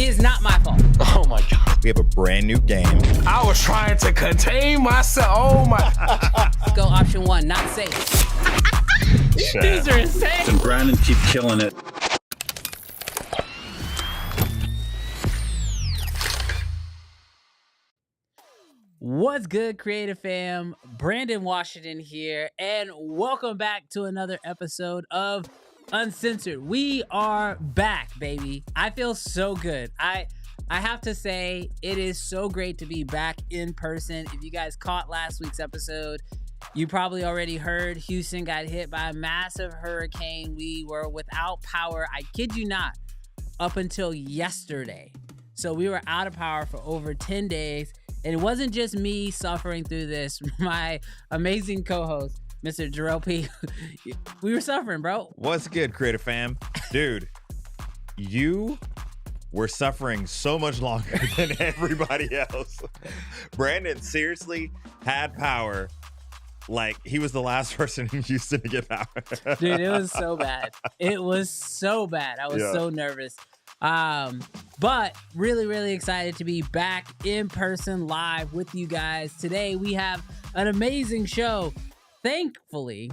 is not my fault. Oh my God. We have a brand new game. I was trying to contain myself. Oh my. Go option one, not safe. These are insane. And Brandon keep killing it. What's good, Creative Fam? Brandon Washington here, and welcome back to another episode of Uncensored. We are back, baby. I feel so good. I have to say, it is so great to be back in person. If you guys caught last week's episode, you probably already heard Houston got hit by a massive hurricane. We were without power, I kid you not, up until yesterday. So we were out of power for over 10 days. And it wasn't just me suffering through this. My amazing co-host, Mr. Jarrell P. We were suffering, bro. What's good, Creative Fam? Dude, you were suffering so much longer than everybody else. Brandon seriously had power like he was the last person in Houston to get power. Dude, it was so bad. It was so bad. I was so nervous. But really excited to be back in person live with you guys. Today we have an amazing show, thankfully,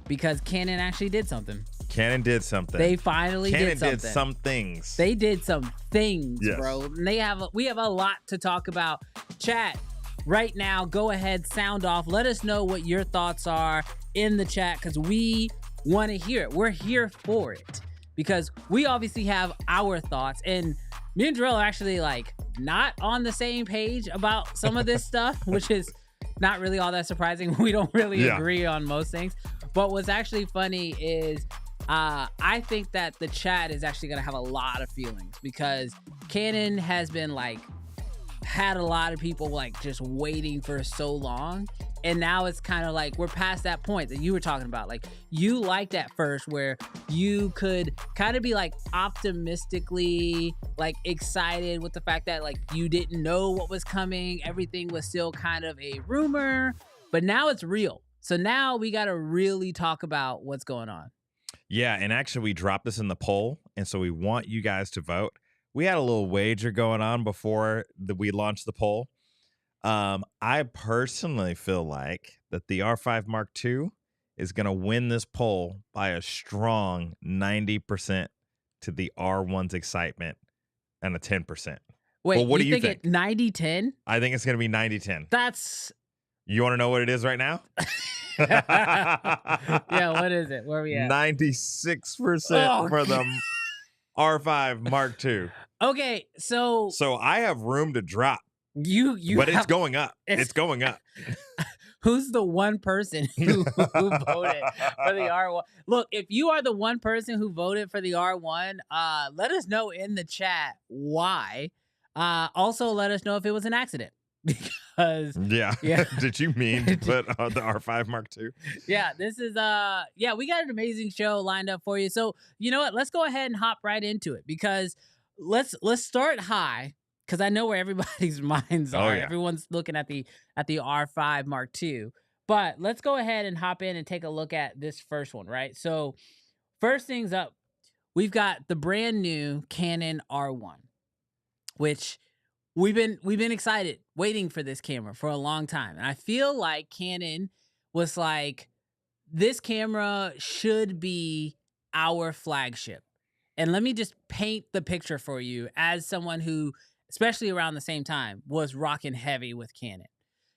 because Canon actually did something. Canon did something. They finally did something. Canon did some things. They did some things, yes, bro. And we have a lot to talk about. Chat right now, go ahead, sound off. Let us know what your thoughts are in the chat, because we want to hear it. We're here for it. Because we obviously have our thoughts, and me and Jarrell are actually like not on the same page about some of this stuff, which is not really all that surprising. We don't really agree on most things. But what's actually funny is I think that the chat is actually going to have a lot of feelings, because Canon has been like, had a lot of people like just waiting for so long. And now it's kind of like we're past that point that you were talking about. Like, you liked at first where you could kind of be like optimistically like excited with the fact that like you didn't know what was coming. Everything was still kind of a rumor, but now it's real. So now we got to really talk about what's going on. Yeah, and actually we dropped this in the poll, and so we want you guys to vote. We had a little wager going on before we launched the poll. I personally feel like that the R5 Mark II is going to win this poll by a strong 90% to the R1's excitement and a 10%. Wait, well, what do you think? 90-10? I think it's going to be 90-10. That's... You want to know what it is right now? Yeah, what is it? Where are we at? 96% for the R5 Mark II. Okay, so I have room to drop. But it's going up. It's going up. Who's the one person who voted for the R1? Look, if you are the one person who voted for the R1, let us know in the chat why. Also, let us know if it was an accident. Because did you mean to put the R5 Mark II? Yeah, this is we got an amazing show lined up for you. So you know what? Let's go ahead and hop right into it, because let's start high. Because I know where everybody's minds are. Yeah. Everyone's looking at the R5 Mark II. But let's go ahead and hop in and take a look at this first one, right? So first things up, we've got the brand new Canon R1, which we've been excited, waiting for this camera for a long time. And I feel like Canon was like, this camera should be our flagship. And let me just paint the picture for you as someone who, especially around the same time, was rocking heavy with Canon.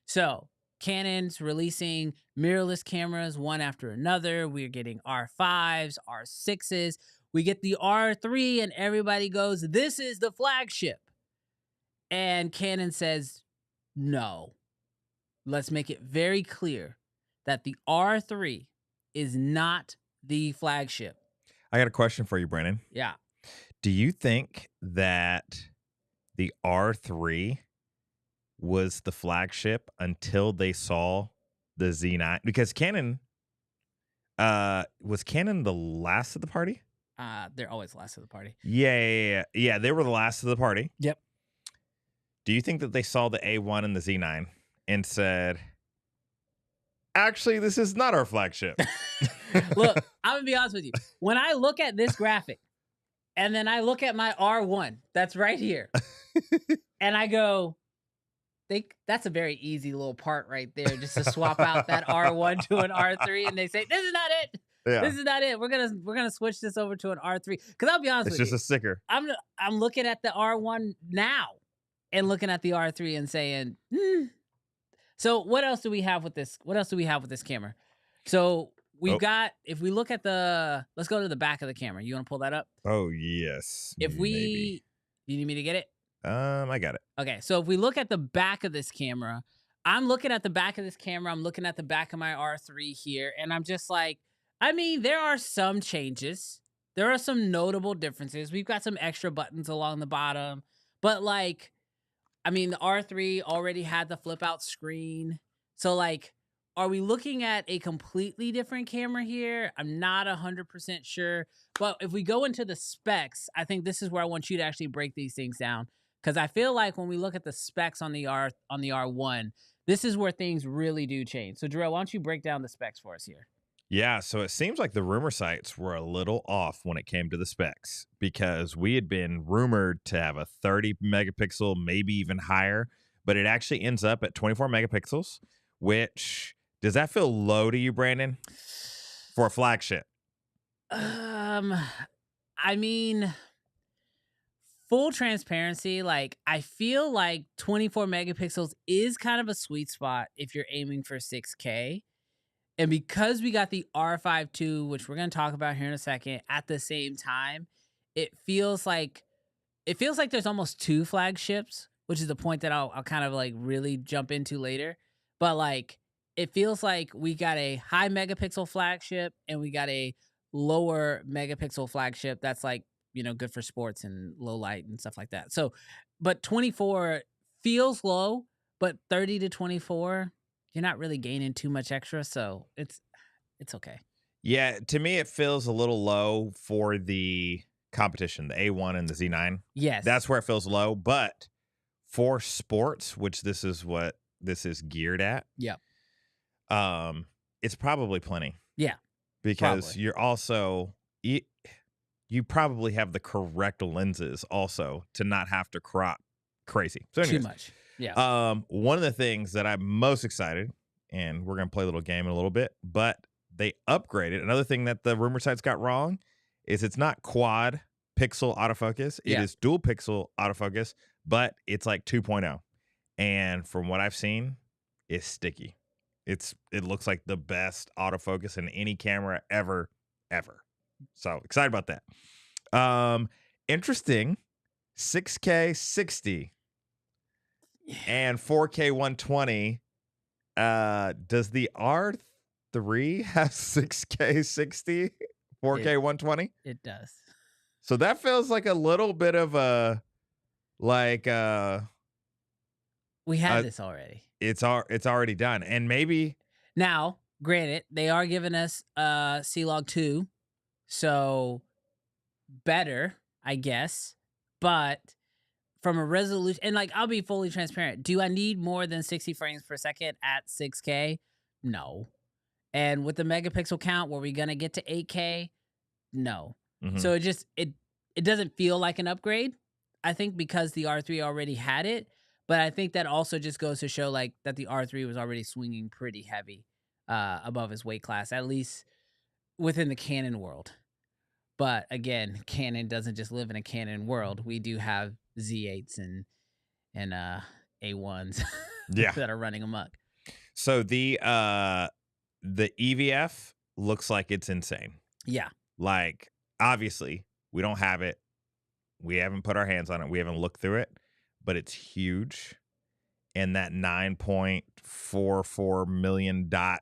So Canon's releasing mirrorless cameras one after another. We're getting R5s, R6s. We get the R3 and everybody goes, this is the flagship. And Canon says, no. Let's make it very clear that the R3 is not the flagship. I got a question for you, Brandon. Yeah. Do you think that the R3 was the flagship until they saw the Z9? Because Canon, was Canon the last of the party? They're always last of the party. Yeah, they were the last of the party. Yep. Do you think that they saw the A1 and the Z9 and said, actually, this is not our flagship? Look, I'm going to be honest with you. When I look at this graphic and then I look at my R1 that's right here and I go, that's a very easy little part right there just to swap out that R1 to an R3, and they say, this is not it. Yeah. This is not it. We're gonna switch this over to an R3. Because I'll be honest It's with just you, a sticker. I'm looking at the R1 now and looking at the R3 and saying, So what else do we have with this? What else do we have with this camera? So we've Oh. got, if we look at let's go to the back of the camera. You want to pull that up? Oh, yes. If Maybe. you need me to get it? I got it. Okay. So if we look at the back of this camera, I'm looking at the back of this camera. I'm looking at the back of my R3 here. And I'm just like, I mean, there are some changes. There are some notable differences. We've got some extra buttons along the bottom. But like, I mean, the R3 already had the flip out screen. So like, are we looking at a completely different camera here? I'm not 100% sure. But if we go into the specs, I think this is where I want you to actually break these things down. Because I feel like when we look at the specs on the R1, this is where things really do change. So Jarrell, why don't you break down the specs for us here? Yeah, so it seems like the rumor sites were a little off when it came to the specs because we had been rumored to have a 30 megapixel, maybe even higher, but it actually ends up at 24 megapixels, which does that feel low to you, Brandon, for a flagship? I mean, full transparency, like I feel like 24 megapixels is kind of a sweet spot if you're aiming for 6K. And because we got the R5 too, which we're going to talk about here in a second, at the same time, it feels like there's almost two flagships, which is the point that I'll kind of like really jump into later. But like, it feels like we got a high megapixel flagship and we got a lower megapixel flagship that's like, good for sports and low light and stuff like that. So, but 24 feels low, but 30 to 24, you're not really gaining too much extra, so it's okay. Yeah, to me it feels a little low for the competition, the A1 and the Z9. Yes. That's where it feels low, but for sports, which this is what this is geared at. Yep. It's probably plenty. Yeah. Because probably. You're also you probably have the correct lenses also to not have to crop crazy. So anyways, too much. Yeah. One of the things that I'm most excited, and we're gonna play a little game in a little bit, but they upgraded. Another thing that the rumor sites got wrong is it's not quad pixel autofocus. It is dual pixel autofocus, but it's like 2.0. And from what I've seen, it's sticky. It looks like the best autofocus in any camera ever. So excited about that. Interesting. 6K 60 and 4K 120. Does the R3 have 6K 60, 4K 120? It does. So that feels like a little bit of a we had this already. It's already done. And maybe now, granted, they are giving us C-Log 2, so better, I guess. But from a resolution, and like I'll be fully transparent, do I need more than 60 frames per second at 6K? No. And with the megapixel count, were we gonna get to 8K? No. Mhm. So it doesn't feel like an upgrade. I think because the R3 already had it, but I think that also just goes to show like that the R3 was already swinging pretty heavy above his weight class, at least within the Canon world. But again, Canon doesn't just live in a Canon world. We do have Z8s and A1s that are running amok. So the EVF looks like it's insane. Yeah. Like, obviously, we don't have it. We haven't put our hands on it. We haven't looked through it, but it's huge. And that 9.44 million dot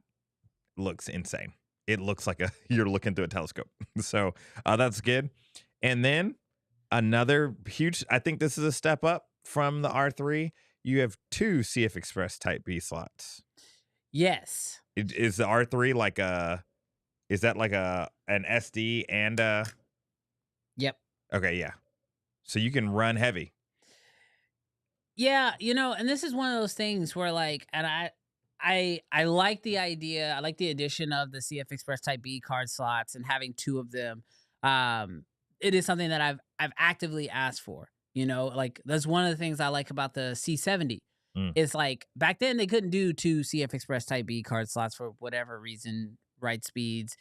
looks insane. It looks like you're looking through a telescope. So that's good. And then another huge, I think this is a step up from the R3. You have two CF Express Type B slots. Yes. Is the R3 like is that like an SD and Yep. Okay, yeah. So you can run heavy. Yeah, and this is one of those things where like, and I like the idea. I like the addition of the CF Express Type B card slots and having two of them. It is something that I've actively asked for. Like that's one of the things I like about the C70. It's like back then they couldn't do two CF Express Type B card slots for whatever reason, write speeds.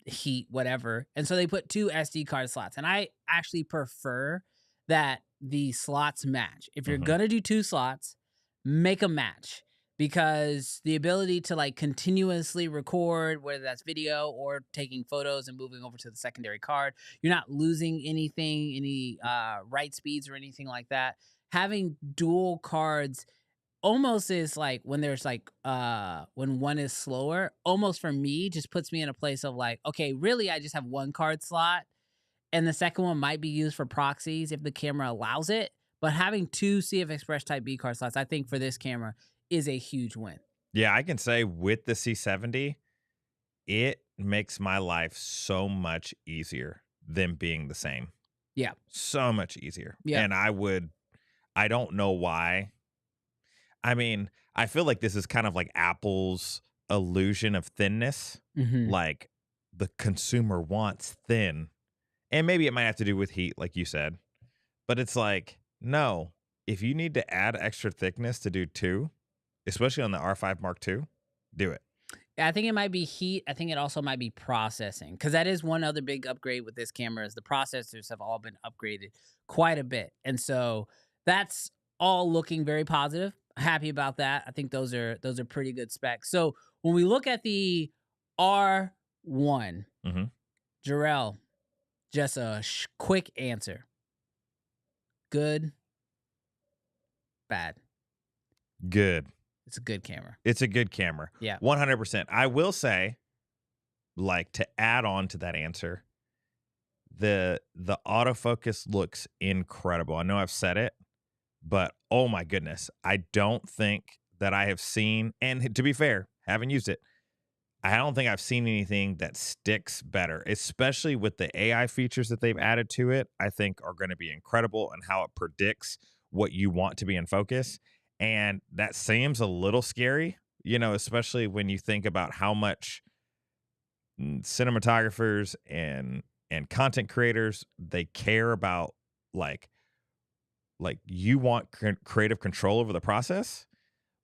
heat, whatever. And so they put 2 SD card slots. And I actually prefer that the slots match. If you're Mhm. gonna do 2 slots, make a match, because the ability to like continuously record, whether that's video or taking photos and moving over to the secondary card, you're not losing anything, any write speeds or anything like that. Having dual cards almost is like when there's like when one is slower, almost for me just puts me in a place of like, okay, really I just have one card slot, and the second one might be used for proxies if the camera allows it. But having 2 CF Express Type B card slots, I think for this camera is a huge win. Yeah, I can say with the C70, it makes my life so much easier than being the same. Yeah. So much easier. Yeah. And I don't know why. I mean, I feel like this is kind of like Apple's illusion of thinness. Hmm. Like the consumer wants thin. And maybe it might have to do with heat, like you said. But it's like, no, if you need to add extra thickness to do 2, especially on the R5 Mark II, do it. I think it might be heat. I think it also might be processing, because that is one other big upgrade with this camera is the processors have all been upgraded quite a bit. And so that's all looking very positive. Happy about that. I think those are pretty good specs. So when we look at the R1, Mm-hmm. Jarrell, just a quick answer. Good, bad. Good. It's a good camera. It's a good camera. Yeah. 100%. I will say, like, to add on to that answer, the autofocus looks incredible. I know I've said it, but oh my goodness, I don't think that I have seen, and to be fair, haven't used it, I don't think I've seen anything that sticks better, especially with the AI features that they've added to it. I think are going to be incredible, and how it predicts what you want to be in focus. And that seems a little scary, especially when you think about how much cinematographers and content creators, they care about like you want creative control over the process.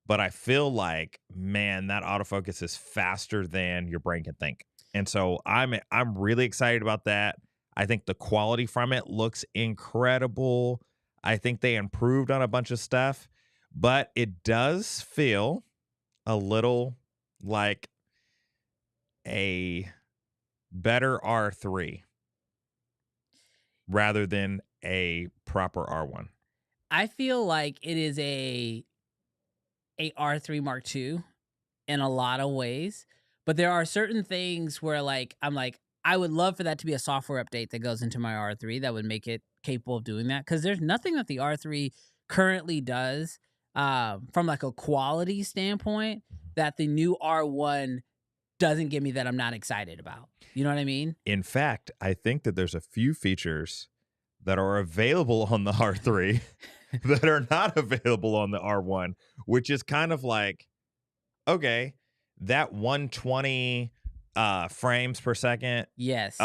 But I feel like, man, that autofocus is faster than your brain can think. And so I'm really excited about that. I think the quality from it looks incredible. I think they improved on a bunch of stuff, but it does feel a little like a better R3 rather than a proper R1. I feel like it is a R3 Mark II in a lot of ways, but there are certain things where like I'm like, I would love for that to be a software update that goes into my R3 that would make it capable of doing that, because there's nothing that the R3 currently does from like a quality standpoint that the new R1 doesn't give me that I'm not excited about. You know what I mean? In fact, I think that there's a few features that are available on the R3 that are not available on the R1, which is kind of like, okay, that 120 frames per second Yes.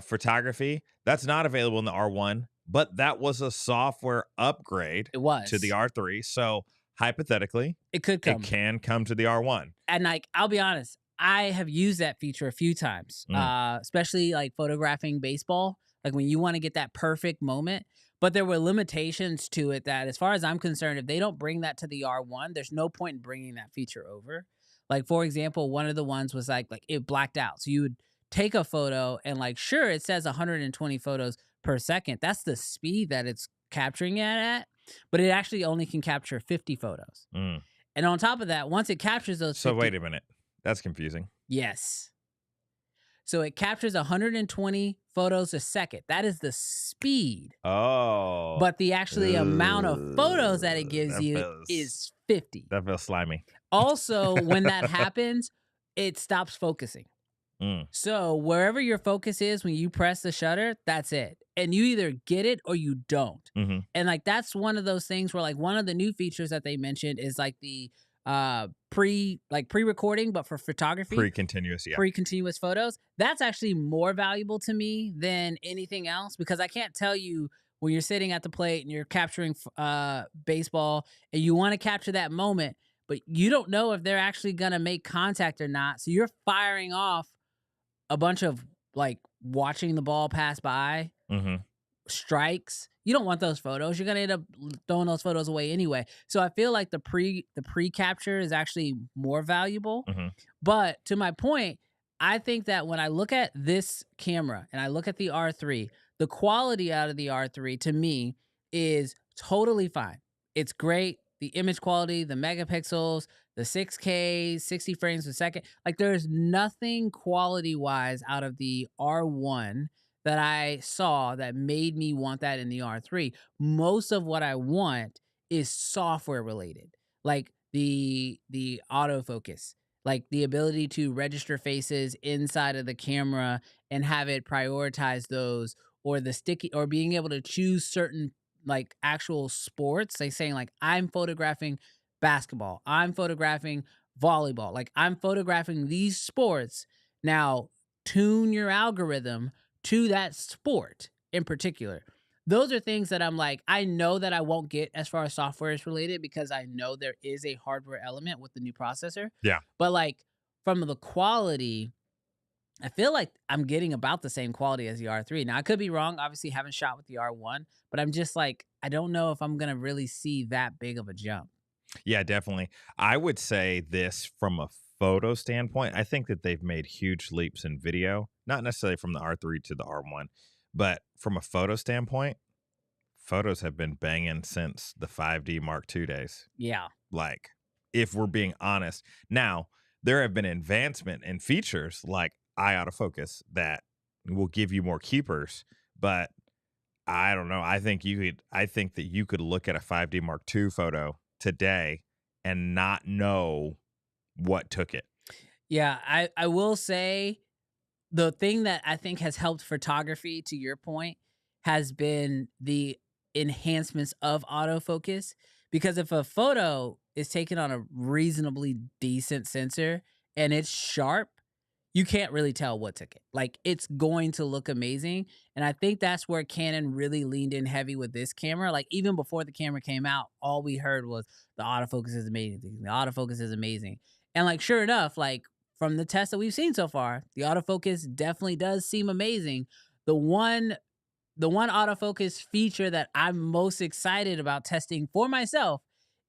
photography, that's not available in the R1, but that was a software upgrade It was to the R3. So hypothetically, it could come. It can come to the R1. And like, I'll be honest, I have used that feature a few times, especially like photographing baseball, like when you want to get that perfect moment. But there were limitations to it that, as far as I'm concerned, if they don't bring that to the R1, there's no point in bringing that feature over. Like, for example, one of the ones was like it blacked out. So you would take a photo and like, sure, it says 120 photos per second. That's the speed that it's capturing it at, but it actually only can capture 50 photos. And on top of that, once it captures those 50, so wait a minute. That's confusing. Yes. So it captures 120 photos a second. That is the speed. Oh. But the actually amount of photos that it gives you is 50. That feels slimy. Also, when that happens, it stops focusing. So wherever your focus is when you press the shutter, that's it. And you either get it or you don't. And like, that's one of those things where like one of the new features that they mentioned is like the pre-recording, but for photography, pre-continuous photos. That's actually more valuable to me than anything else, because I can't tell you when you're sitting at the plate and you're capturing baseball and you want to capture that moment, but you don't know if they're actually gonna make contact or not. So you're firing off a bunch of like watching the ball pass by, Mm-hmm. strikes, you don't want those photos. You're gonna end up throwing those photos away anyway. So I feel like the pre capture is actually more valuable. Mm-hmm. But to my point, I think that when I look at this camera and I look at the R3, the quality out of the R3 to me is totally fine. It's great. The image quality, the megapixels, the 6K, 60 frames per second. Like there's nothing quality wise out of the R1 that I saw that made me want that in the R3. Most of what I want is software related, like the autofocus, like the ability to register faces inside of the camera and have it prioritize those, or the sticky, or being able to choose certain like actual sports. They saying like I'm photographing basketball, I'm photographing volleyball, like I'm photographing these sports. Now tune your algorithm to that sport in particular. Those are things that I'm like, I know that I won't get as far as software is related because I know there is a hardware element with the new processor. Yeah. But like from the quality, I feel like I'm getting about the same quality as the R3. Now I could be wrong. Obviously, haven't shot with the R1, but I'm just like, I don't know if I'm gonna really see that big of a jump. Yeah, definitely. I would say this from a photo standpoint. I think that they've made huge leaps in video, not necessarily from the R3 to the R1, but from a photo standpoint, photos have been banging since the 5D Mark II days. Yeah. Like, if we're being honest. Now, there have been advancement in features like eye autofocus that will give you more keepers, but I don't know. I think that you could look at a 5D Mark II photo today and not know what took it. Yeah, I will say the thing that I think has helped photography, to your point, has been the enhancements of autofocus. Because if a photo is taken on a reasonably decent sensor and it's sharp, you can't really tell what took it. Like it's going to look amazing. And I think that's where Canon really leaned in heavy with this camera. Like even before the camera came out, all we heard was the autofocus is amazing. The autofocus is amazing. And like sure enough, like from the tests that we've seen so far, the autofocus definitely does seem amazing. The one autofocus feature that I'm most excited about testing for myself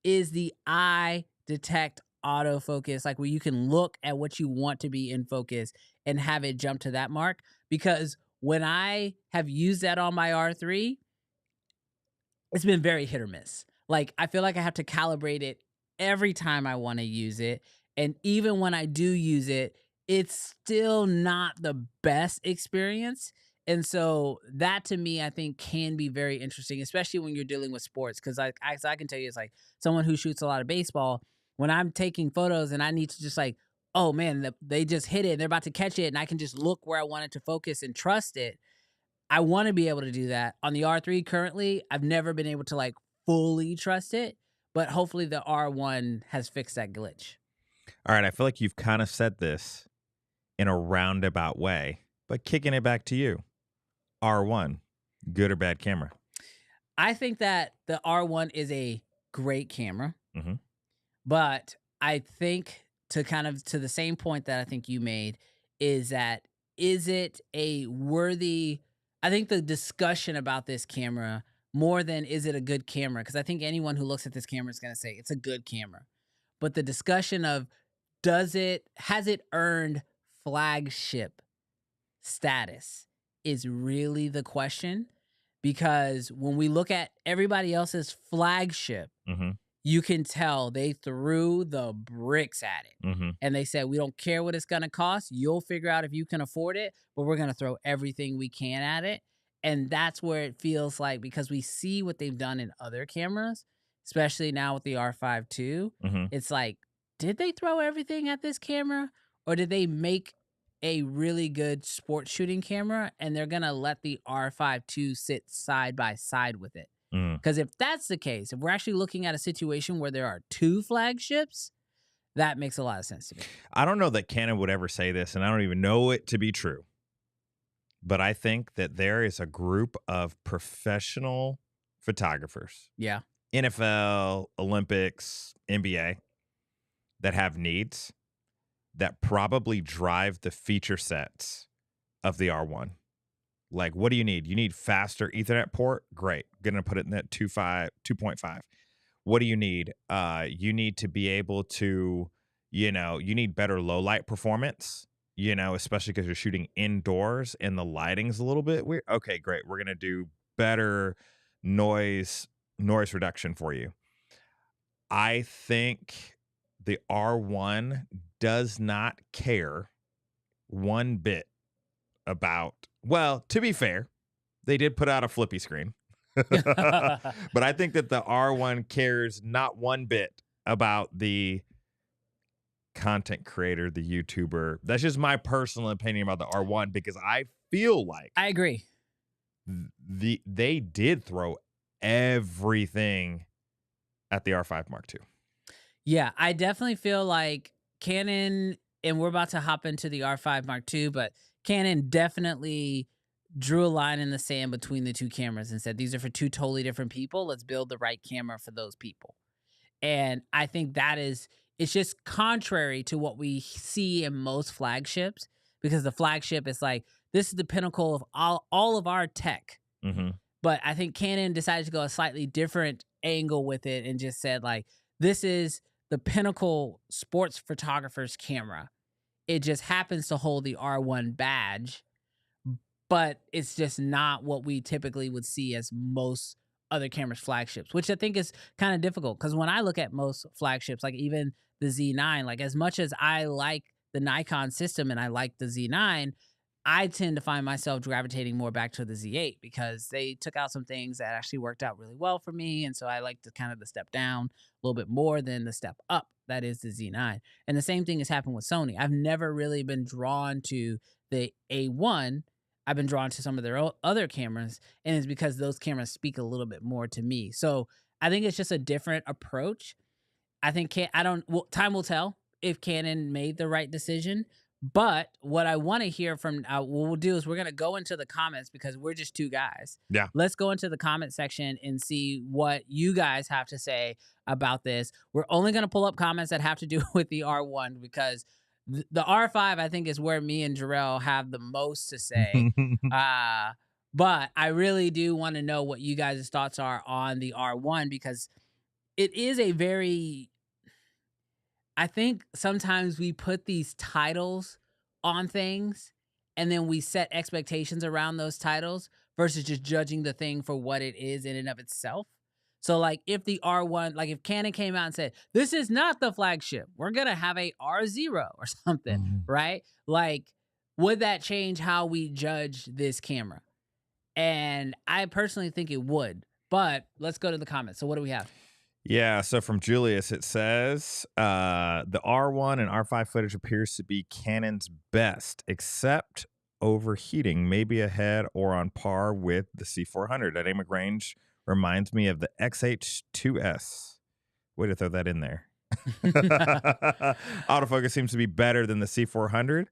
is the eye detect autofocus, like where you can look at what you want to be in focus and have it jump to that mark. Because when I have used that on my R3, it's been very hit or miss. Like I feel like I have to calibrate it every time I want to use it. And even when I do use it, it's still not the best experience. And so that to me, I think can be very interesting, especially when you're dealing with sports. Cause like as I can tell you, it's like someone who shoots a lot of baseball, when I'm taking photos and I need to just like, oh man, they just hit it and they're about to catch it. And I can just look where I want it to focus and trust it. I want to be able to do that. On the R3 currently, I've never been able to like fully trust it, but hopefully the R1 has fixed that glitch. All right. I feel like you've kind of said this in a roundabout way, but kicking it back to you. R1, good or bad camera? I think that the R1 is a great camera, Mm-hmm. but I think to the same point that I think you made is that is it a worthy? I think the discussion about this camera more than is it a good camera, because I think anyone who looks at this camera is going to say it's a good camera, but the discussion of has it earned flagship status is really the question. Because when we look at everybody else's flagship, Mm-hmm. you can tell they threw the bricks at it. Mm-hmm. And they said, we don't care what it's going to cost. You'll figure out if you can afford it, but we're going to throw everything we can at it. And that's where it feels like, because we see what they've done in other cameras, especially now with the R5 too. Mm-hmm. It's like, did they throw everything at this camera, or did they make a really good sports shooting camera and they're going to let the R5 II sit side by side with it? Because if that's the case, if we're actually looking at a situation where there are two flagships, that makes a lot of sense to me. I don't know that Canon would ever say this, and I don't even know it to be true. But I think that there is a group of professional photographers, Yeah. NFL, Olympics, NBA, that have needs that probably drive the feature sets of the R1. Like, what do you need? You need faster Ethernet port? Great. Gonna put it in that 2.5. What do you need? You need to be able to, you need better low light performance, especially because you're shooting indoors and the lighting's a little bit weird. Okay, great. We're gonna do better noise reduction for you. I think the R1 does not care one bit about, well, to be fair, they did put out a flippy screen. But I think that the R1 cares not one bit about the content creator, the YouTuber. That's just my personal opinion about the R1, because I feel like I agree. They did throw everything at the R5 Mark II. Yeah, I definitely feel like Canon, and we're about to hop into the R5 Mark II, but Canon definitely drew a line in the sand between the two cameras and said, these are for two totally different people. Let's build the right camera for those people. And I think it's just contrary to what we see in most flagships, because the flagship is like, this is the pinnacle of all of our tech. Mm-hmm. But I think Canon decided to go a slightly different angle with it and just said, like, this is the pinnacle sports photographer's camera. It just happens to hold the R1 badge, but it's just not what we typically would see as most other cameras' flagships, which I think is kind of difficult, because when I look at most flagships, like even the Z9, like as much as I like the Nikon system and I like the Z9, I tend to find myself gravitating more back to the Z8, because they took out some things that actually worked out really well for me. And so I like the kind of the step down a little bit more than the step up that is the Z9. And the same thing has happened with Sony. I've never really been drawn to the A1. I've been drawn to some of their other cameras, and it's because those cameras speak a little bit more to me. So I think it's just a different approach. I think time will tell if Canon made the right decision. But what I want to hear from, what we'll do is we're going to go into the comments, because we're just two guys. Yeah. Let's go into the comment section and see what you guys have to say about this. We're only going to pull up comments that have to do with the R1, because the R5, I think, is where me and Jarrell have the most to say. But I really do want to know what you guys' thoughts are on the R1, because it is a very, I think sometimes we put these titles on things and then we set expectations around those titles versus just judging the thing for what it is in and of itself. So like if the R1, like if Canon came out and said, this is not the flagship, we're going to have a R0 or something, right? Like, would that change how we judge this camera? And I personally think it would, but let's go to the comments. So what do we have? Yeah, so from Julius, it says, the R1 and R5 footage appears to be Canon's best, except overheating, maybe ahead or on par with the C400. Dynamic range reminds me of the XH2S. Way to throw that in there. Autofocus seems to be better than the C400,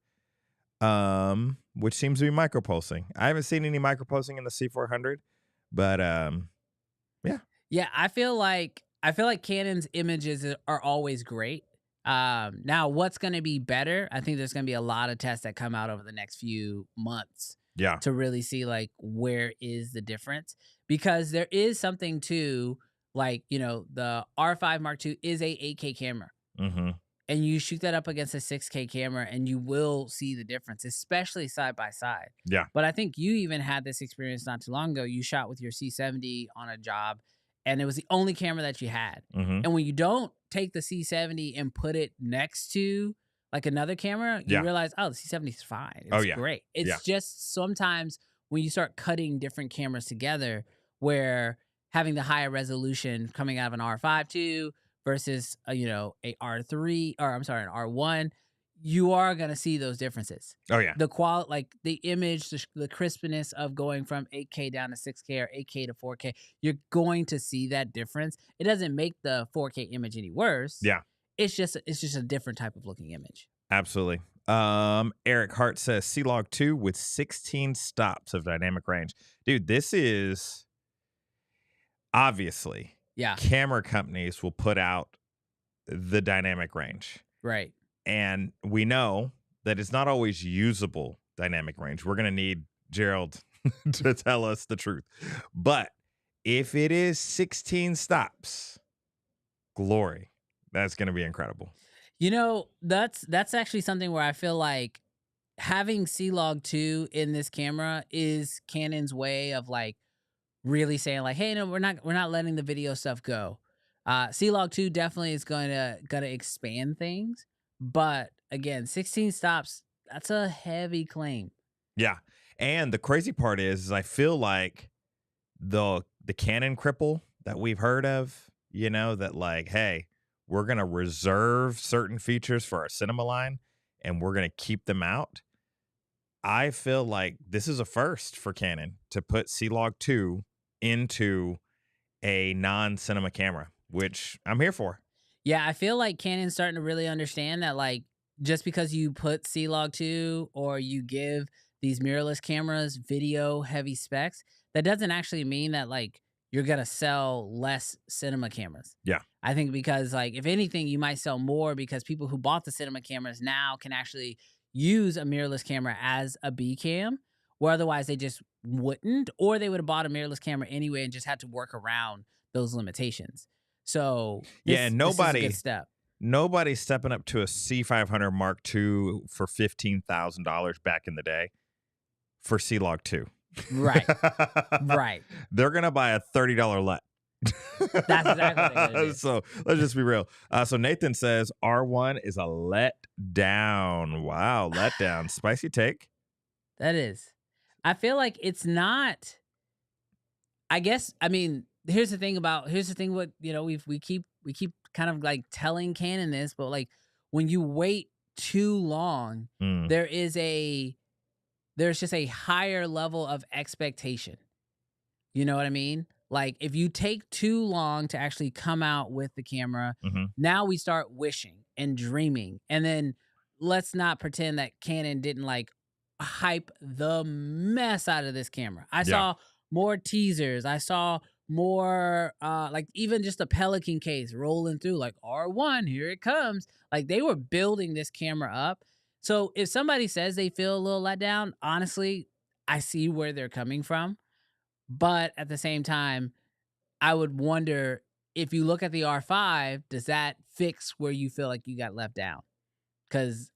which seems to be micropulsing. I haven't seen any micropulsing in the C400, but yeah. Yeah, I feel like Canon's images are always great. Now, what's going to be better? I think there's going to be a lot of tests that come out over the next few months. Yeah. To really see like where is the difference, because there is something to like, the R5 Mark II is a 8K camera. Mm-hmm. And you shoot that up against a 6K camera and you will see the difference, especially side by side. Yeah. But I think you even had this experience not too long ago. You shot with your C70 on a job and it was the only camera that you had. Mm-hmm. And when you don't take the C70 and put it next to like another camera, you realize, oh, the C70 is fine. It's great. It's just sometimes when you start cutting different cameras together, where having the higher resolution coming out of an R5 II versus a R3, or I'm sorry, an R1, you are gonna see those differences. Oh yeah. The quality, like the image, the crispness of going from 8K down to 6K or 8K to 4K, you're going to see that difference. It doesn't make the 4K image any worse. Yeah. It's just a different type of looking image. Absolutely. Eric Hart says C-Log 2 with 16 stops of dynamic range. Dude, this is obviously, camera companies will put out the dynamic range. Right. And we know that it's not always usable dynamic range. We're gonna need Gerald to tell us the truth. But if it is 16 stops, glory. That's gonna be incredible. You know, that's actually something where I feel like having C-Log 2 in this camera is Canon's way of like really saying like, hey, no, we're not letting the video stuff go. C-Log 2 definitely is gonna expand things, but again, 16 stops, that's a heavy claim. Yeah. And the crazy part is I feel like the Canon cripple that we've heard of, that like, hey, we're gonna reserve certain features for our cinema line and we're gonna keep them out. I feel like this is a first for Canon to put C-Log 2 into a non-cinema camera, which I'm here for. Yeah, I feel like Canon's starting to really understand that, like, just because you put C-Log 2 or you give these mirrorless cameras video heavy specs, that doesn't actually mean that, like, you're gonna sell less cinema cameras. Yeah. I think because, like, if anything, you might sell more because people who bought the cinema cameras now can actually use a mirrorless camera as a B cam, where otherwise they just wouldn't, or they would have bought a mirrorless camera anyway and just had to work around those limitations. So Yeah, and this is a good step. nobody's stepping up to a C500 Mark II for $15,000 back in the day for C-Log 2. Right. Right. They're gonna buy a $30 LUT. That's exactly what it is. So let's just be real. So Nathan says R1 is a let down. Wow, let down. Spicy take. That is. I feel like it's not. I guess. I mean, here's the thing. What we keep kind of like telling Canon this, but like when you wait too long, Mm. there's just a higher level of expectation. You know what I mean? Like if you take too long to actually come out with the camera, Mhm. now we start wishing and dreaming. And then let's not pretend that Canon didn't like hype the mess out of this camera. I Yeah. saw more teasers. I saw more like even just a Pelican case rolling through like R1, here it comes. Like they were building this camera up. So if somebody says they feel a little let down, honestly, I see where they're coming from. But at the same time, I would wonder if you look at the R5, does that fix where you feel like you got left down? Because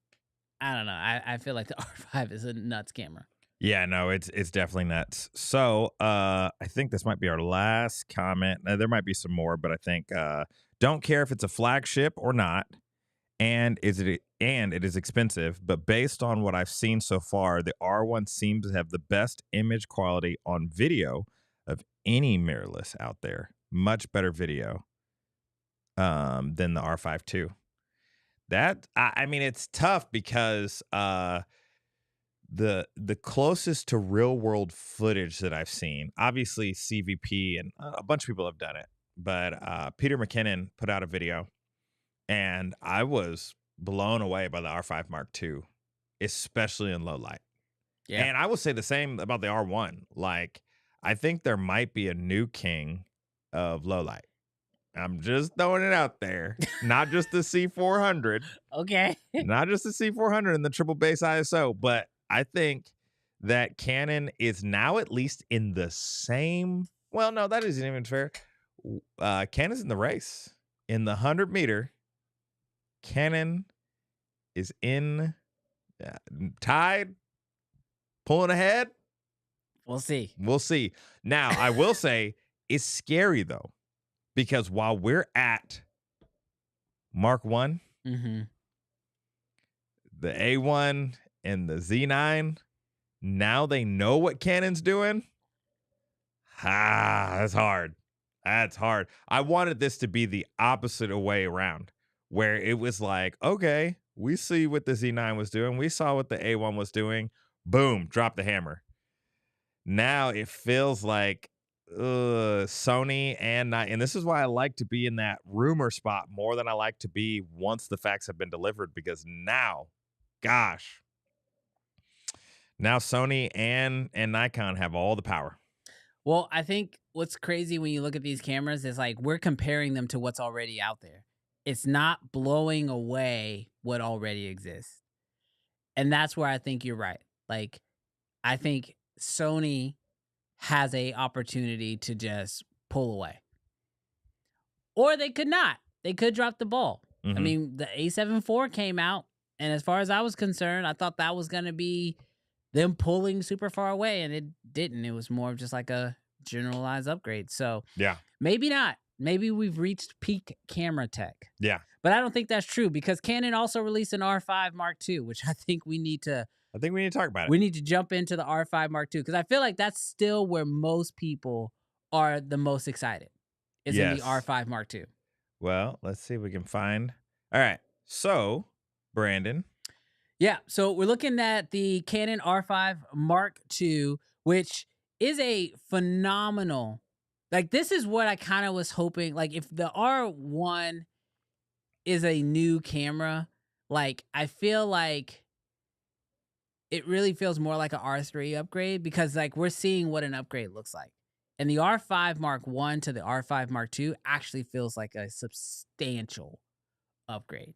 I don't know. I feel like the R5 is a nuts camera. Yeah, no, it's definitely nuts. So I think this might be our last comment. Now, there might be some more, but I think don't care if it's a flagship or not, and it is expensive. But based on what I've seen so far, the R1 seems to have the best image quality on video of any mirrorless out there. Much better video than the R5 too. That I mean, it's tough because the closest to real world footage that I've seen, obviously CVP and a bunch of people have done it, but Peter McKinnon put out a video and I was blown away by the R5 Mark II, especially in low light. Yeah. And I will say the same about the R1. Like, I think there might be a new king of low light. I'm just throwing it out there. Not just the C400. Okay. Not just the C400 and the triple base ISO, but I think that Canon is now at least in the same. Well, no, that isn't even fair. Canon's in the race. In the 100-meter, Canon is in tied, pulling ahead. We'll see. We'll see. Now, I will say it's scary, though, because while we're at Mark 1, Mm-hmm. the A1 and the Z9, now they know what Canon's doing. That's hard. That's hard. I wanted this to be the opposite way around, where it was like, okay, we see what the Z9 was doing. We saw what the A1 was doing. Boom, drop the hammer. Now it feels like Sony and this is why I like to be in that rumor spot more than I like to be once the facts have been delivered, because now, gosh, now Sony and Nikon have all the power. Well, I think what's crazy when you look at these cameras is like we're comparing them to what's already out there. It's not blowing away what already exists. And that's where I think you're right. Like, I think Sony has a opportunity to just pull away. Or they could not. They could drop the ball. I mean, the A7 IV came out, and as far as I was concerned, I thought that was going to be them pulling super far away, and it didn't. It was more of just like a generalized upgrade. So Yeah. maybe not. Maybe we've reached peak camera tech. Yeah. But I don't think that's true because Canon also released an R5 Mark II, which I think we need to talk about it. we need to jump into the R5 Mark II because I feel like that's still where most people are the most excited. Is in the R5 Mark II. Well, let's see if we can find. All right. So, Brandon. Yeah. So we're looking at the Canon R5 Mark II, which is a phenomenal. Like, this is what I kind of was hoping. Like, if the R1 is a new camera, like, I feel like it really feels more like an R3 upgrade because, like, we're seeing what an upgrade looks like. And the R5 Mark I to the R5 Mark II actually feels like a substantial upgrade.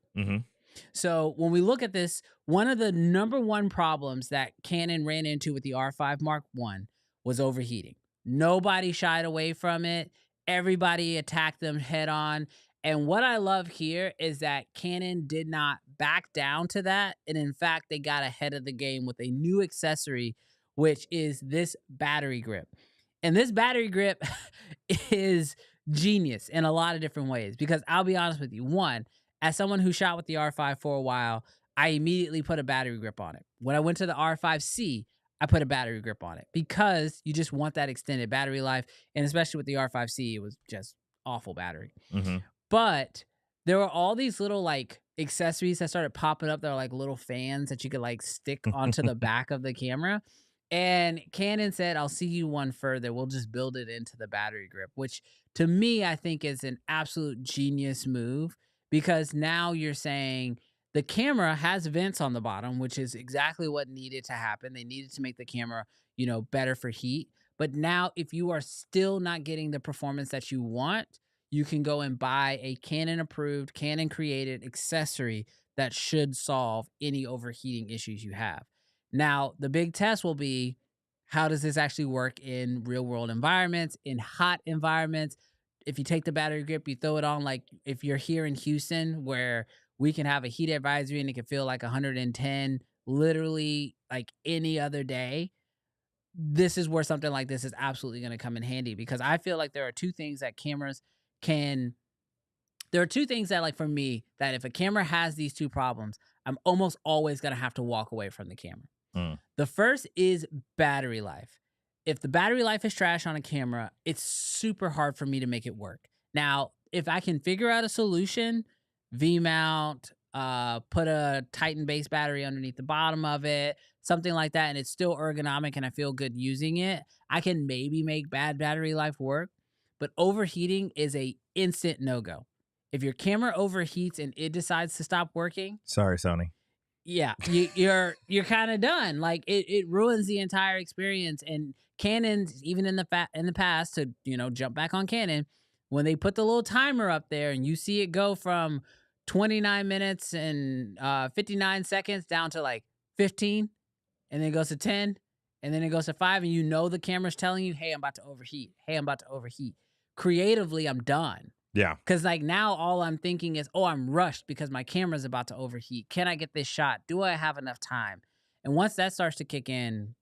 So when we look at this, one of the number one problems that Canon ran into with the R5 Mark I was overheating. Nobody shied away from it. Everybody attacked them head on. And what I love here is that Canon did not back down to that. And in fact, they got ahead of the game with a new accessory, which is this battery grip. And this battery grip is genius in a lot of different ways because I'll be honest with you. One, as someone who shot with the R5 for a while, I immediately put a battery grip on it. When I went to the R5C, I put a battery grip on it because you just want that extended battery life. And especially with the R5C, it was just awful battery. But there were all these little like accessories that started popping up. There were like little fans that you could like stick onto the back of the camera. And Canon said, I'll see you one further. We'll just build it into the battery grip, which to me, I think is an absolute genius move because now you're saying the camera has vents on the bottom, which is exactly what needed to happen. They needed to make the camera, better for heat. But now if you are still not getting the performance that you want, you can go and buy a Canon approved, Canon created accessory that should solve any overheating issues you have. Now, the big test will be, how does this actually work in real world environments, in hot environments? If you take the battery grip, you throw it on, like if you're here in Houston where we can have a heat advisory and it can feel like 110, literally like any other day, this is where something like this is absolutely going to come in handy because I feel like there are two things that like for me, that if a camera has these two problems, I'm almost always going to have to walk away from the camera. The first is battery life. If the battery life is trash on a camera, it's super hard for me to make it work. Now, if I can figure out a solution, V-mount, put a Titan base battery underneath the bottom of it, something like that, and it's still ergonomic and I feel good using it, I can maybe make bad battery life work. But overheating is a instant no-go. If your camera overheats and it decides to stop working, sorry, Sony. Yeah, you're kind of done. Like it ruins the entire experience. And Canon, even in the past, to jump back on Canon, when they put the little timer up there and you see it go from 29 minutes and 59 seconds down to like 15, and then it goes to 10, and then it goes to 5, and the camera's telling you, hey, I'm about to overheat. Hey, I'm about to overheat. Creatively, I'm done. Yeah. Because like now all I'm thinking is, oh, I'm rushed because my camera's about to overheat. Can I get this shot? Do I have enough time? And once that starts to kick in,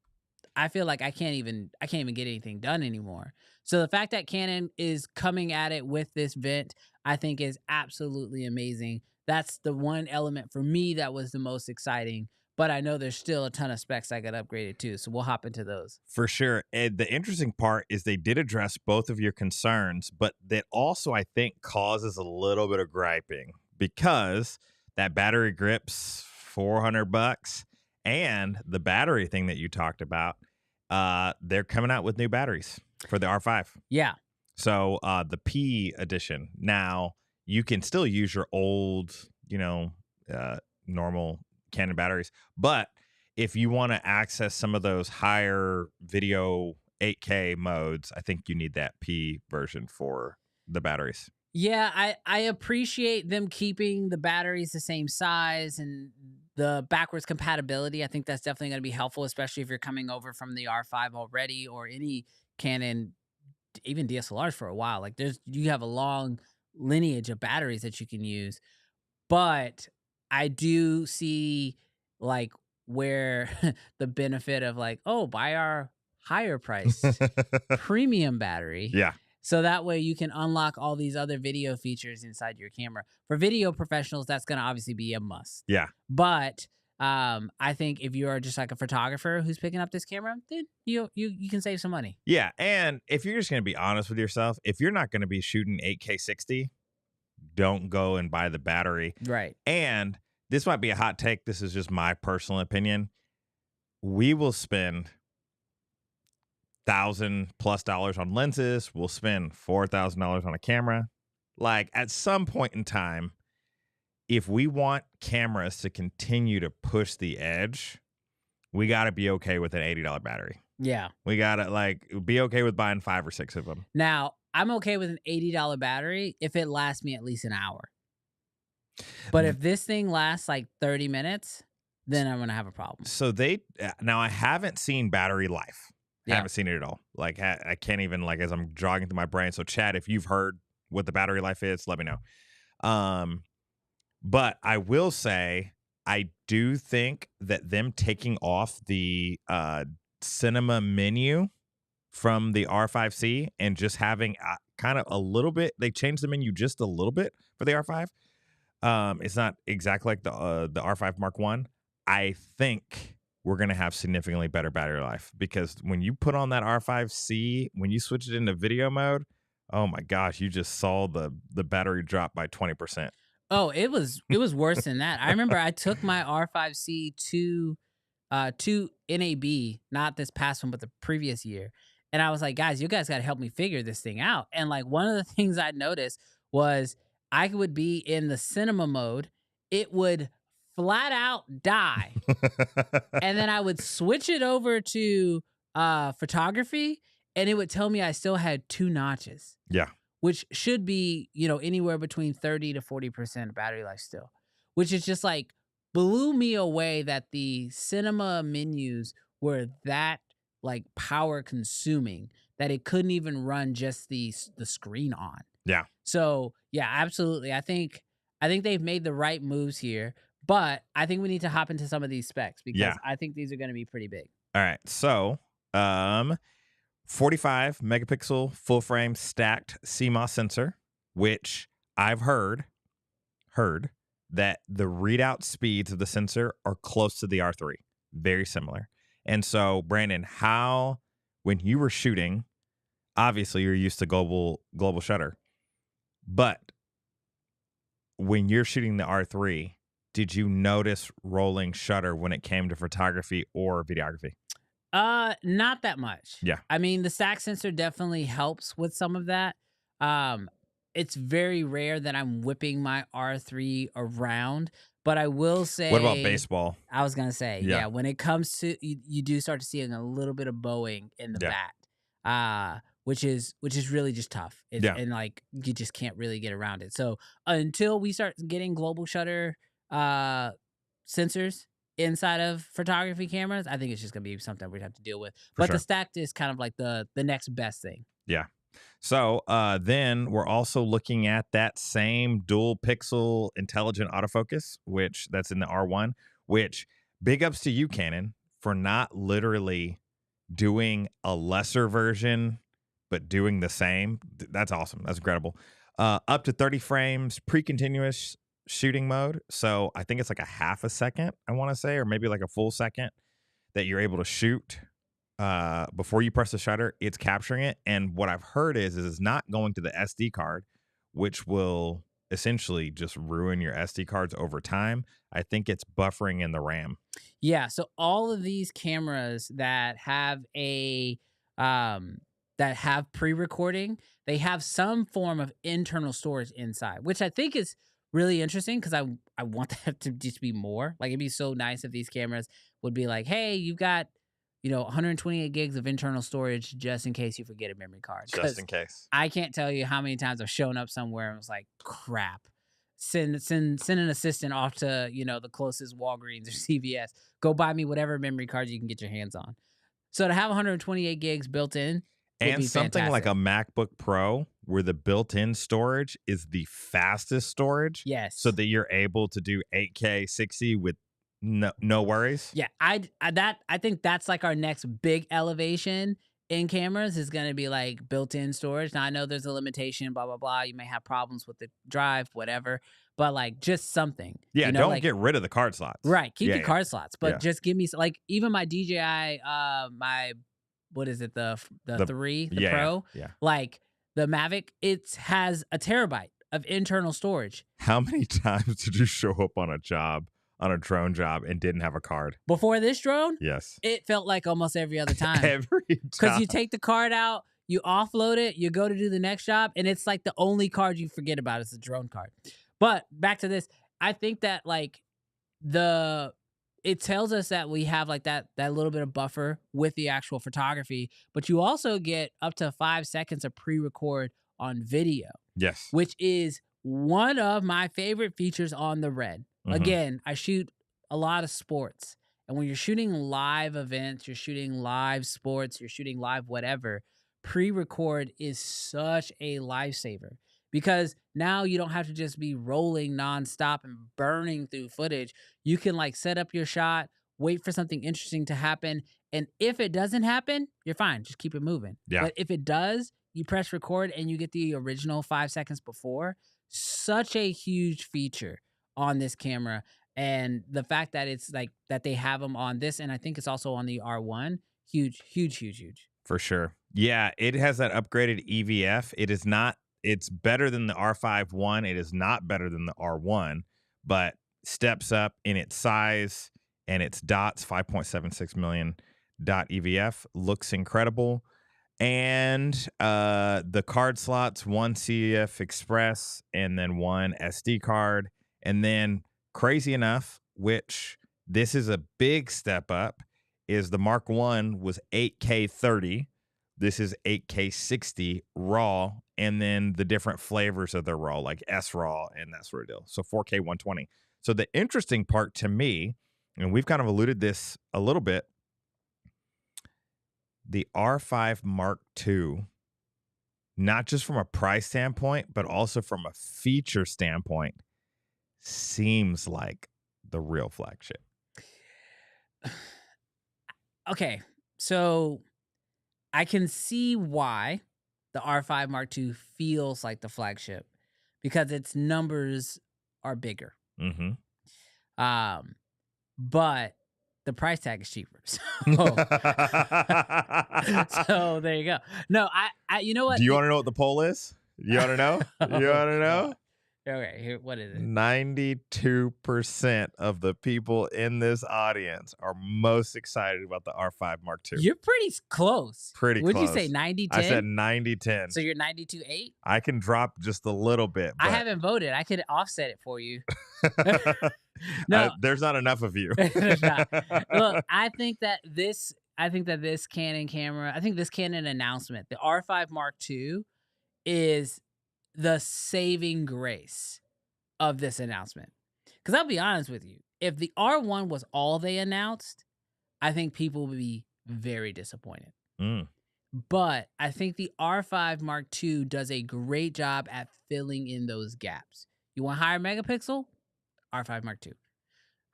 I feel like I can't even get anything done anymore. So the fact that Canon is coming at it with this vent, I think is absolutely amazing. That's the one element for me that was the most exciting. But I know there's still a ton of specs I got upgraded to, so we'll hop into those. For sure. And the interesting part is they did address both of your concerns, but that also, I think, causes a little bit of griping because that battery grip's $400, and the battery thing that you talked about, they're coming out with new batteries for the R5. Yeah. So the P edition, now you can still use your old, normal Canon batteries, but if you want to access some of those higher video 8K modes, I think you need that P version for the batteries. Yeah, I appreciate them keeping the batteries the same size and the backwards compatibility, I think that's definitely going to be helpful, especially if you're coming over from the R5 already or any Canon, even DSLRs for a while. Like you have a long lineage of batteries that you can use. But I do see like where the benefit of like, oh, buy our higher priced premium battery. Yeah. So that way you can unlock all these other video features inside your camera. For video professionals, that's going to obviously be a must. Yeah. But I think if you are just like a photographer who's picking up this camera, then you can save some money. Yeah. And if you're just going to be honest with yourself, if you're not going to be shooting 8K 60, don't go and buy the battery. Right. And this might be a hot take. This is just my personal opinion. We will spend $1,000+ on lenses. We'll spend $4,000 on a camera. Like at some point in time, if we want cameras to continue to push the edge, we got to be okay with an $80 battery. Yeah. We got to like be okay with buying 5 or 6 of them. Now, I'm okay with an $80 battery if it lasts me at least an hour. But if this thing lasts like 30 minutes, then I'm going to have a problem. So now I haven't seen battery life. Yeah. I haven't seen it at all. Like I can't even, like, as I'm jogging through my brain. So Chad, if you've heard what the battery life is, let me know. But I will say, I do think that them taking off the cinema menu from the R5C and just having kind of a little bit, they changed the menu just a little bit for the R5. It's not exactly like the R5 Mark I. I think we're going to have significantly better battery life, because when you put on that R5C, when you switch it into video mode, oh my gosh, you just saw the battery drop by 20%. Oh, it was worse than that. I remember I took my R5C to NAB, not this past one, but the previous year. And I was like, guys, you guys got to help me figure this thing out. And like one of the things I noticed was I would be in the cinema mode. It would flat out die. And then I would switch it over to photography, and it would tell me I still had 2 notches. Yeah. Which should be, anywhere between 30 to 40% battery life still, which is just like blew me away that the cinema menus were that like power consuming that it couldn't even run just the screen on. Yeah. So yeah, absolutely. I think they've made the right moves here, but I think we need to hop into some of these specs because I think these are going to be pretty big. All right. So, 45 megapixel full frame stacked CMOS sensor, which I've heard that the readout speeds of the sensor are close to the R3, very similar. And so, Brandon, when you were shooting, obviously you're used to global shutter, but when you're shooting the R3, did you notice rolling shutter when it came to photography or videography? Not that much. Yeah. I mean, the stack sensor definitely helps with some of that. It's very rare that I'm whipping my R3 around, but I will say. What about baseball? I was gonna say, yeah. When it comes to, you do start to see a little bit of bowing in the bat, which is really just tough. And like you just can't really get around it. So until we start getting global shutter sensors inside of photography cameras, I think it's just gonna be something we'd have to deal with. The stacked is kind of like the next best thing. Yeah. So then we're also looking at that same dual pixel intelligent autofocus, which that's in the R1, which big ups to you, Canon, for not literally doing a lesser version, but doing the same. That's awesome. That's incredible. Up to 30 frames, pre-continuous shooting mode. So I think it's like a half a second, I want to say, or maybe like a full second that you're able to shoot before you press the shutter. It's capturing it. And what I've heard is it's not going to the SD card, which will essentially just ruin your SD cards over time. I think it's buffering in the RAM. Yeah. So all of these cameras that have pre-recording, they have some form of internal storage inside, which I think is really interesting because I want that to just be more. Like, it'd be so nice if these cameras would be like, hey, you've got 128 gigs of internal storage just in case you forget a memory card. Just in case. I can't tell you how many times I've shown up somewhere and was like, crap. send an assistant off to, you know, the closest Walgreens or CVS. Go buy me whatever memory cards you can get your hands on. So to have 128 gigs built in would And be something like fantastic. a MacBook Pro where the built-in storage is the fastest storage, Yes. so that you're able to do 8K 60 with no worries. Yeah, I think that's like our next big elevation in cameras is going to be like built-in storage. Now I know there's a limitation, blah blah blah. You may have problems with the drive, whatever, but like just something. Yeah, you know, don't like, get rid of the card slots. right. Keep Yeah, the card slots, but Yeah. just give me like even my DJI, my what is it, the 3, the Pro, Yeah. like the Mavic, it has a terabyte of internal storage. How many times did you show up on a drone job, and didn't have a card? Before this drone, Yes. it felt like almost every other time. Every time. Because you take the card out, you offload it, you go to do the next job, and it's like the only card you forget about is the drone card. But back to this, I think that like it tells us that we have like that little bit of buffer with the actual photography, but you also get up to 5 seconds of pre-record on video, Yes. which is one of my favorite features on the Red. Mhm. Again, I shoot a lot of sports. And when you're shooting live events, you're shooting live sports, you're shooting live whatever, pre-record is such a lifesaver because now you don't have to just be rolling nonstop and burning through footage. You can like set up your shot, wait for something interesting to happen. And if it doesn't happen, you're fine. Just keep it moving. Yeah. But if it does, you press record and you get the original 5 seconds before. Such a huge feature on this camera. And the fact that it's like that they have them on this, and I think it's also on the R1, huge. For sure. Yeah, it has that upgraded EVF. It's better than the R5 one. It is not better than the R1, but steps up in its size and its dots, 5.76 million dot EVF, looks incredible. And the card slots, one CF Express and then one SD card. And then crazy enough, which this is a big step up, is the Mark 1 was 8K 30. This is 8K 60 raw, and then the different flavors of the raw, like S raw and that sort of deal. So 4K 120. So the interesting part to me, and we've kind of alluded this a little bit, the R5 Mark II, not just from a price standpoint, but also from a feature standpoint, seems like the real flagship. Okay, so I can see why the R5 Mark II feels like the flagship because its numbers are bigger. Mm-hmm. But the price tag is cheaper. So, so there you go. No, I you know what? Do you want to know what the poll is? You want to know? You want to know? Okay, here, what is it? 92% of the people in this audience are most excited about the R5 Mark II. You're pretty close. Pretty Would close. you say 90-10? I said 90-10. So you're 92-8? I can drop just a little bit. I but haven't voted. I could offset it for you. No, there's not enough of you. there's not. Look, I think that this Canon camera, I think this Canon announcement, the R5 Mark II, is the saving grace of this announcement. Because I'll be honest with you, if the R1 was all they announced, I think people would be very disappointed. Mm. But I think the R5 Mark II does a great job at filling in those gaps. You want higher megapixel? R5 Mark II.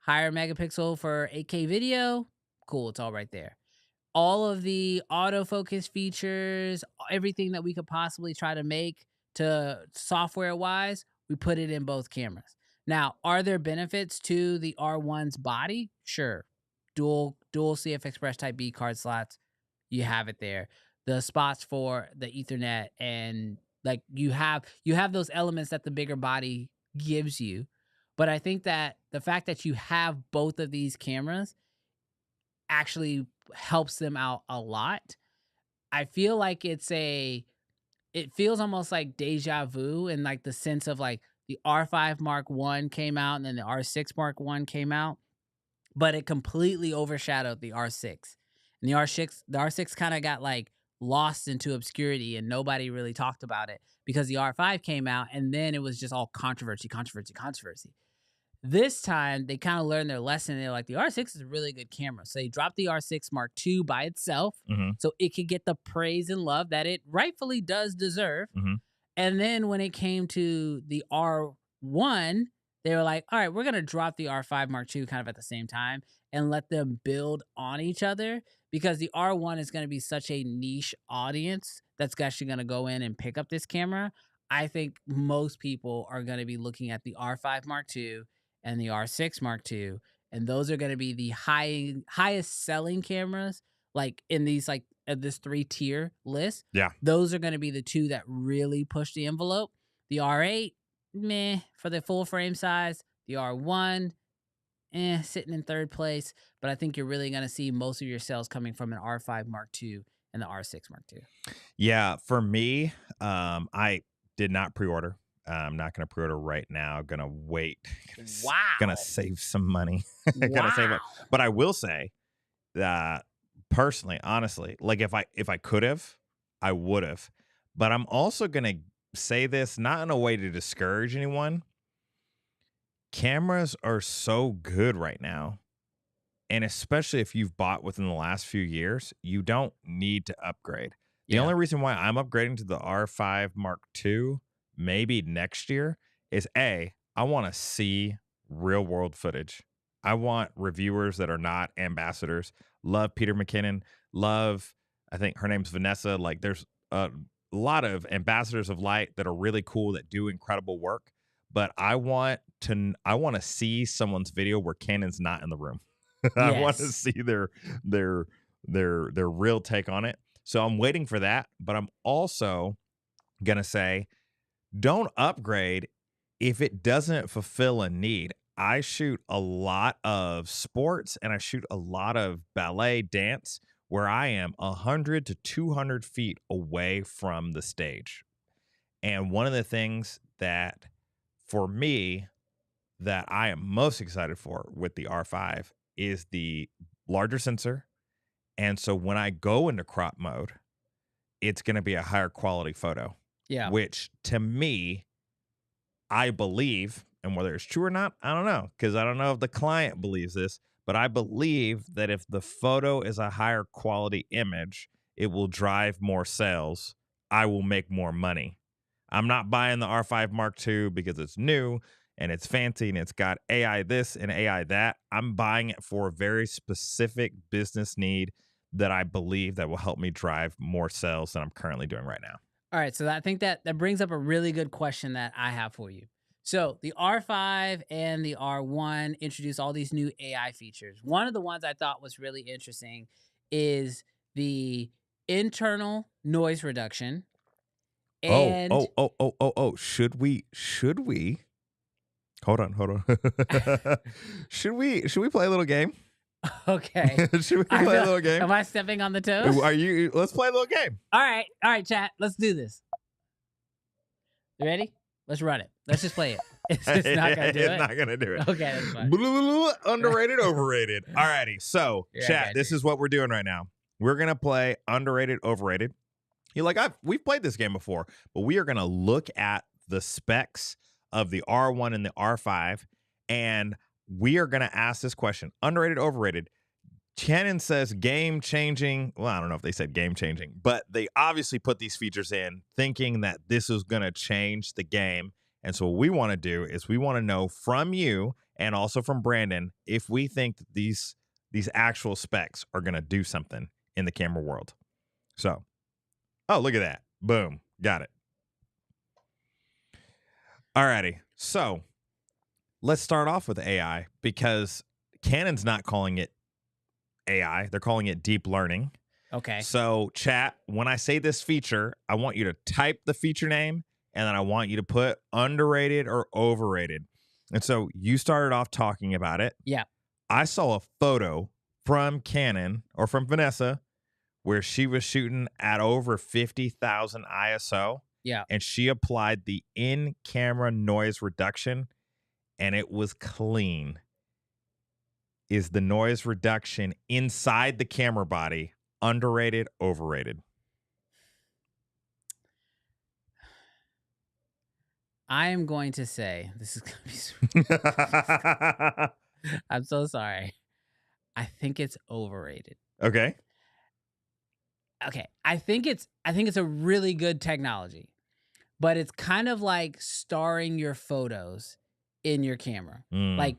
Higher megapixel for 8K video? Cool, it's all right there. All of the autofocus features, everything that we could possibly try to make to software-wise, we put it in both cameras. Now, are there benefits to the R1's body? Sure. Dual CF Express Type B card slots, you have it there. The spots for the Ethernet, and like you have those elements that the bigger body gives you. But I think that the fact that you have both of these cameras actually helps them out a lot. I feel like it feels almost like deja vu in like the sense of like the R5 Mark 1 came out and then the R6 Mark 1 came out, but it completely overshadowed the R6. And the R6 kind of got like lost into obscurity and nobody really talked about it because the R5 came out and then it was just all controversy. This time they kind of learned their lesson. They're like, the R6 is a really good camera. So they dropped the R6 Mark II by itself Mm-hmm. so it could get the praise and love that it rightfully does deserve. Mm-hmm. And then when it came to the R1, they were like, all right, we're going to drop the R5 Mark II kind of at the same time and let them build on each other because the R1 is going to be such a niche audience that's actually going to go in and pick up this camera. I think most people are going to be looking at the R5 Mark II and the R6 Mark II, and those are going to be the highest selling cameras, like in these this 3-tier list. Yeah. Those are going to be the two that really push the envelope. The R8, meh, for the full frame size. The R1, sitting in third place. But I think you're really going to see most of your sales coming from an R5 Mark II and the R6 Mark II. Yeah, for me, I did not pre-order. I'm not going to pre-order right now. Going to wait. Wow. Going to save some money. Going to Wow. save it. But I will say that personally, honestly, like if I could have, I would have. But I'm also going to say this not in a way to discourage anyone. Cameras are so good right now. And especially if you've bought within the last few years, you don't need to upgrade. The only reason why I'm upgrading to the R5 Mark II maybe next year is I want to see real world footage. I want reviewers that are not ambassadors. Love Peter McKinnon. Love, I think her name's Vanessa. Like there's a lot of ambassadors of light that are really cool that do incredible work. But I want to see someone's video where Canon's not in the room. I want to see their real take on it. So I'm waiting for that, but I'm also going to say, don't upgrade if it doesn't fulfill a need. I shoot a lot of sports and I shoot a lot of ballet dance where I am 100 to 200 feet away from the stage. And one of the things that for me that I am most excited for with the R5 is the larger sensor. And so when I go into crop mode, it's going to be a higher quality photo. Yeah. Which to me, I believe, and whether it's true or not, I don't know, because I don't know if the client believes this, but I believe that if the photo is a higher quality image, it will drive more sales. I will make more money. I'm not buying the R5 Mark II because it's new and it's fancy and it's got AI this and AI that. I'm buying it for a very specific business need that I believe that will help me drive more sales than I'm currently doing right now. All right, so I think that brings up a really good question that I have for you. So the R5 and the R1 introduced all these new AI features. One of the ones I thought was really interesting is the internal noise reduction. And Should we? Hold on. Should we play a little game? Okay. Should we play a little game? Am I stepping on the toes? Let's play a little game. All right, chat. Let's do this. You ready? Let's run it. Let's just play it. It's just not gonna do it. It's not gonna do it. Okay, that's fine. Underrated, overrated. Alrighty, so chat. This is what we're doing right now. We're gonna play underrated, overrated. You're like, we've played this game before, but we are gonna look at the specs of the R1 and the R5, and we are gonna ask this question: underrated, overrated. Canon says game changing. Well, I don't know if they said game changing, but they obviously put these features in thinking that this is going to change the game. And so what we want to do is we want to know from you and also from Brandon if we think that these actual specs are going to do something in the camera world. So, oh, look at that. Boom. Got it. All righty. So let's start off with AI because Canon's not calling it AI. They're calling it deep learning. Okay. So chat, when I say this feature, I want you to type the feature name and then I want you to put underrated or overrated. And so you started off talking about it. Yeah. I saw a photo from Canon or from Vanessa where she was shooting at over 50,000 ISO. Yeah. And she applied the in-camera noise reduction and it was clean. Is the noise reduction inside the camera body underrated, overrated? I am going to say this is gonna be. I'm so sorry. I think it's overrated. Okay. Okay, I think it's a really good technology, but it's kind of like starring your photos in your camera. Mm, Like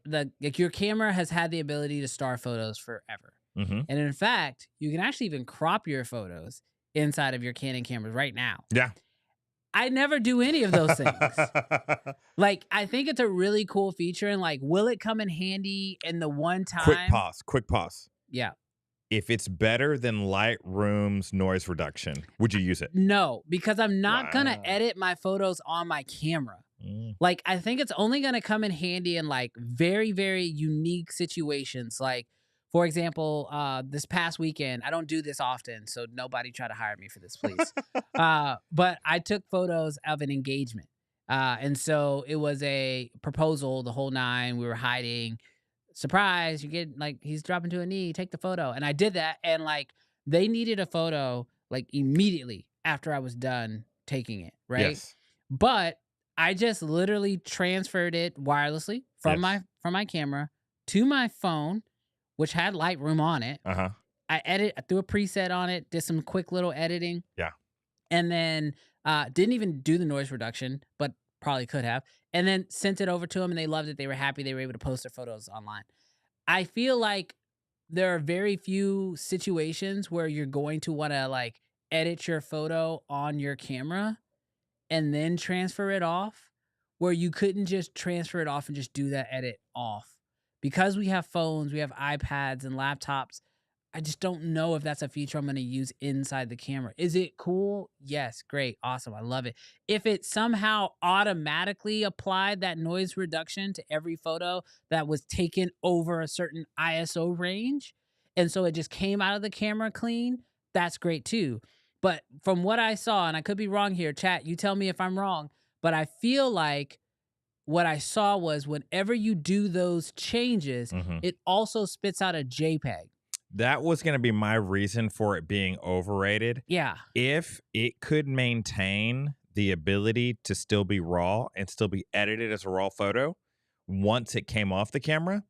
like your camera has had the ability to star photos forever. hmm. And in fact, you can actually even crop your photos inside of your Canon cameras right now. Yeah. I never do any of those things. Like, I think it's a really cool feature, and like, will it come in handy in the one Quick time? pause. Quick pause. Yeah. If it's better than Lightroom's noise reduction, would you use it? No, because I'm not gonna Wow. edit my photos on my camera. Mm. Like, I think it's only gonna come in handy in like very, very unique situations. Like, for example, this past weekend, I don't do this often, so nobody try to hire me for this, please. But I took photos of an engagement. And so it was a proposal, the whole nine. We were hiding. Surprise, you get like he's dropping to a knee, take the photo. And I did that. And like they needed a photo like immediately after I was done taking it, right? Yes. But I just literally transferred it wirelessly from Yes. my camera to my phone, which had Lightroom on it. Uh-huh. I threw a preset on it, did some quick little editing, Yeah. and then didn't even do the noise reduction, but probably could have. And then sent it over to them, and they loved it. They were happy. They were able to post their photos online. I feel like there are very few situations where you're going to want to like edit your photo on your camera and then transfer it off, where you couldn't just transfer it off and just do that edit off. Because we have phones, we have iPads and laptops, I just don't know if that's a feature I'm gonna use inside the camera. Is it cool? Yes, great, awesome, I love it. If it somehow automatically applied that noise reduction to every photo that was taken over a certain ISO range, and so it just came out of the camera clean, that's great too. But from what I saw, and I could be wrong here, chat, you tell me if I'm wrong, but I feel like what I saw was whenever you do those changes, Hmm. it also spits out a JPEG. That was going to be my reason for it being overrated. Yeah. If it could maintain the ability to still be raw and still be edited as a raw photo once it came off the camera.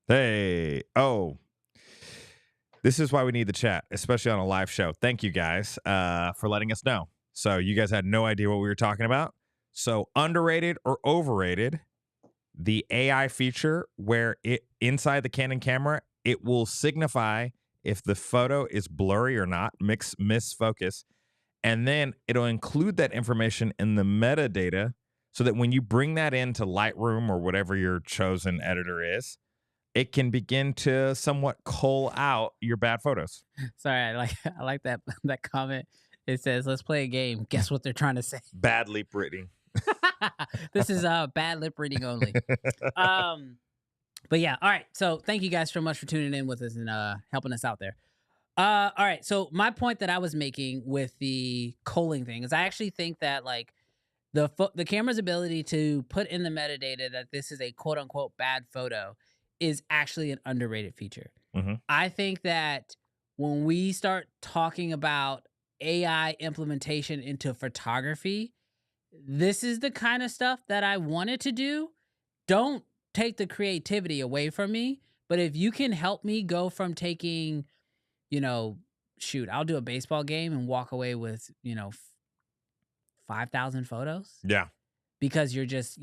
Hey, oh, this is why we need the chat, especially on a live show. Thank you guys for letting us know. So you guys had no idea what we were talking about. So underrated or overrated, the AI feature where it inside the Canon camera, it will signify if the photo is blurry or not, misfocus, and then it'll include that information in the metadata so that when you bring that into Lightroom or whatever your chosen editor is, it can begin to somewhat cull out your bad photos. Sorry, I like that that comment. It says, "Let's play a game. Guess what they're trying to say?" Bad lip reading. This is bad lip reading only. But yeah, all right. So thank you guys so much for tuning in with us and helping us out there. All right. So my point that I was making with the culling thing is I actually think that like the camera's ability to put in the metadata that this is a quote unquote bad photo is actually an underrated feature. Mhm. I think that when we start talking about AI implementation into photography, this is the kind of stuff that I wanted to do. Don't take the creativity away from me, but if you can help me go from taking, you know, shoot, I'll do a baseball game and walk away with, 5,000 photos Yeah. because you're just,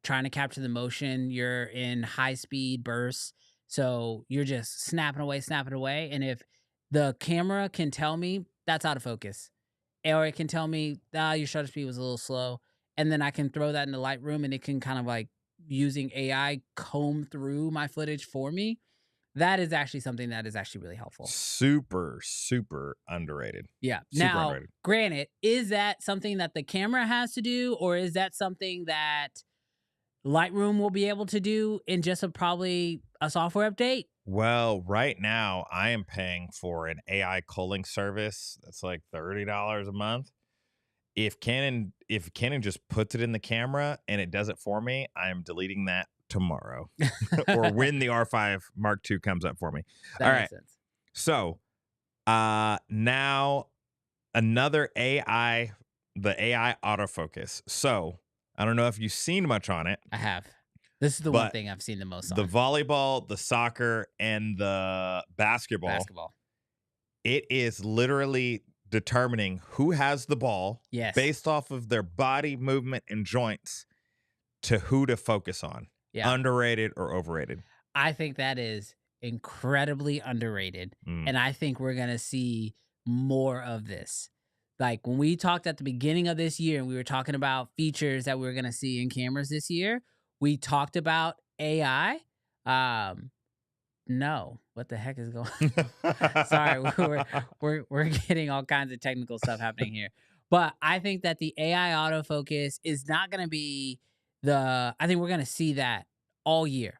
trying to capture the motion. You're in high speed bursts. So you're just snapping away. And if the camera can tell me that's out of focus, or it can tell me, your shutter speed was a little slow, and then I can throw that in the Lightroom and it can kind of like using AI comb through my footage for me. That is actually something that is actually really helpful. Super, super underrated. Yeah. Super Now, underrated. granted, is that something that the camera has to do, or is that something that Lightroom will be able to do in just probably a software update? Well, right now I am paying for an AI culling service that's like $30 a month. If Canon just puts it in the camera and it does it for me, I am deleting that tomorrow or when the R5 Mark II comes up for me. That All makes right. sense. So, now another AI, the AI autofocus. So, I don't know if you've seen much on it. I have. This is the one But thing I've seen the most on. the volleyball, the soccer, and the basketball. It is literally determining who has the ball Yes. based off of their body movement and joints to who to focus on. Yeah. Underrated or overrated? I think that is incredibly underrated. And I think we're going to see more of this. Like when we talked at the beginning of this year and we were talking about features that we were going to see in cameras this year, we talked about AI. No, what the heck is going on? Sorry, we're getting all kinds of technical stuff happening here. But I think that the AI autofocus is not going to be I think we're going to see that all year.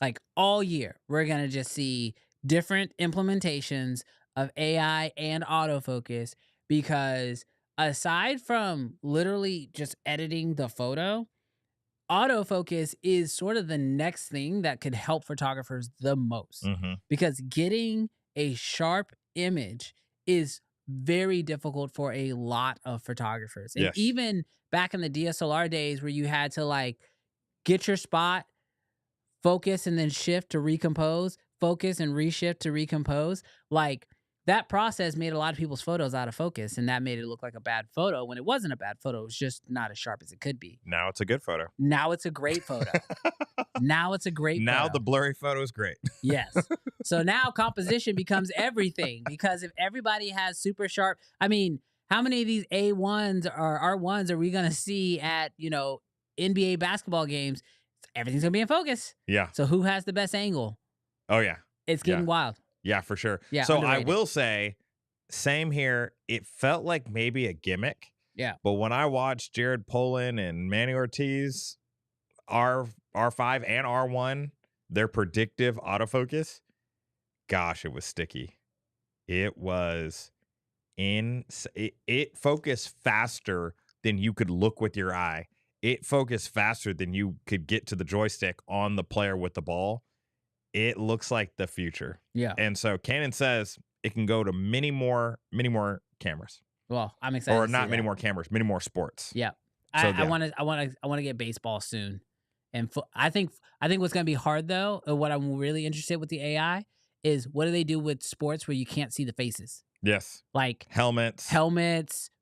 Like all year, we're going to just see different implementations of AI and autofocus because aside from literally just editing the photo, autofocus is sort of the next thing that could help photographers the most because getting a sharp image is very difficult for a lot of photographers. And even back in the DSLR days where you had to like get your spot, focus and then shift to recompose, focus and reshift to recompose, like that process made a lot of people's photos out of focus, and that made it look like a bad photo when it wasn't a bad photo. It was just not as sharp as it could be. Now it's a good photo. Now it's a great photo. Now it's a great now photo. The blurry photo is great. Yes. So now composition becomes everything because if everybody has super sharp, I mean, how many of these A1s or R1s are we going to see at, NBA basketball games? Everything's going to be in focus. Yeah. So who has the best angle? Oh, yeah. It's getting wild. Yeah, for sure. Yeah, so underrated. I will say, same here. It felt like maybe a gimmick. Yeah. But when I watched Jared Polin and Manny Ortiz, R5 and R1, their predictive autofocus, gosh, it was sticky. It was it focused faster than you could look with your eye. It focused faster than you could get to the joystick on the player with the ball. It looks like the future. Yeah. And so Canon says it can go to many more cameras. Well, I'm excited. Or to not see many that. more cameras, many more sports. Yeah. So, I want to get baseball soon. And I think what's going to be hard though, or what I'm really interested with the AI is what do they do with sports where you can't see the faces? Yes. Like helmets,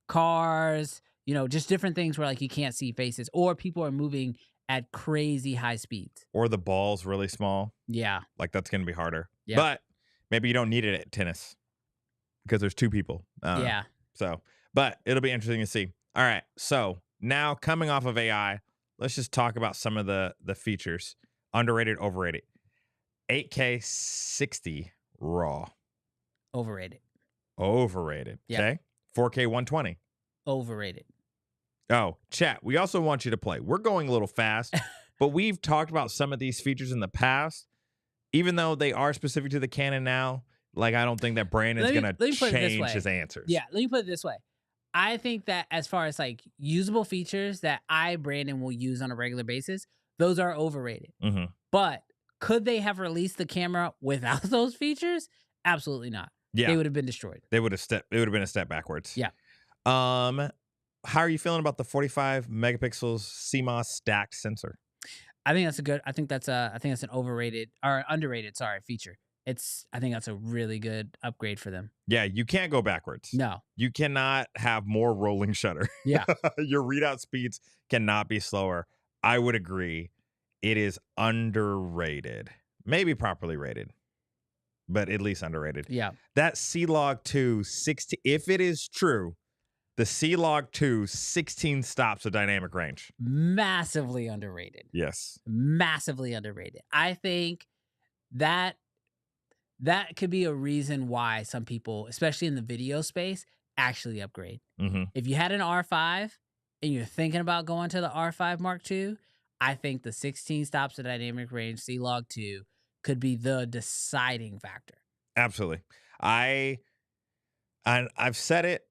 cars, just different things where like you can't see faces or people are moving at crazy high speeds. Or the ball's really small. Yeah. Like that's going to be harder. Yeah. But maybe you don't need it at tennis because there's two people. Yeah. So, but it'll be interesting to see. All right. So now coming off of AI, let's just talk about some of the features. Underrated, overrated. 8K 60 raw. Overrated. Overrated. Yep. Okay. 4K 120. Overrated. Oh, chat. We also want you to play. We're going a little fast, but we've talked about some of these features in the past. Even though they are specific to the Canon now, like I don't think that Brandon's going to change his answers. Yeah, let me put it this way. I think that as far as like usable features that Brandon, will use on a regular basis, those are overrated. Mm-hmm. But could they have released the camera without those features? Absolutely not. Yeah. They would have been destroyed. It would have been a step backwards. Yeah. How are you feeling about the 45 megapixels CMOS stacked sensor? I think that's an overrated or underrated, feature. I think that's a really good upgrade for them. Yeah, you can't go backwards. No. You cannot have more rolling shutter. Yeah. Your readout speeds cannot be slower. I would agree. It is underrated. Maybe properly rated, but at least underrated. Yeah. That C-Log 2 60, if it is true, the C-Log 2 16 stops of dynamic range. Massively underrated. Yes. Massively underrated. I think that could be a reason why some people, especially in the video space, actually upgrade. Mm-hmm. If you had an R5 and you're thinking about going to the R5 Mark II, I think the 16 stops of dynamic range C-Log 2 could be the deciding factor. Absolutely. I've said it,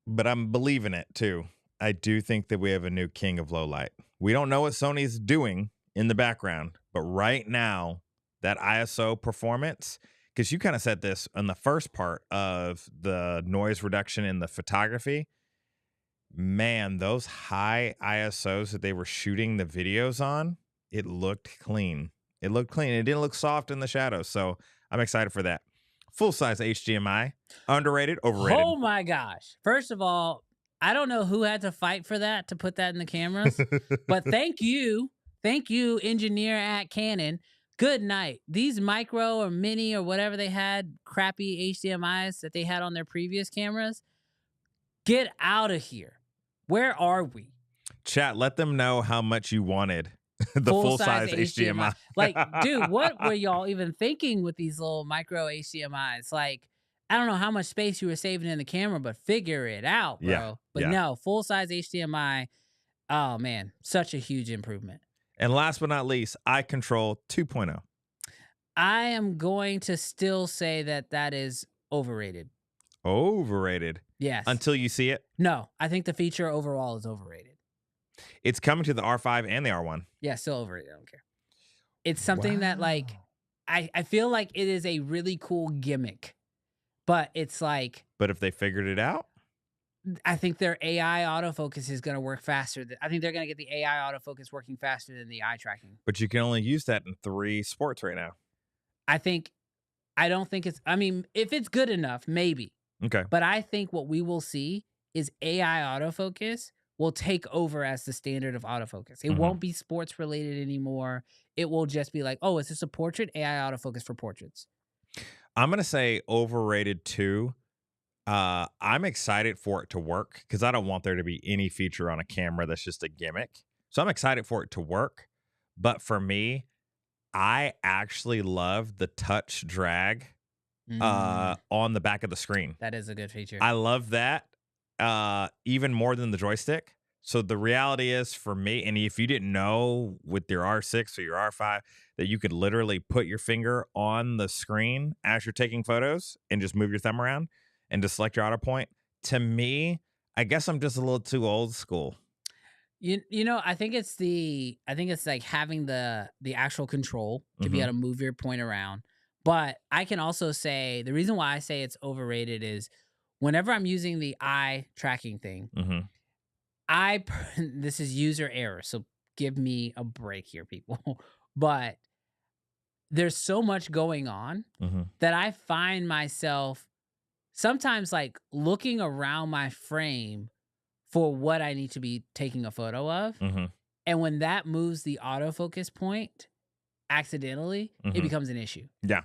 but I'm believing it too. I do think that we have a new king of low light. We don't know what Sony's doing in the background, but right now, that ISO performance, because you kind of said this on the first part of the noise reduction in the photography, man, those high ISOs that they were shooting the videos on, it looked clean. It looked clean. It didn't look soft in the shadows. So I'm excited for that. Full-size HDMI, underrated, overrated. Oh my gosh. First of all, I don't know who had to fight for that to put that in the cameras, but thank you, engineer at Canon. Good night. These micro or mini or whatever they had, crappy HDMIs that they had on their previous cameras, get out of here. Where are we? Chat, let them know how much you wanted the full-size HDMI. Like, dude, what were y'all even thinking with these little micro HDMIs? Like, I don't know how much space you were saving in the camera, but figure it out, bro. Yeah, But no, full-size HDMI, oh man, such a huge improvement. And last but not least, Eye Control 2.0. I am going to still say that is overrated. Overrated? Yes. Until you see it? No, I think the feature overall is overrated. It's coming to the R5 and the R1. Yeah, still overrated. I don't care. It's something that, like, I feel like it is a really cool gimmick, but it's like... But if they figured it out? I think their AI autofocus is going to work faster. I think they're going to get the AI autofocus working faster than the eye tracking. But you can only use that in 3 sports right now. I don't think it's... I mean, if it's good enough, maybe. Okay. But I think what we will see is AI autofocus will take over as the standard of autofocus. It won't be sports related anymore. It will just be like, oh, is this a portrait? AI autofocus for portraits. I'm going to say overrated too. I'm excited for it to work because I don't want there to be any feature on a camera that's just a gimmick. So I'm excited for it to work. But for me, I actually love the touch drag on the back of the screen. That is a good feature. I love that even more than the joystick. So the reality is for me, and if you didn't know with your R6 or your R5 that you could literally put your finger on the screen as you're taking photos and just move your thumb around and just select your auto point, to me, I guess I'm just a little too old school. You know, I think it's like having the actual control to be able to move your point around. But I can also say the reason why I say it's overrated is whenever I'm using the eye tracking thing, this is user error, so give me a break here, people. But there's so much going on that I find myself sometimes like looking around my frame for what I need to be taking a photo of. And when that moves the autofocus point accidentally, it becomes an issue. Yeah.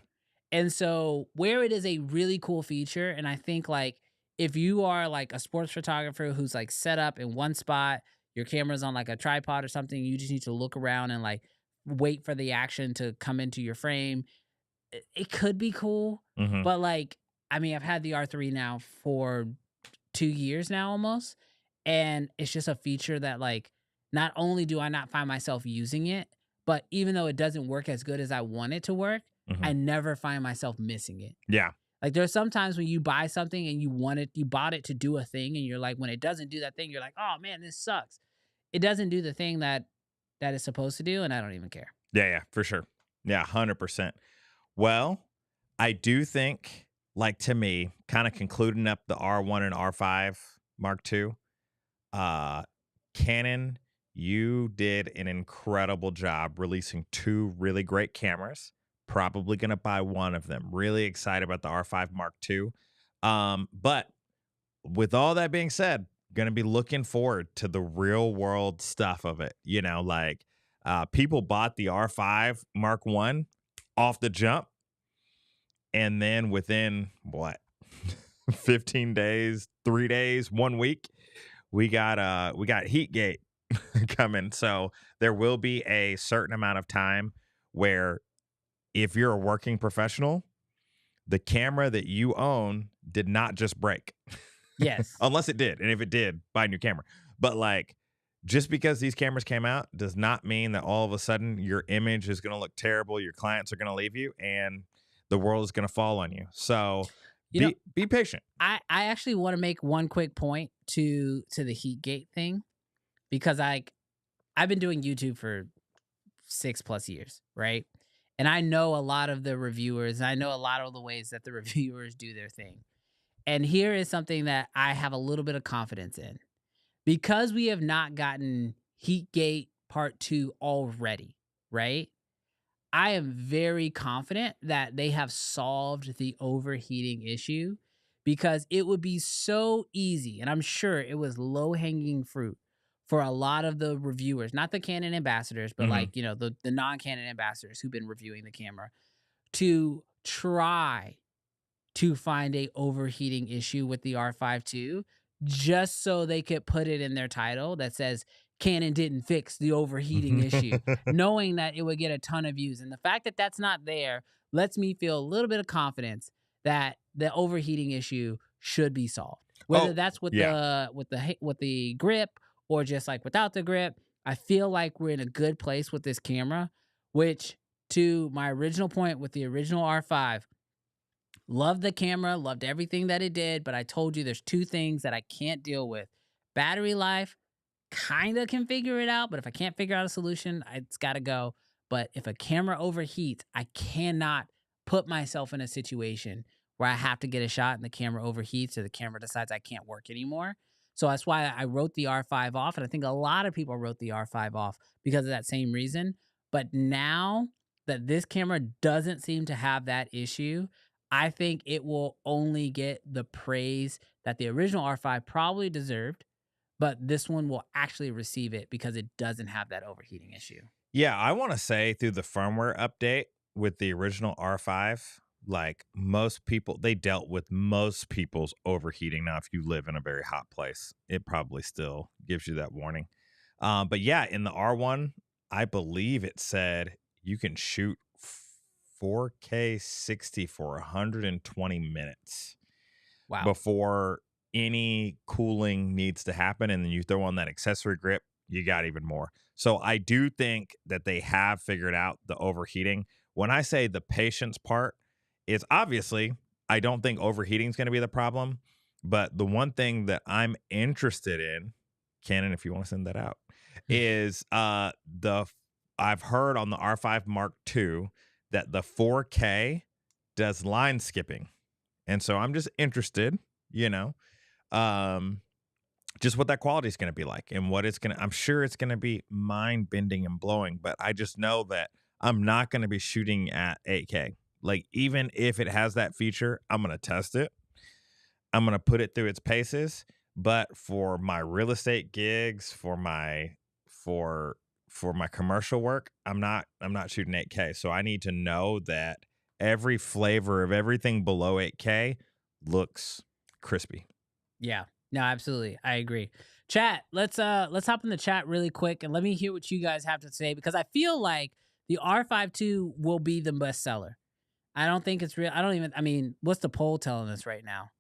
And so where it is a really cool feature, and I think like if you are like a sports photographer who's like set up in one spot, your camera's on like a tripod or something, you just need to look around and like wait for the action to come into your frame. It could be cool, Hmm. but like, I mean, I've had the R3 now for 2 years now almost, and it's just a feature that like, not only do I not find myself using it, but even though it doesn't work as good as I want it to work, Hmm. I never find myself missing it. Yeah. Like there's sometimes when you buy something and you bought it to do a thing, and you're like, when it doesn't do that thing, you're like, oh man, this sucks. It doesn't do the thing that it's supposed to do, and I don't even care. Yeah. Yeah. For sure. Yeah. 100%. Well, I do think, like to me, kind of concluding up the R1 and R5 Mark II, uh, Canon, you did an incredible job releasing two really great cameras. Probably going to buy one of them. Really excited about the R5 Mark II. But with all that being said, going to be looking forward to the real world stuff of it. You know, like people bought the R5 Mark I off the jump. And then within what, 15 days, 3 days, 1 week, we got Heatgate coming. So there will be a certain amount of time where if you're a working professional, the camera that you own did not just break. Yes. Unless it did. And if it did, buy a new camera. But like, just because these cameras came out does not mean that all of a sudden your image is going to look terrible, your clients are going to leave you, and the world is going to fall on you. So You know, be patient. I actually want to make one quick point to the Heatgate thing, because I've been doing YouTube for 6+ years, right? And I know a lot of the reviewers, and I know a lot of the ways that the reviewers do their thing. And here is something that I have a little bit of confidence in. Because we have not gotten Heatgate Part 2 already, right? I am very confident that they have solved the overheating issue, because it would be so easy, and I'm sure it was low-hanging fruit for a lot of the reviewers, not the Canon ambassadors, but Mhm. like, the non-Canon ambassadors who've been reviewing the camera, to try to find a overheating issue with the R5 too, just so they could put it in their title that says Canon didn't fix the overheating issue, knowing that it would get a ton of views. And the fact that that's not there lets me feel a little bit of confidence that the overheating issue should be solved. Whether Oh, that's with yeah. the grip or just like without the grip, I feel like we're in a good place with this camera, which, to my original point with the original R5, loved the camera, loved everything that it did, but I told you there's two things that I can't deal with. Battery life, kind of can figure it out, but if I can't figure out a solution, it's got to go. But if a camera overheats, I cannot put myself in a situation where I have to get a shot and the camera overheats or the camera decides I can't work anymore. So that's why I wrote the R5 off. And I think a lot of people wrote the R5 off because of that same reason. But now that this camera doesn't seem to have that issue, I think it will only get the praise that the original R5 probably deserved, but this one will actually receive it because it doesn't have that overheating issue. Yeah, I want to say through the firmware update with the original R5, like most people, they dealt with most people's overheating. Now, if you live in a very hot place, it probably still gives you that warning. But yeah, in the R1, I believe it said you can shoot 4K 60 for 120 minutes Wow. before any cooling needs to happen. And then you throw on that accessory grip, you got even more. So I do think that they have figured out the overheating. When I say the patience part, is obviously I don't think overheating is going to be the problem. But the one thing that I'm interested in, Canon, if you want to send that out, is I've heard on the R5 Mark II that the 4K does line skipping. And so I'm just interested, you know, um, just what that quality is going to be like and what it's going to, I'm sure it's going to be mind bending and blowing, but I just know that I'm not going to be shooting at 8K. Like, even if it has that feature, I'm going to test it. I'm going to put it through its paces. But for my real estate gigs, for my commercial work, I'm not shooting 8K. So I need to know that every flavor of everything below 8K looks crispy. Yeah. No, absolutely. I agree. Chat, let's hop in the chat really quick and let me hear what you guys have to say because I feel like the R5 II will be the best seller. I don't think it's real. I mean, what's the poll telling us right now?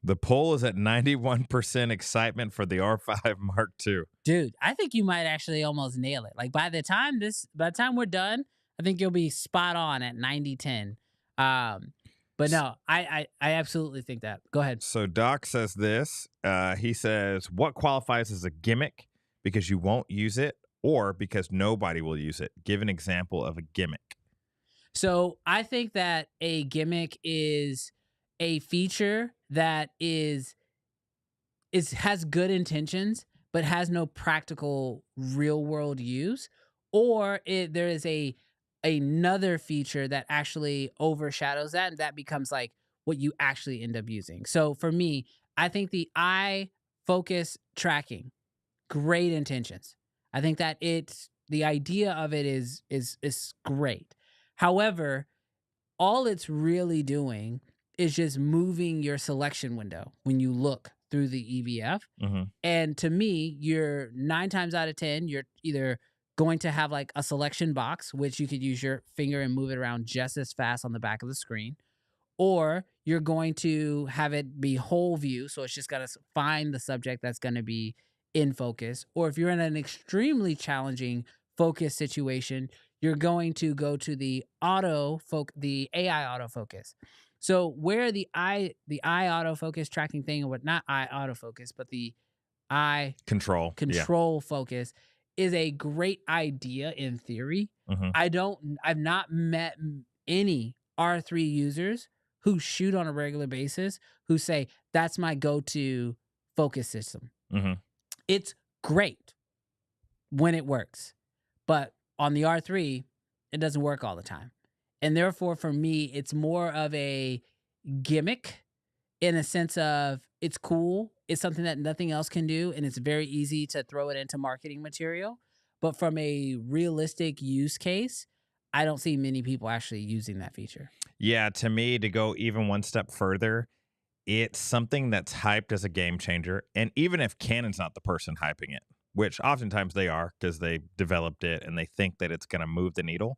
The poll is at 91% excitement for the R5 Mark II. Dude, I think you might actually almost nail it. Like by the time we're done, I think you'll be spot on at 90-10. But no, I absolutely think that. Go ahead. So Doc says this. He says, what qualifies as a gimmick because you won't use it or because nobody will use it? Give an example of a gimmick. So I think that a gimmick is a feature that has good intentions but has no practical real world use, or there is another feature that actually overshadows that and that becomes like what you actually end up using. So for me, I think the eye focus tracking, great intentions. I think that the idea of it is great. However, all it's really doing is just moving your selection window when you look through the EVF. Mm-hmm. And to me, you're 9 times out of 10, you're either going to have like a selection box, which you could use your finger and move it around just as fast on the back of the screen, or you're going to have it be whole view. So it's just got to find the subject that's going to be in focus. Or if you're in an extremely challenging focus situation, you're going to go to the the AI autofocus. So where the eye autofocus tracking thing, or what, not eye autofocus, but the eye Control focus is a great idea in theory. Mm-hmm. I've not met any R3 users who shoot on a regular basis who say that's my go-to focus system. Mm-hmm. It's great when it works, but on the R3, it doesn't work all the time. And therefore, for me, it's more of a gimmick in a sense of it's cool. It's something that nothing else can do, and it's very easy to throw it into marketing material. But from a realistic use case, I don't see many people actually using that feature. Yeah, to me, to go even one step further, it's something that's hyped as a game changer. And even if Canon's not the person hyping it, which oftentimes they are because they developed it and they think that it's going to move the needle.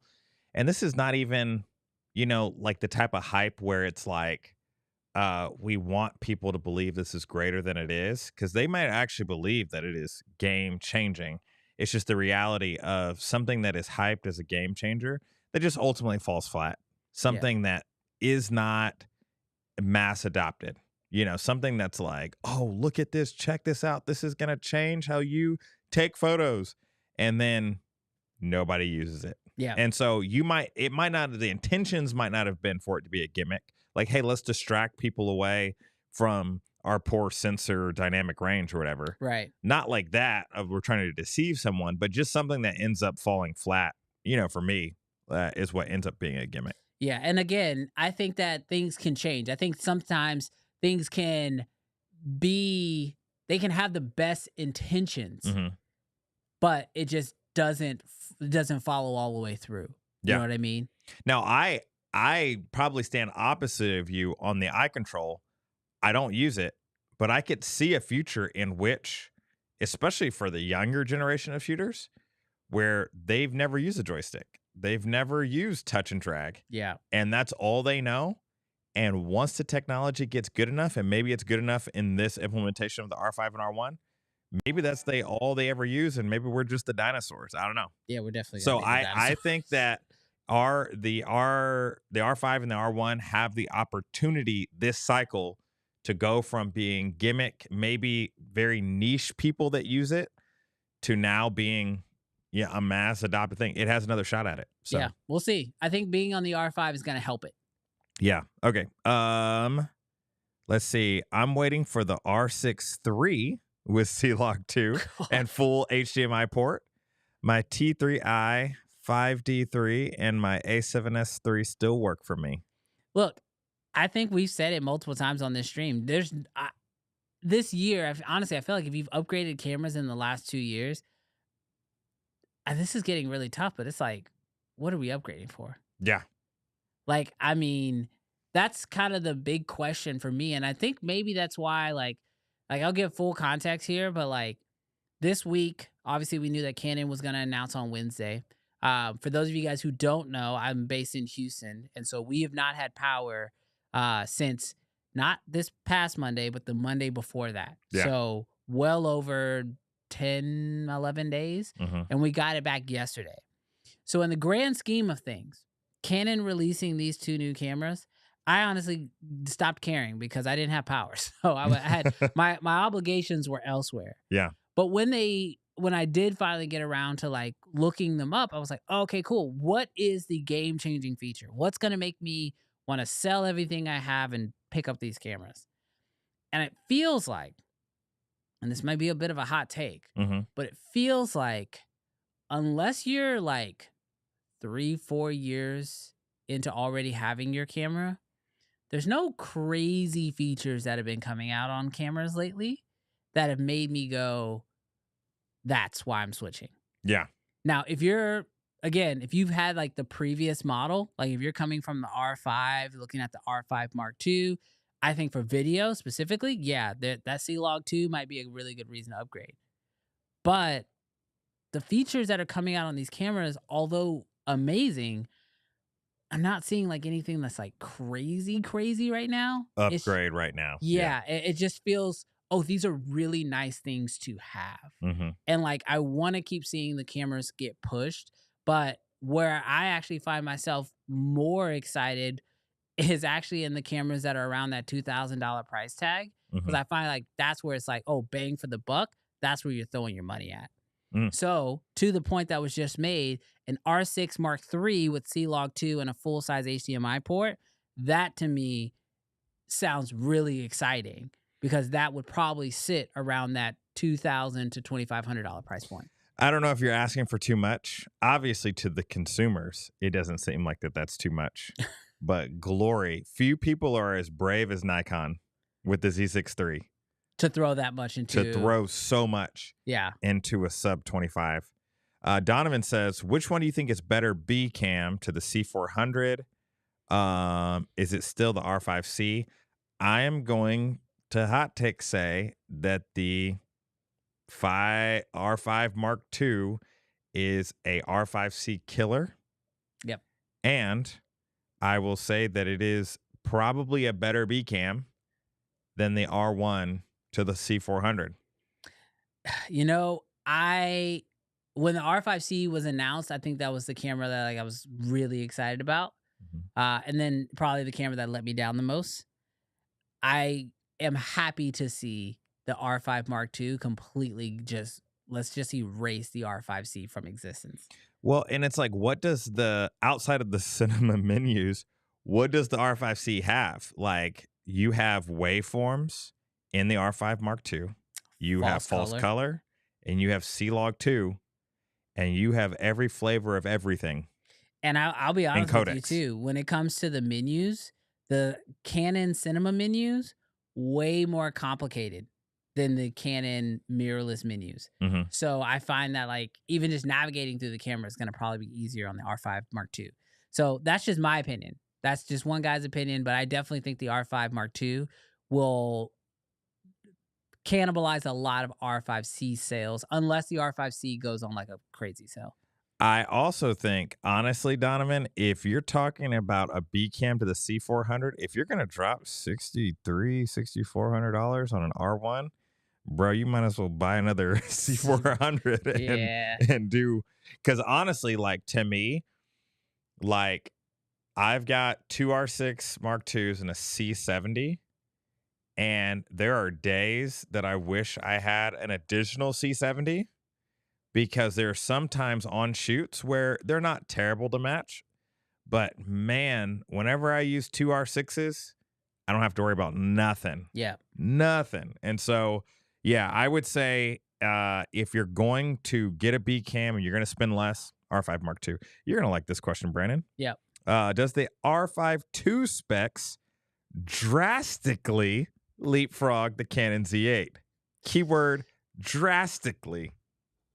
And this is not even, like the type of hype where it's like, we want people to believe this is greater than it is, because they might actually believe that it is game changing. It's just the reality of something that is hyped as a game changer that just ultimately falls flat. Something that is not mass adopted. Something that's like, oh, look at this, check this out. This is going to change how you take photos. And then nobody uses it. Yeah. And so the intentions might not have been for it to be a gimmick. Like, hey, let's distract people away from our poor sensor dynamic range or whatever. Right. Not like that we're trying to deceive someone, but just something that ends up falling flat, for me, is what ends up being a gimmick. Yeah. And again, I think that things can change. I think sometimes things can have the best intentions, Mm-hmm. but it just doesn't follow all the way through. You know what I mean? Now, I probably stand opposite of you on the eye control. I don't use it, but I could see a future in which, especially for the younger generation of shooters, where they've never used a joystick. They've never used touch and drag. Yeah. And that's all they know. And once the technology gets good enough, and maybe it's good enough in this implementation of the R5 and R1, maybe that's all they ever use, and maybe we're just the dinosaurs. I don't know. Yeah, we're definitely. So I think that the R5 and the R1 have the opportunity this cycle to go from being gimmick, maybe very niche people that use it, to now being a mass adopted thing. It has another shot at it. So yeah, we'll see. I think being on the R5 is going to help it. Yeah. Okay. Let's see. I'm waiting for the R6 III with C-Log 2 and full HDMI port. My T3i 5D3 and my A7S III still work for me. Look, I think we've said it multiple times on this stream. This year, honestly, I feel like if you've upgraded cameras in the last 2 years, this is getting really tough, but it's like, what are we upgrading for? Yeah. Like, I mean, that's kind of the big question for me. And I think maybe that's why, like I'll give full context here, but like, this week, obviously, we knew that Canon was going to announce on Wednesday. For those of you guys who don't know, I'm based in Houston, and so we have not had power since not this past Monday, but the Monday before that. Yeah. So well over 10, 11 days, and we got it back yesterday. So in the grand scheme of things, Canon releasing these 2 new cameras, I honestly stopped caring because I didn't have power. So I had my obligations were elsewhere. Yeah. But when I did finally get around to like looking them up, I was like, oh, okay, cool. What is the game-changing feature? What's going to make me want to sell everything I have and pick up these cameras? And it feels like, and this might be a bit of a hot take, but it feels like unless you're like 3-4 years into already having your camera, there's no crazy features that have been coming out on cameras lately that have made me go, that's why I'm switching. Yeah. Now, if you've had like the previous model, like if you're coming from the R5, looking at the R5 Mark II, I think for video specifically, yeah, that C-Log 2 might be a really good reason to upgrade. But the features that are coming out on these cameras, although amazing, I'm not seeing like anything that's like crazy right now. Upgrade right now. Yeah, it just feels, oh, these are really nice things to have. And like, I want to keep seeing the cameras get pushed, but where I actually find myself more excited is actually in the cameras that are around that $2,000 price tag. Because I find like that's where it's like, oh, bang for the buck. That's where you're throwing your money at. So to the point that was just made, an R6 Mark III with C-Log 2 and a full-size HDMI port, that to me sounds really exciting because that would probably sit around that $2,000 to $2,500 price point. I don't know if you're asking for too much. Obviously, to the consumers, it doesn't seem like that's too much. But glory, few people are as brave as Nikon with the Z6 III. To throw that much into... To throw so much into a sub 25. Donovan says, which one do you think is better B cam to the C400? Is it still the R5C? I am going to hot take say that the R5 Mark II is a R5C killer. Yep. And I will say that it is probably a better B cam than the R1 to the C400. You know, when the R5C was announced, I think that was the camera that like I was really excited about. And then probably the camera that let me down the most. I am happy to see the R5 Mark II completely let's just erase the R5C from existence. Well, and it's like, what does outside of the cinema menus, what does the R5C have? Like, you have waveforms in the R5 Mark II, you have false color, and you have C-Log 2, and you have every flavor of everything. And I'll be honest with you too, when it comes to the menus, the Canon cinema menus, way more complicated than the Canon mirrorless menus. So I find that like even just navigating through the camera is going to probably be easier on the R5 Mark II. So that's just my opinion. That's just one guy's opinion, but I definitely think the R5 Mark II will cannibalize a lot of R5C sales unless the R5C goes on like a crazy sale. I also think, honestly, Donovan, if you're talking about a B cam to the C400, if you're going to drop $6,300, $6,400 on an R1, bro, you might as well buy another C400 and do, because honestly, like to me, like I've got 2 R6 Mark IIs and a C70. And there are days that I wish I had an additional C70 because there are sometimes on shoots where they're not terrible to match. But man, whenever I use 2 R6s, I don't have to worry about nothing. Yeah. Nothing. And so, yeah, I would say if you're going to get a B cam and you're going to spend less, R5 Mark II, you're going to like this question, Brandon. Yep. Does the R5 II specs drastically leapfrog the Canon Z8? Keyword drastically.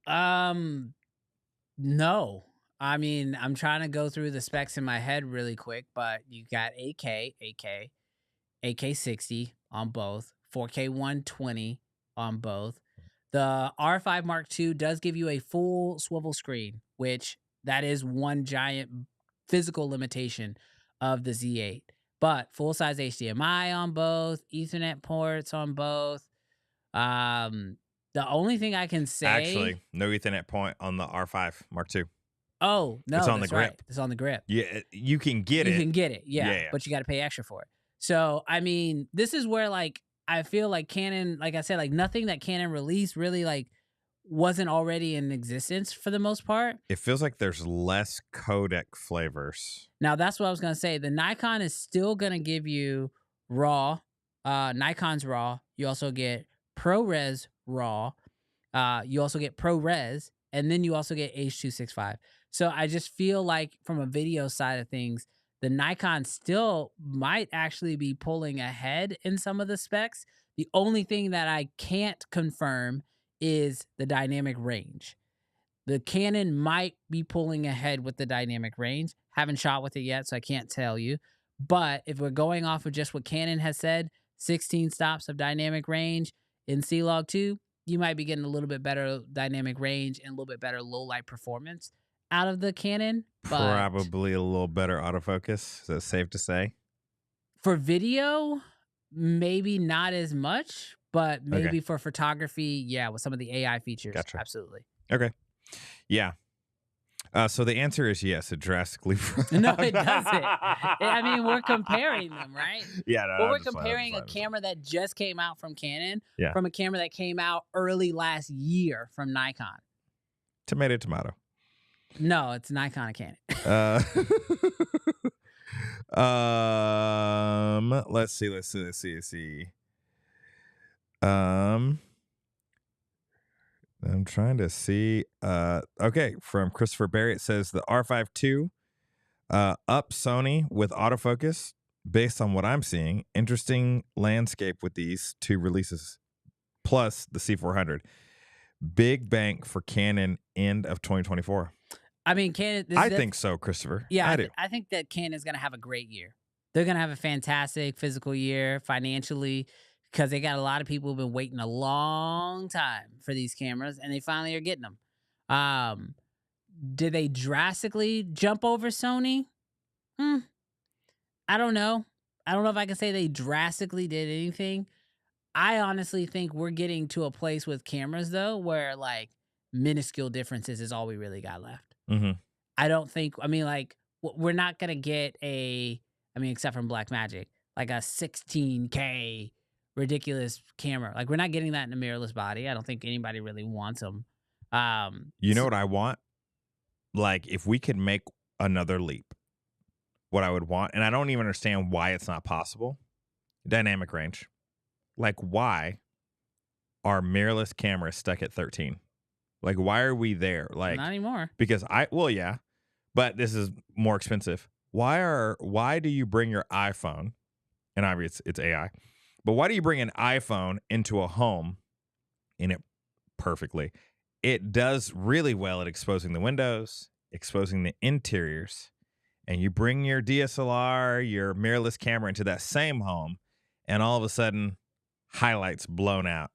No. I mean, I'm trying to go through the specs in my head really quick, but you got 8K, 60 on both, 4K 120 on both, The R5 Mark II does give you a full swivel screen, which that is one giant physical limitation of the Z8. But full size HDMI on both, Ethernet ports on both. The only thing I can say, Actually, no Ethernet point on the R5 Mark II. oh no, It's on the that's grip. right. It's on the grip. Yeah, you can get You it. can get it, yeah, Yeah. but you got to pay extra for it. So I mean, this is where like I feel like Canon, like I said, like nothing that Canon released really like wasn't already in existence for the most part. It feels like there's less codec flavors. Now that's what I was gonna say. The Nikon is still gonna give you RAW, Nikon's RAW. You also get ProRes RAW. You also get ProRes, and then you also get H.265. So I just feel like from a video side of things, the Nikon still might actually be pulling ahead in some of the specs. The only thing that I can't confirm is the dynamic range. The Canon might be pulling ahead with the dynamic range. Haven't shot with it yet, so I can't tell you. But if we're going off of just what Canon has said, 16 stops of dynamic range in C-Log 2, you might be getting a little bit better dynamic range and a little bit better low light performance out of the Canon. But Probably a little better autofocus. Is that safe to say? for video, maybe not as much, but maybe Okay. for photography, yeah, with some of the AI features, Gotcha. absolutely. Okay. Yeah. So the answer is yes, it drastically. No, it doesn't. I mean, we're comparing them, right? Yeah, no, Well, I'm we're just playing, comparing I'm a just playing. camera that just came out from Canon Yeah. from a camera that came out early last year from Nikon. Tomato, tomato. No, it's Nikon and Canon. Let's see. I'm trying to see. Okay, from Christopher Barry, it says the R5 II up Sony with autofocus. Based on what I'm seeing, interesting landscape with these two releases, plus the C400. Big bank for Canon end of 2024. I mean, Canon. I think so, Christopher. Yeah, I do. I think that Canon is going to have a great year. They're going to have a fantastic physical year financially because they got a lot of people who've been waiting a long time for these cameras, and they finally are getting them. Did they drastically jump over Sony? I don't know. I don't know if I can say they drastically did anything. I honestly think we're getting to a place with cameras, though, where like minuscule differences is all we really got left. Mm-hmm. I don't think, I mean, like, we're not going to get except from Blackmagic, like a 16K ridiculous camera. Like, we're not getting that in a mirrorless body. I don't think anybody really wants them. You know what I want? Like, if we could make another leap, what I would want, and I don't even understand why it's not possible, dynamic range. Like, why are mirrorless cameras stuck at 13? Like, why are we there? Like, not anymore. Because yeah, but this is more expensive. Why do you bring your iPhone, and obviously it's AI, but why do you bring an iPhone into a home in it perfectly? It does really well at exposing the windows, exposing the interiors, and you bring your DSLR, your mirrorless camera into that same home, and all of a sudden, highlights blown out,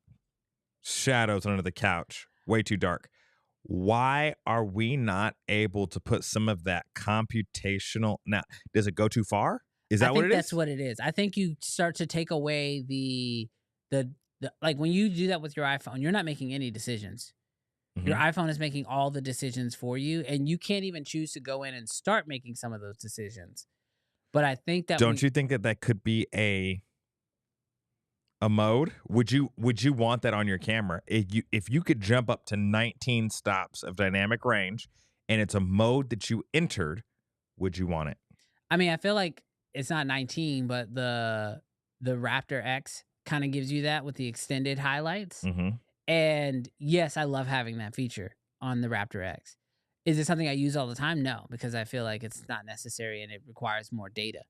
shadows under the couch, way too dark. Why are we not able to put some of that computational? Now, does it go too far? Is that what it is? That's what it is. I think you start to take away the like when you do that with your iPhone, you're not making any decisions. Mhm. Your iPhone is making all the decisions for you, and you can't even choose to go in and start making some of those decisions. But I think that Don't you think that could be a mode? Would you want that on your camera? If you could jump up to 19 stops of dynamic range and it's a mode that you entered, would you want it? I mean, I feel like it's not 19, but the Raptor X kind of gives you that with the extended highlights. Mm-hmm. And yes, I love having that feature on the Raptor X. Is it something I use all the time? No, because I feel like it's not necessary and it requires more data.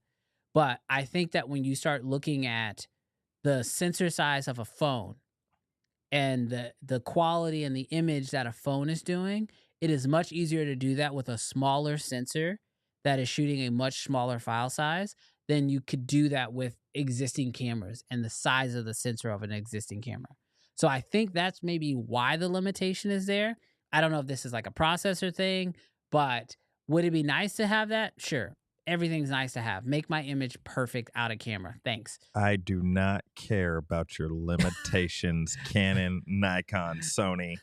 But I think that when you start looking at the sensor size of a phone and the quality and the image that a phone is doing, it is much easier to do that with a smaller sensor that is shooting a much smaller file size than you could do that with existing cameras and the size of the sensor of an existing camera. So I think that's maybe why the limitation is there. I don't know if this is like a processor thing, but would it be nice to have that? Sure. Everything's nice to have. Make my image perfect out of camera. Thanks. I do not care about your limitations, Canon, Nikon, Sony.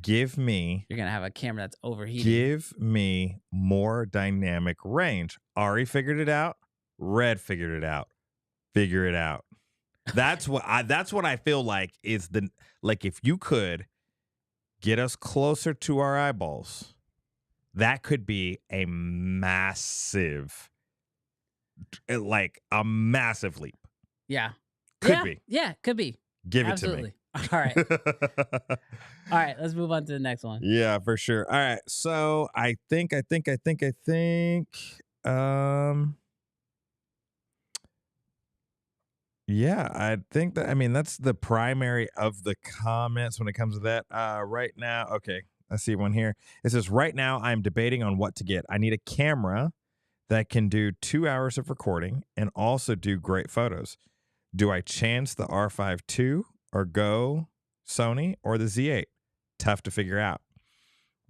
Give me You're going to have a camera that's overheating. Give me more dynamic range. Ari figured it out. Red figured it out. Figure it out. That's what I feel like is if you could get us closer to our eyeballs, that could be a massive leap. Yeah. Could be. Yeah, could be. Give it Absolutely. to me. All right. All right, let's move on to the next one. Yeah, for sure. All right. So I think yeah, I think that's the primary of the comments when it comes to that. Right now, okay, I see one here. It says, right now I'm debating on what to get. I need a camera that can do 2 hours of recording and also do great photos. Do I chance the R5 II or go Sony or the Z8? Tough to figure out.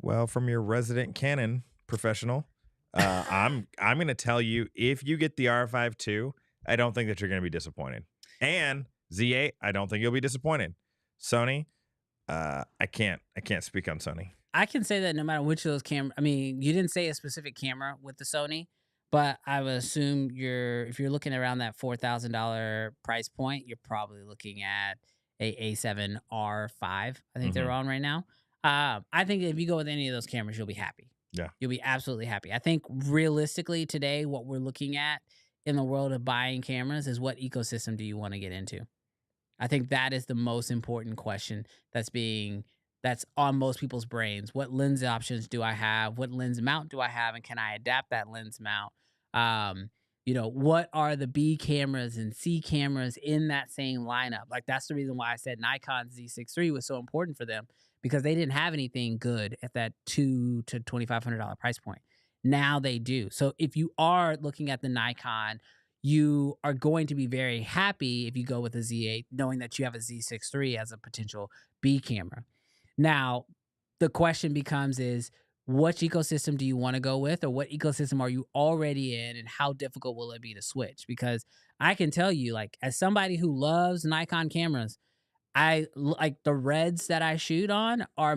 Well, from your resident Canon professional, I'm going to tell you, if you get the R5 II, I don't think that you're going to be disappointed. And Z8, I don't think you'll be disappointed. Sony, I can't speak on Sony. I can say that no matter which of those cameras, I mean, you didn't say a specific camera with the Sony, but I would assume if you're looking around that $4,000 price point, you're probably looking at a A7 R5. I think they're on right now. I think if you go with any of those cameras, you'll be happy. Yeah. You'll be absolutely happy. I think realistically today, what we're looking at in the world of buying cameras is, what ecosystem do you want to get into? I think that is the most important question that's on most people's brains. What lens options do I have? What lens mount do I have? And can I adapt that lens mount? What are the B cameras and C cameras in that same lineup? Like, that's the reason why I said Nikon Z6 III was so important for them, because they didn't have anything good at that $2,000 to $2,500 price point. Now they do. So if you are looking at the Nikon, you are going to be very happy if you go with a Z8, knowing that you have a Z6 III as a potential B camera. Now, the question becomes which ecosystem do you want to go with, or what ecosystem are you already in, and how difficult will it be to switch? Because I can tell you, like, as somebody who loves Nikon cameras, I like the reds that I shoot on are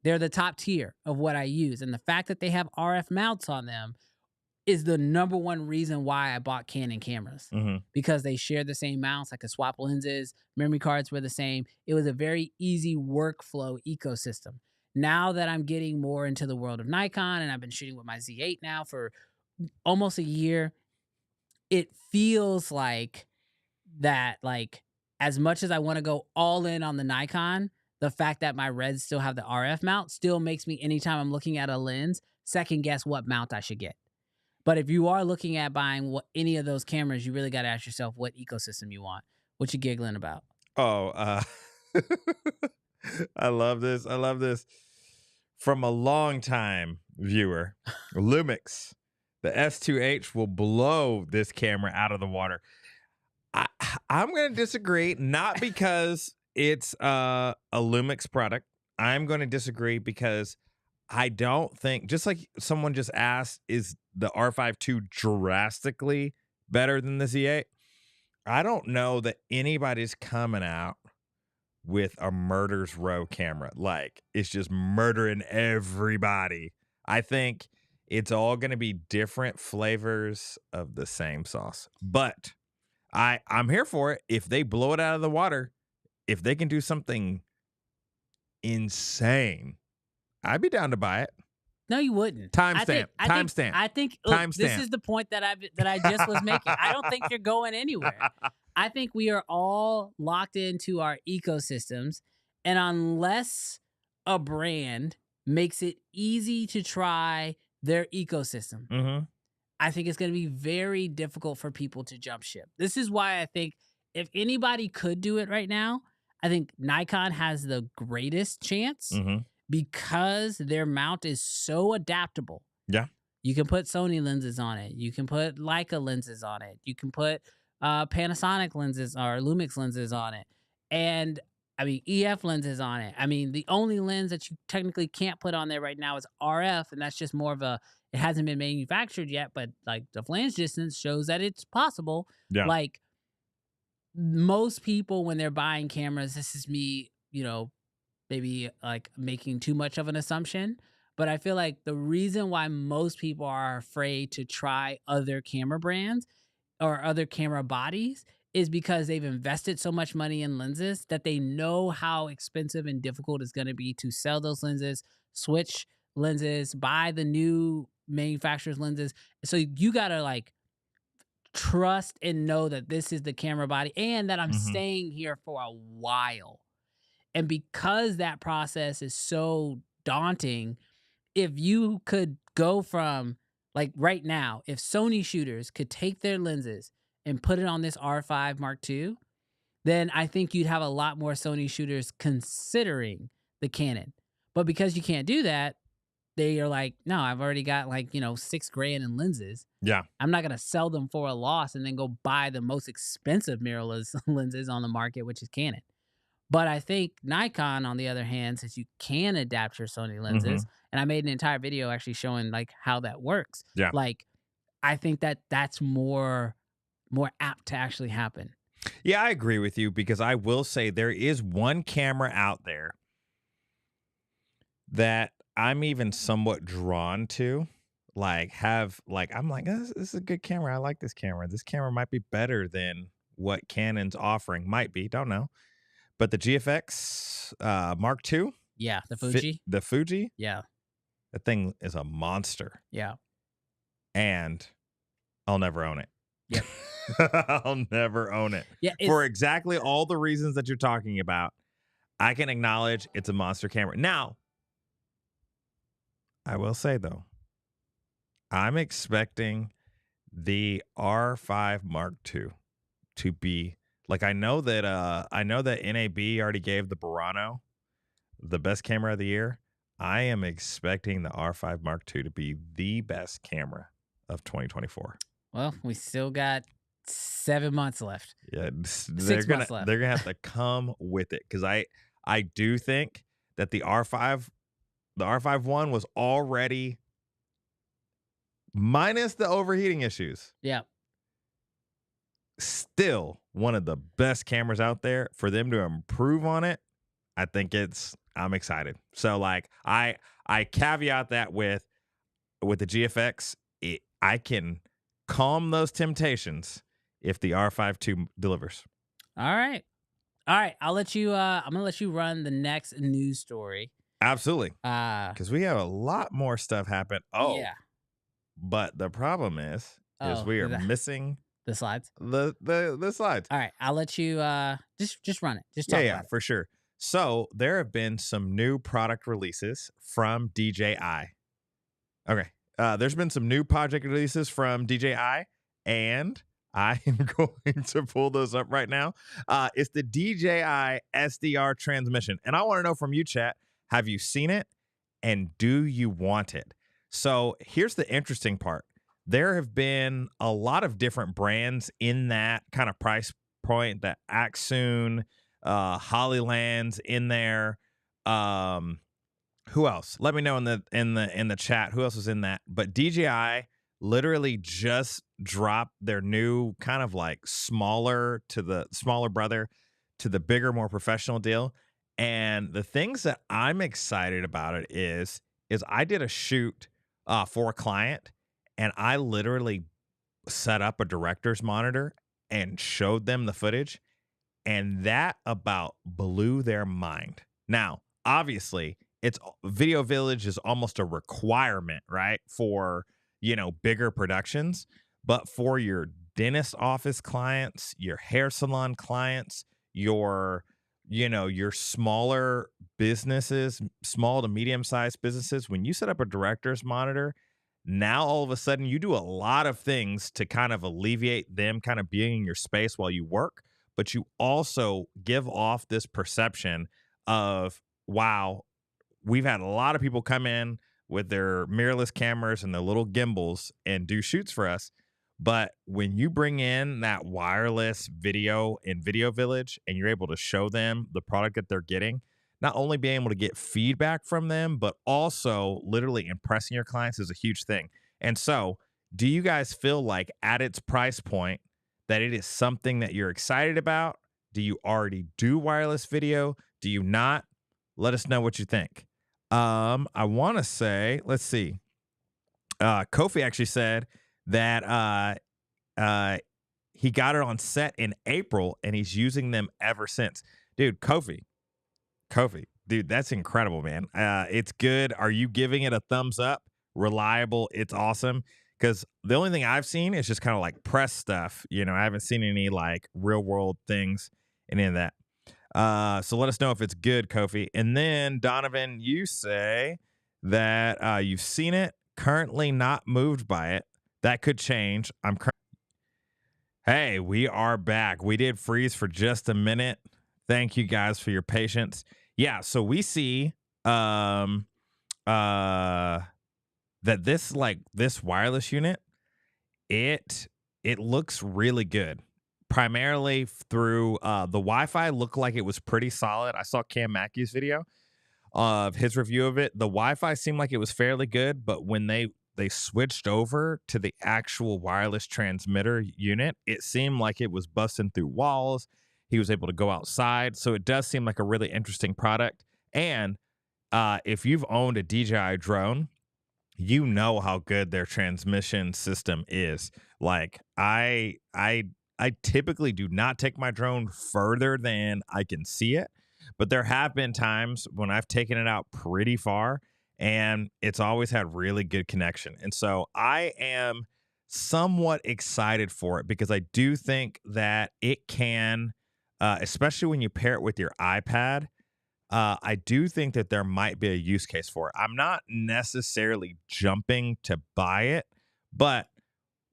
they're the top tier of what I use. And the fact that they have RF mounts on them is the number one reason why I bought Canon cameras, because they share the same mounts. I could swap lenses, memory cards were the same. It was a very easy workflow ecosystem. Now that I'm getting more into the world of Nikon, and I've been shooting with my Z8 now for almost a year, it feels like that, as much as I want to go all in on the Nikon, the fact that my reds still have the RF mount still makes me, anytime I'm looking at a lens, second guess what mount I should get. But if you are looking at buying any of those cameras, you really got to ask yourself what ecosystem you want. What you giggling about? Oh, I love this. From a long-time viewer, Lumix, the S2H will blow this camera out of the water. I'm going to disagree, not because it's a Lumix product. I'm going to disagree because I don't think, just like someone just asked, is the R5 II drastically better than the Z8? I don't know that anybody's coming out with a murder's row camera. Like, it's just murdering everybody. I think it's all going to be different flavors of the same sauce. But I'm here for it. If they blow it out of the water, if they can do something insane, I'd be down to buy it. No, you wouldn't. Timestamp. I think this is the point that I just was making. I don't think you're going anywhere. I think we are all locked into our ecosystems, and unless a brand makes it easy to try their ecosystem, I think it's going to be very difficult for people to jump ship. This is why I think if anybody could do it right now, I think Nikon has the greatest chance, because their mount is so adaptable. Yeah. You can put Sony lenses on it. You can put Leica lenses on it. You can put Panasonic lenses or Lumix lenses on it. And I mean, EF lenses on it. I mean, the only lens that you technically can't put on there right now is RF, and that's just more of a, it hasn't been manufactured yet, but like the flange distance shows that it's possible. Yeah. Like most people when they're buying cameras, this is me, maybe like making too much of an assumption, but I feel like the reason why most people are afraid to try other camera brands or other camera bodies is because they've invested so much money in lenses that they know how expensive and difficult it's going to be to sell those lenses, switch lenses, buy the new manufacturer's lenses. So you got to like trust and know that this is the camera body and that I'm Hmm. staying here for a while. And because that process is so daunting, if you could go from like right now, if Sony shooters could take their lenses and put it on this R5 Mark II, then I think you'd have a lot more Sony shooters considering the Canon. But because you can't do that, they are like, no, I've already got like, $6,000 in lenses. Yeah. I'm not gonna sell them for a loss and then go buy the most expensive mirrorless lenses on the market, which is Canon. But I think Nikon, on the other hand, since you can adapt your Sony Hmm. lenses, and I made an entire video actually showing like how that works. Yeah. Like, I think that that's more apt to actually happen. Yeah, I agree with you because I will say there is one camera out there that I'm even somewhat drawn to. I'm like, this is a good camera. I like this camera. This camera might be better than what Canon's offering. Might be, don't know. But the GFX Mark II, Yeah, the Fuji. the Fuji, Yeah, that thing is a monster, yeah, and I'll never own it. yep, I'll never own it yeah. for It's exactly all the reasons that you're talking about. I can acknowledge it's a monster camera. Now, I will say though, I'm expecting the R5 Mark II to be like I know that NAB already gave the Burano the best camera of the year. I am expecting the R5 Mark II to be the best camera of 2024. well, we still got 7 months left. Yeah, they're 6 gonna months left. they're gonna have to come with it because I do think that the R5 one was already minus the overheating issues. Yeah. Still one of the best cameras out there. For them to improve on it, I'm excited. So like I caveat that with the GFX, I can calm those temptations if the R5 II delivers. All right. All right. I'll let you. I'm gonna let you run the next news story. Absolutely. Uh, Because we have a lot more stuff happen. Oh, yeah. but the problem is Oh, we are the missing the slides. the slides. All right. I'll let you. Just run it. Just talk Yeah, about it. for sure. So there have been some new product releases from DJI. Okay. There's been some new project releases from DJI, and I am going to pull those up right now. It's the DJI SDR transmission. And I want to know from you, chat, have you seen it? And do you want it? So here's the interesting part. There have been a lot of different brands in that kind of price point, that Axoon, Hollyland's in there. Who else? Let me know in the chat who else was in that. But DJI literally just dropped their new kind of like smaller brother to the bigger, more professional deal. And the things that I'm excited about it is I did a shoot for a client, and I literally set up a director's monitor and showed them the footage, and that about blew their mind. Now, obviously, it's Video Village is almost a requirement, right, for bigger productions, but for your dentist office clients, your hair salon clients, your smaller businesses, small to medium sized businesses, when you set up a director's monitor, now all of a sudden you do a lot of things to kind of alleviate them kind of being in your space while you work, but you also give off this perception of, wow, we've had a lot of people come in with their mirrorless cameras and their little gimbals and do shoots for us, But when you bring in that wireless video in Video Village and you're able to show them the product that they're getting, not only being able to get feedback from them, but also literally impressing your clients is a huge thing. And so, do you guys feel like at its price point that it is something that you're excited about? Do you already do wireless video? Do you not? Let us know what you think. I want to say, let's see. Kofi actually said that he got it on set in April and he's using them ever since. Dude, Kofi, dude, that's incredible, man. It's good. Are you giving it a thumbs up? Reliable. It's awesome. Because the only thing I've seen is just kind of like press stuff. You know, I haven't seen any like real world things in any of that. So let us know if it's good, Kofi. And then Donovan, you say that you've seen it, currently not moved by it. That could change. Hey, we are back. We did freeze for just a minute. Thank you guys for your patience. Yeah, so we see that this wireless unit, it looks really good. Primarily through the Wi-Fi looked like it was pretty solid. I saw Cam Mackey's video of his review of it. The Wi-Fi seemed like it was fairly good, but when they switched over to the actual wireless transmitter unit, it seemed like it was busting through walls. He was able to go outside. So it does seem like a really interesting product. And if you've owned a DJI drone, you know how good their transmission system is. Like I typically do not take my drone further than I can see it, but there have been times when I've taken it out pretty far and it's always had really good connection. And so I am somewhat excited for it because I do think that it can, especially when you pair it with your iPad, I do think that there might be a use case for it. I'm not necessarily jumping to buy it, but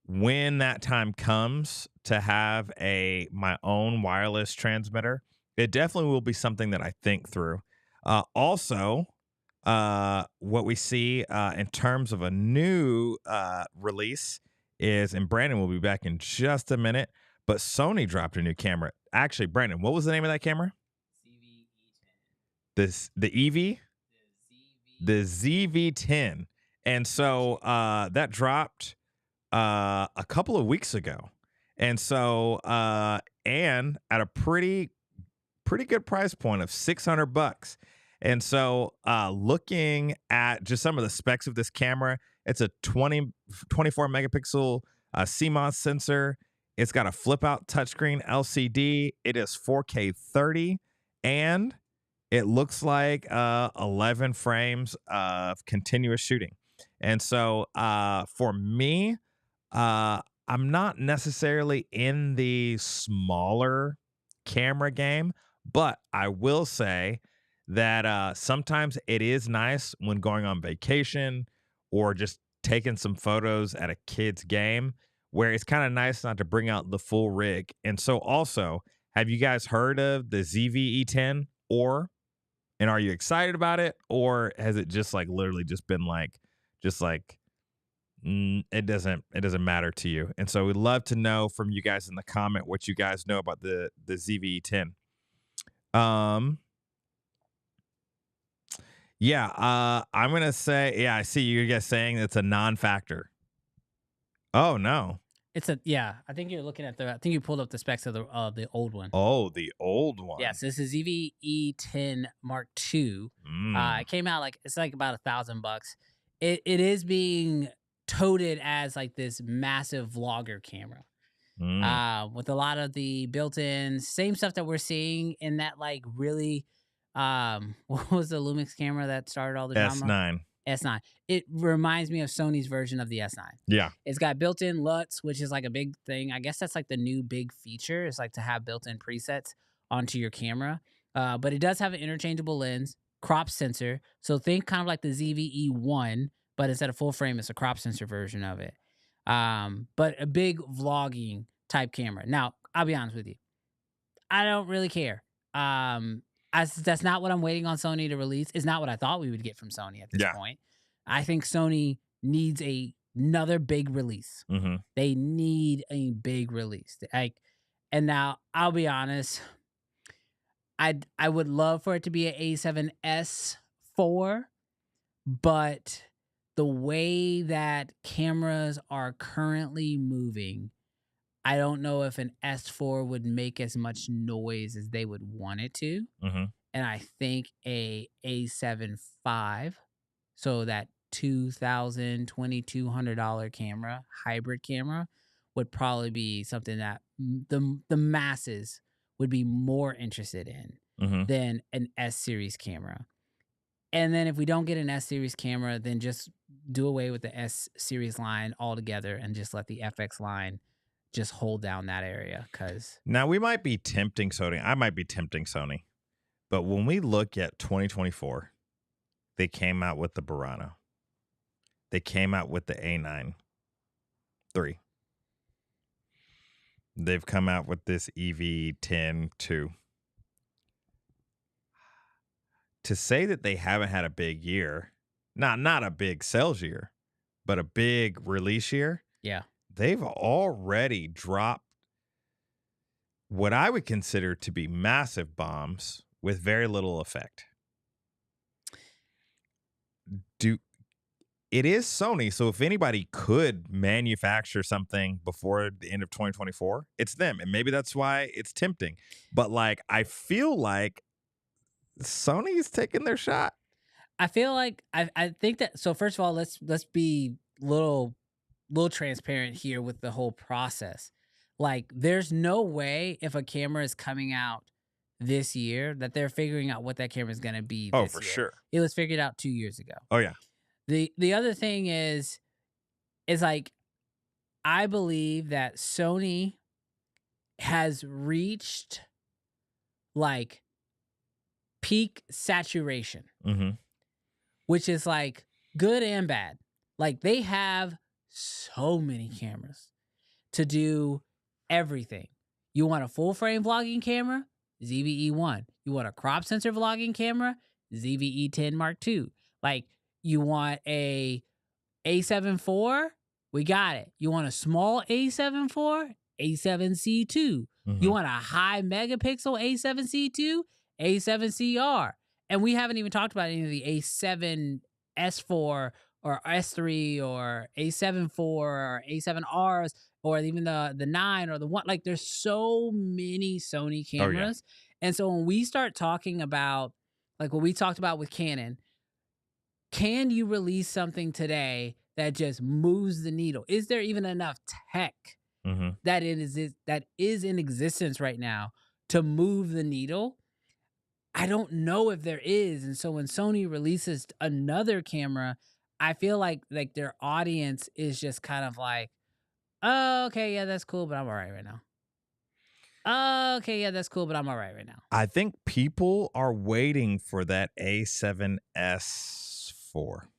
when that time comes to have my own wireless transmitter, it definitely will be something that I think through. Also, what we see in terms of a new release is, and Brandon will be back in just a minute, but Sony dropped a new camera. Actually, Brandon, what was the name of that camera? The EV? The ZV-10. And so that dropped a couple of weeks ago. And so and at a pretty good price point of $600. And so looking at just some of the specs of this camera, it's a 24 megapixel CMOS sensor. It's got a flip out touchscreen LCD. It is 4K 30 and it looks like 11 frames of continuous shooting. And so for me, I'm not necessarily in the smaller camera game, but I will say that sometimes it is nice when going on vacation or just taking some photos at a kid's game where it's kind of nice not to bring out the full rig. And so also, have you guys heard of the ZV-E10 and are you excited about it? Or has it just like literally just been like, it doesn't matter to you? And so we'd love to know from you guys in the comment what you guys know about the ZV-E10. I'm gonna say, yeah, I see you guys saying it's a non-factor. Oh no. I think you're looking at I think you pulled up the specs of the old one. Oh, the old one. Yes, this is ZV-E10 Mark II. It came out it's like about $1,000. It is being touted as like this massive vlogger camera. With a lot of the built-in same stuff that we're seeing in that like really what was the Lumix camera that started all the drama? S9. It reminds me of Sony's version of the S9. Yeah. It's got built-in LUTs, which is like a big thing. I guess that's like the new big feature. It's like to have built-in presets onto your camera. But it does have an interchangeable lens, crop sensor. So think kind of like the ZV-E1, but instead of full frame, it's a crop sensor version of it. But a big vlogging type camera. Now, I'll be honest with you. I don't really care. That's not what I'm waiting on Sony to release. It's not what I thought we would get from Sony at this point. I think Sony needs a another big release. Mm-hmm. They need a big release. And now I'll be honest, I would love for it to be an A7S IV, but the way that cameras are currently moving, I don't know if an S4 would make as much noise as they would want it to. Mm-hmm. And I think a A7 V, so that $2,000, $2,200 camera, hybrid camera, would probably be something that the masses would be more interested in Mm-hmm. than an S series camera. And then if we don't get an S series camera, then just do away with the S series line altogether and just let the FX line just hold down that area. Because Now we might be tempting Sony. I might be tempting Sony. But when we look at 2024, they came out with the Burano. They came out with the A9 III. They've come out with this EV10 II. To say that they haven't had a big year, not a big sales year, but a big release year, yeah, they've already dropped what I would consider to be massive bombs with very little effect. It is Sony, so if anybody could manufacture something before the end of 2024, it's them. And maybe that's why it's tempting. But like, I feel like Sony's taking their shot. I feel like I think that. So first of all, let's be little transparent here with the whole process. Like, there's no way if a camera is coming out this year that they're figuring out what that camera is going to be. Oh, this for year. sure. It was figured out 2 years ago. Oh yeah. The other thing is like, I believe that Sony has reached like peak saturation, Mm-hmm. which is like good and bad. Like, they have so many cameras to do everything. You want a full frame vlogging camera? ZVE1. You want a crop sensor vlogging camera? ZVE10 Mark II. Like, you want a A7 IV? We got it. You want a small A7 IV? A7C2. Mm-hmm. You want a high megapixel A7C2? A7CR. And we haven't even talked about any of the A7 S4 or S3 or A7 IV or A7Rs or even the 9 or the 1. Like, there's so many Sony cameras. Oh, yeah. And so when we start talking about, like what we talked about with Canon, can you release something today that just moves the needle? Is there even enough tech Mm-hmm. that is in existence right now to move the needle? I don't know if there is. And so when Sony releases another camera, I feel like their audience is just kind of like, oh, okay, yeah, that's cool, but I'm all right right now. Oh, okay, yeah, that's cool, but I'm all right right now. I think people are waiting for that A7S IV.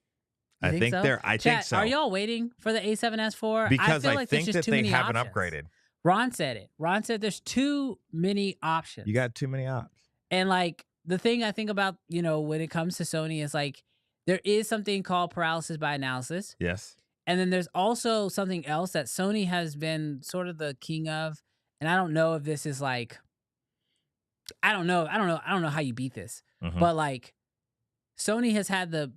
I think so? I think so. Are y'all waiting for the A7S IV? Because I think that they haven't upgraded. Ron said it. Ron said there's too many options. You got too many options. And like, the thing I think about, when it comes to Sony is like, there is something called paralysis by analysis. Yes. And then there's also something else that Sony has been sort of the king of. And I don't know if this is like, I don't know how you beat this. Mm-hmm. But like, Sony has had the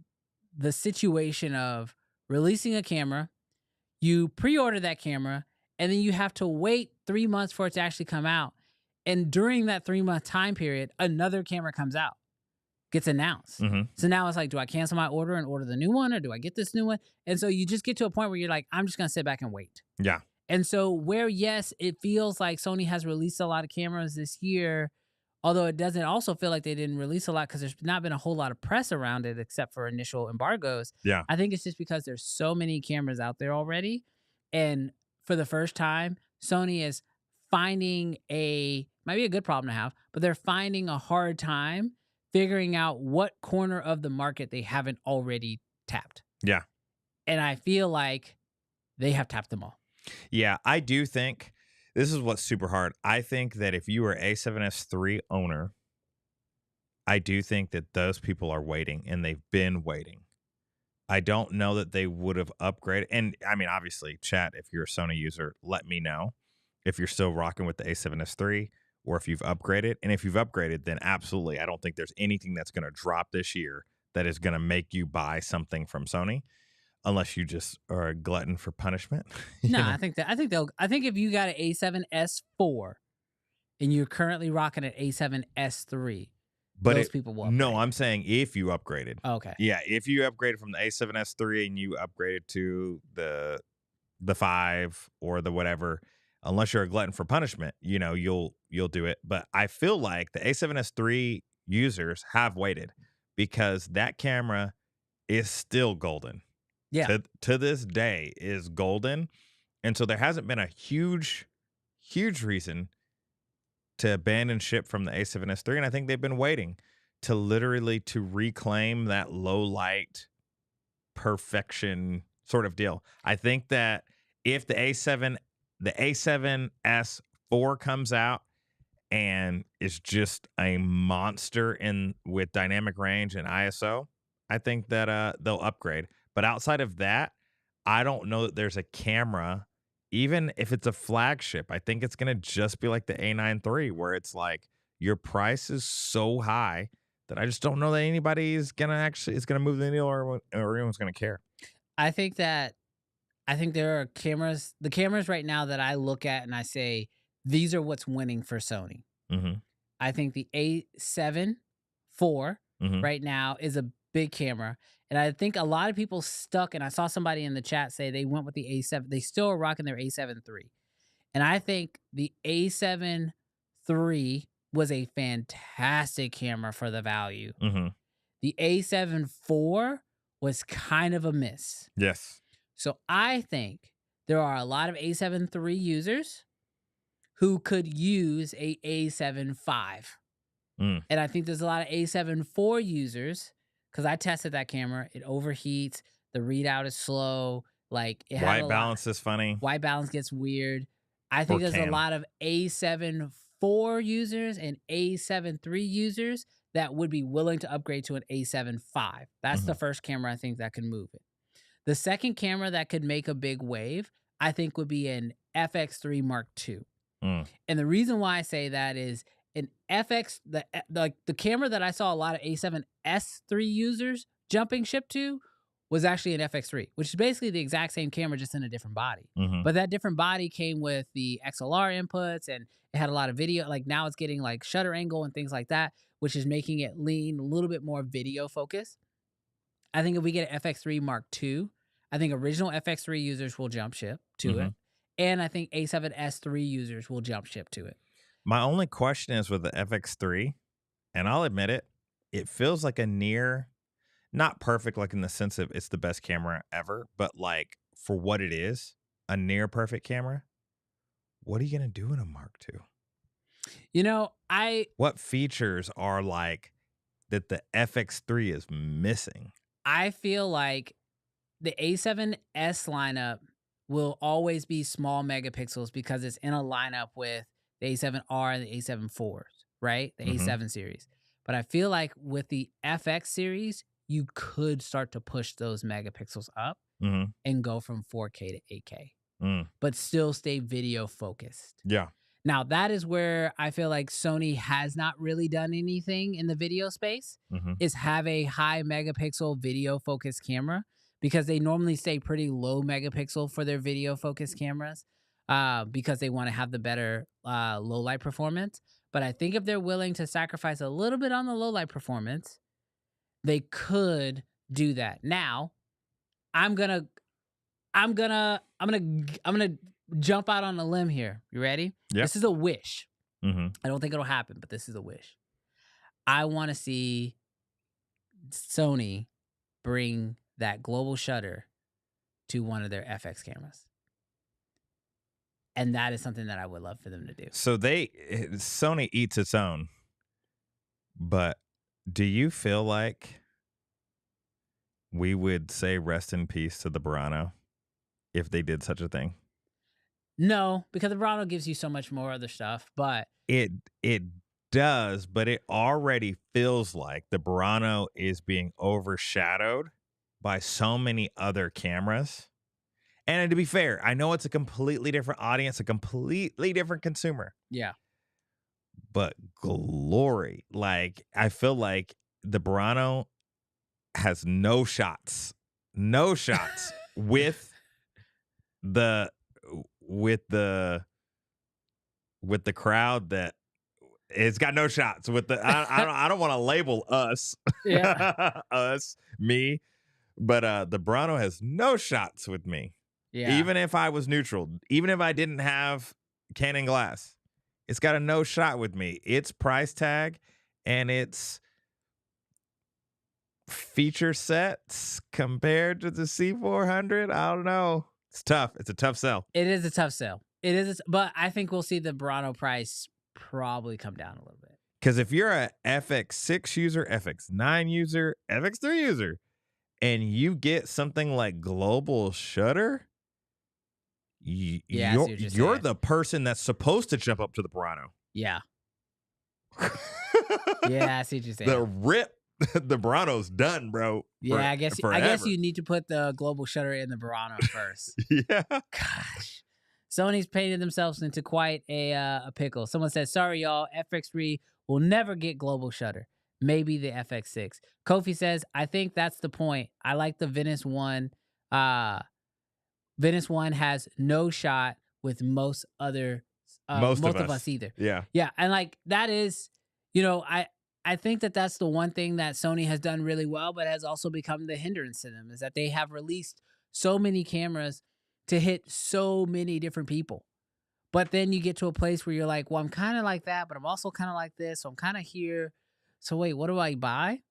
situation of releasing a camera, you pre-order that camera, and then you have to wait 3 months for it to actually come out. And during that 3-month time period, another camera comes out, gets announced. Mm-hmm. So now it's like, do I cancel my order and order the new one, or do I get this new one? And so you just get to a point where you're like, I'm just going to sit back and wait. Yeah. And so where, yes, it feels like Sony has released a lot of cameras this year, although it doesn't also feel like they didn't release a lot because there's not been a whole lot of press around it except for initial embargoes. Yeah. I think it's just because there's so many cameras out there already. And for the first time, Sony is finding might be a good problem to have, but they're finding a hard time figuring out what corner of the market they haven't already tapped. Yeah. And I feel like they have tapped them all. Yeah, I do think this is what's super hard. I think that if you are A7S III owner, I do think that those people are waiting, and they've been waiting I don't know that they would have upgraded. And I mean, obviously, chat, if you're a Sony user, let me know if you're still rocking with the A7S III or if you've upgraded. And if you've upgraded, then absolutely, I don't think there's anything that's going to drop this year that is going to make you buy something from Sony unless you just are a glutton for punishment. No, know? I think if you got an A7S4 and you're currently rocking an A7S3, But those people will no, upgrade. I'm saying if you upgraded. Okay. Yeah, if you upgraded from the A7S III and you upgraded to the 5 or the whatever, unless you're a glutton for punishment, you'll do it. But I feel like the A7S III users have waited because that camera is still golden. Yeah. To this day is golden. And so there hasn't been a huge reason to abandon ship from the A7S III, and I think they've been waiting to literally to reclaim that low light perfection sort of deal. I think that if the A7S4 comes out and is just a monster in with dynamic range and ISO, I think that they'll upgrade. But outside of that, I don't know that there's a camera, even if it's a flagship. I think it's gonna just be like the A9 III, where it's like your price is so high that I just don't know that anybody is gonna move the needle or anyone's gonna care. I think there are the cameras right now that I look at and I say, these are what's winning for Sony. Mm-hmm. I think the A7 IV Mm-hmm. right now is a big camera. And I think a lot of people stuck, and I saw somebody in the chat say they went with the A7. They still are rocking their A7 III. And I think the A7 III was a fantastic camera for the value. Mm-hmm. The A7 IV was kind of a miss. Yes. So I think there are a lot of A7 III users who could use a A7 V. Mm. And I think there's a lot of A7 IV users, because I tested that camera. It overheats. The readout is slow. Like it had White balance is funny. White balance gets weird. I think Or there's a can. lot of A7 IV users and A7 III users that would be willing to upgrade to an A7 V. That's the first camera I think that could move it. The second camera that could make a big wave, I think, would be an FX3 Mark II. Mm. And the reason why I say that is an FX, the camera that I saw a lot of A7S3 users jumping ship to was actually an FX3, which is basically the exact same camera, just in a different body. Mm-hmm. But that different body came with the XLR inputs, and it had a lot of video. Like now it's getting like shutter angle and things like that, which is making it lean a little bit more video focused. I think if we get an FX3 Mark II, I think original FX3 users will jump ship to it. And I think A7S III users will jump ship to it. My only question is with the FX3, and I'll admit it, it feels like a near, not perfect, like in the sense of it's the best camera ever, but like for what it is, a near perfect camera. What are you going to do in a Mark II? What features are like that the FX3 is missing? I feel like the A7S lineup will always be small megapixels because it's in a lineup with the A7R and the A7 IVs, right? The A7 series. But I feel like with the FX series, you could start to push those megapixels up and go from 4K to 8K, but still stay video focused. Yeah. Now, that is where I feel like Sony has not really done anything in the video space, is have a high megapixel video focused camera, because they normally stay pretty low megapixel for their video focused cameras because they want to have the better low light performance. But I think if they're willing to sacrifice a little bit on the low light performance, they could do that. Now, I'm gonna jump out on a limb here. You ready? Yep. This is a wish. I don't think it'll happen, but this is a wish. I want to see Sony bring that global shutter to one of their FX cameras. And that is something that I would love for them to do. So Sony eats its own. But do you feel like we would say rest in peace to the Burano if they did such a thing? No, because the Burano gives you so much more other stuff, but it does, but it already feels like the Burano is being overshadowed by so many other cameras. And to be fair, I know it's a completely different audience, a completely different consumer. Yeah. But glory, like I feel like the Burano has no shots with the with the with the crowd that it's got no shots with the I don't want to label us Yeah. us me, but the Burano has no shots with me. Yeah. Even if I was neutral, even if I didn't have Canon glass, it's got a no shot with me. Its price tag and its feature sets compared to the C400, I don't know. It's tough. It's a tough sell. It is a tough sell. It is, but I think we'll see the Burano price probably come down a little bit. Because if you're a FX6 user, FX9 user, FX3 user, and you get something like global shutter, you're the person that's supposed to jump up to the Burano. Yeah. Yeah, I see what you're saying. The rip, the Burano's done, bro. Yeah, I guess you need to put the global shutter in the Burano first. Yeah. Gosh. Sony's painted themselves into quite a pickle. Someone said, sorry, y'all, FX3 will never get global shutter. Maybe the FX6. Kofi says, I think that's the point. I like the Venice 1. Venice 1 has no shot with most of us either. Yeah. Yeah, and like that is, I think that's the one thing that Sony has done really well, but has also become the hindrance to them, is that they have released so many cameras to hit so many different people. But then you get to a place where you're like, well, I'm kind of like that, but I'm also kind of like this. So I'm kind of here. So wait, what do I buy?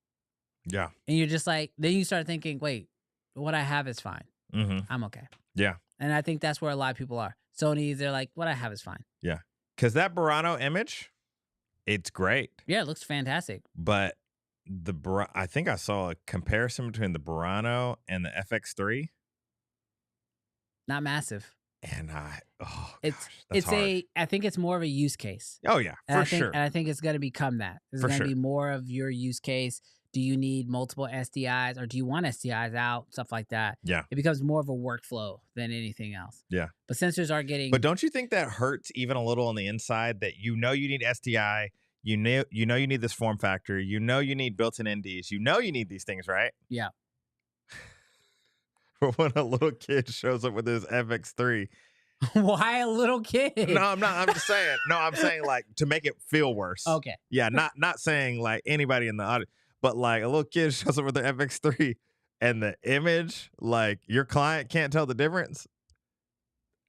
Yeah. And you're just like, then you start thinking, wait, what I have is fine. Mm-hmm. I'm okay. Yeah. And I think that's where a lot of people are. Sony, they're like, what I have is fine. Yeah. Because that Burano image, it's great. Yeah, it looks fantastic. But I think I saw a comparison between the Burano and the FX3. Not massive. And I think it's more of a use case. Oh yeah, sure. And I think it's going to become that. It's going to be more of your use case. Do you need multiple SDIs, or do you want SDIs out? Stuff like that. Yeah. It becomes more of a workflow than anything else. Yeah. But sensors are getting. But don't you think that hurts even a little on the inside, that you need SDI, you need this form factor, you need built-in NDs, you need these things, right? Yeah. But when a little kid shows up with his FX3. Why a little kid? No, I'm not. I'm just saying. No, I'm saying like to make it feel worse. Okay. Yeah, not saying like anybody in the audience, but like a little kid shows up with their FX3 and the image, like your client can't tell the difference.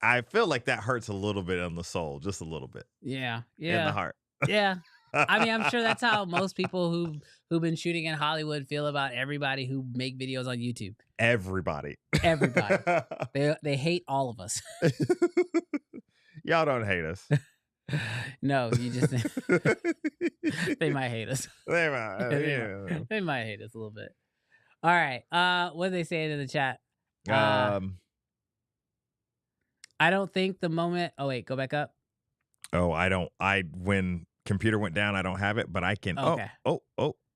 I feel like that hurts a little bit on the soul, just a little bit. Yeah. In the heart. Yeah. I mean, I'm sure that's how most people who've been shooting in Hollywood feel about everybody who make videos on YouTube. Everybody. They hate all of us. Y'all don't hate us. No, you just they might hate us. They might. They might hate us a little bit. All right. What did they say in the chat? I don't think the moment. Oh wait, go back up. Oh, I don't. When computer went down, I don't have it, but I can. Okay. Oh,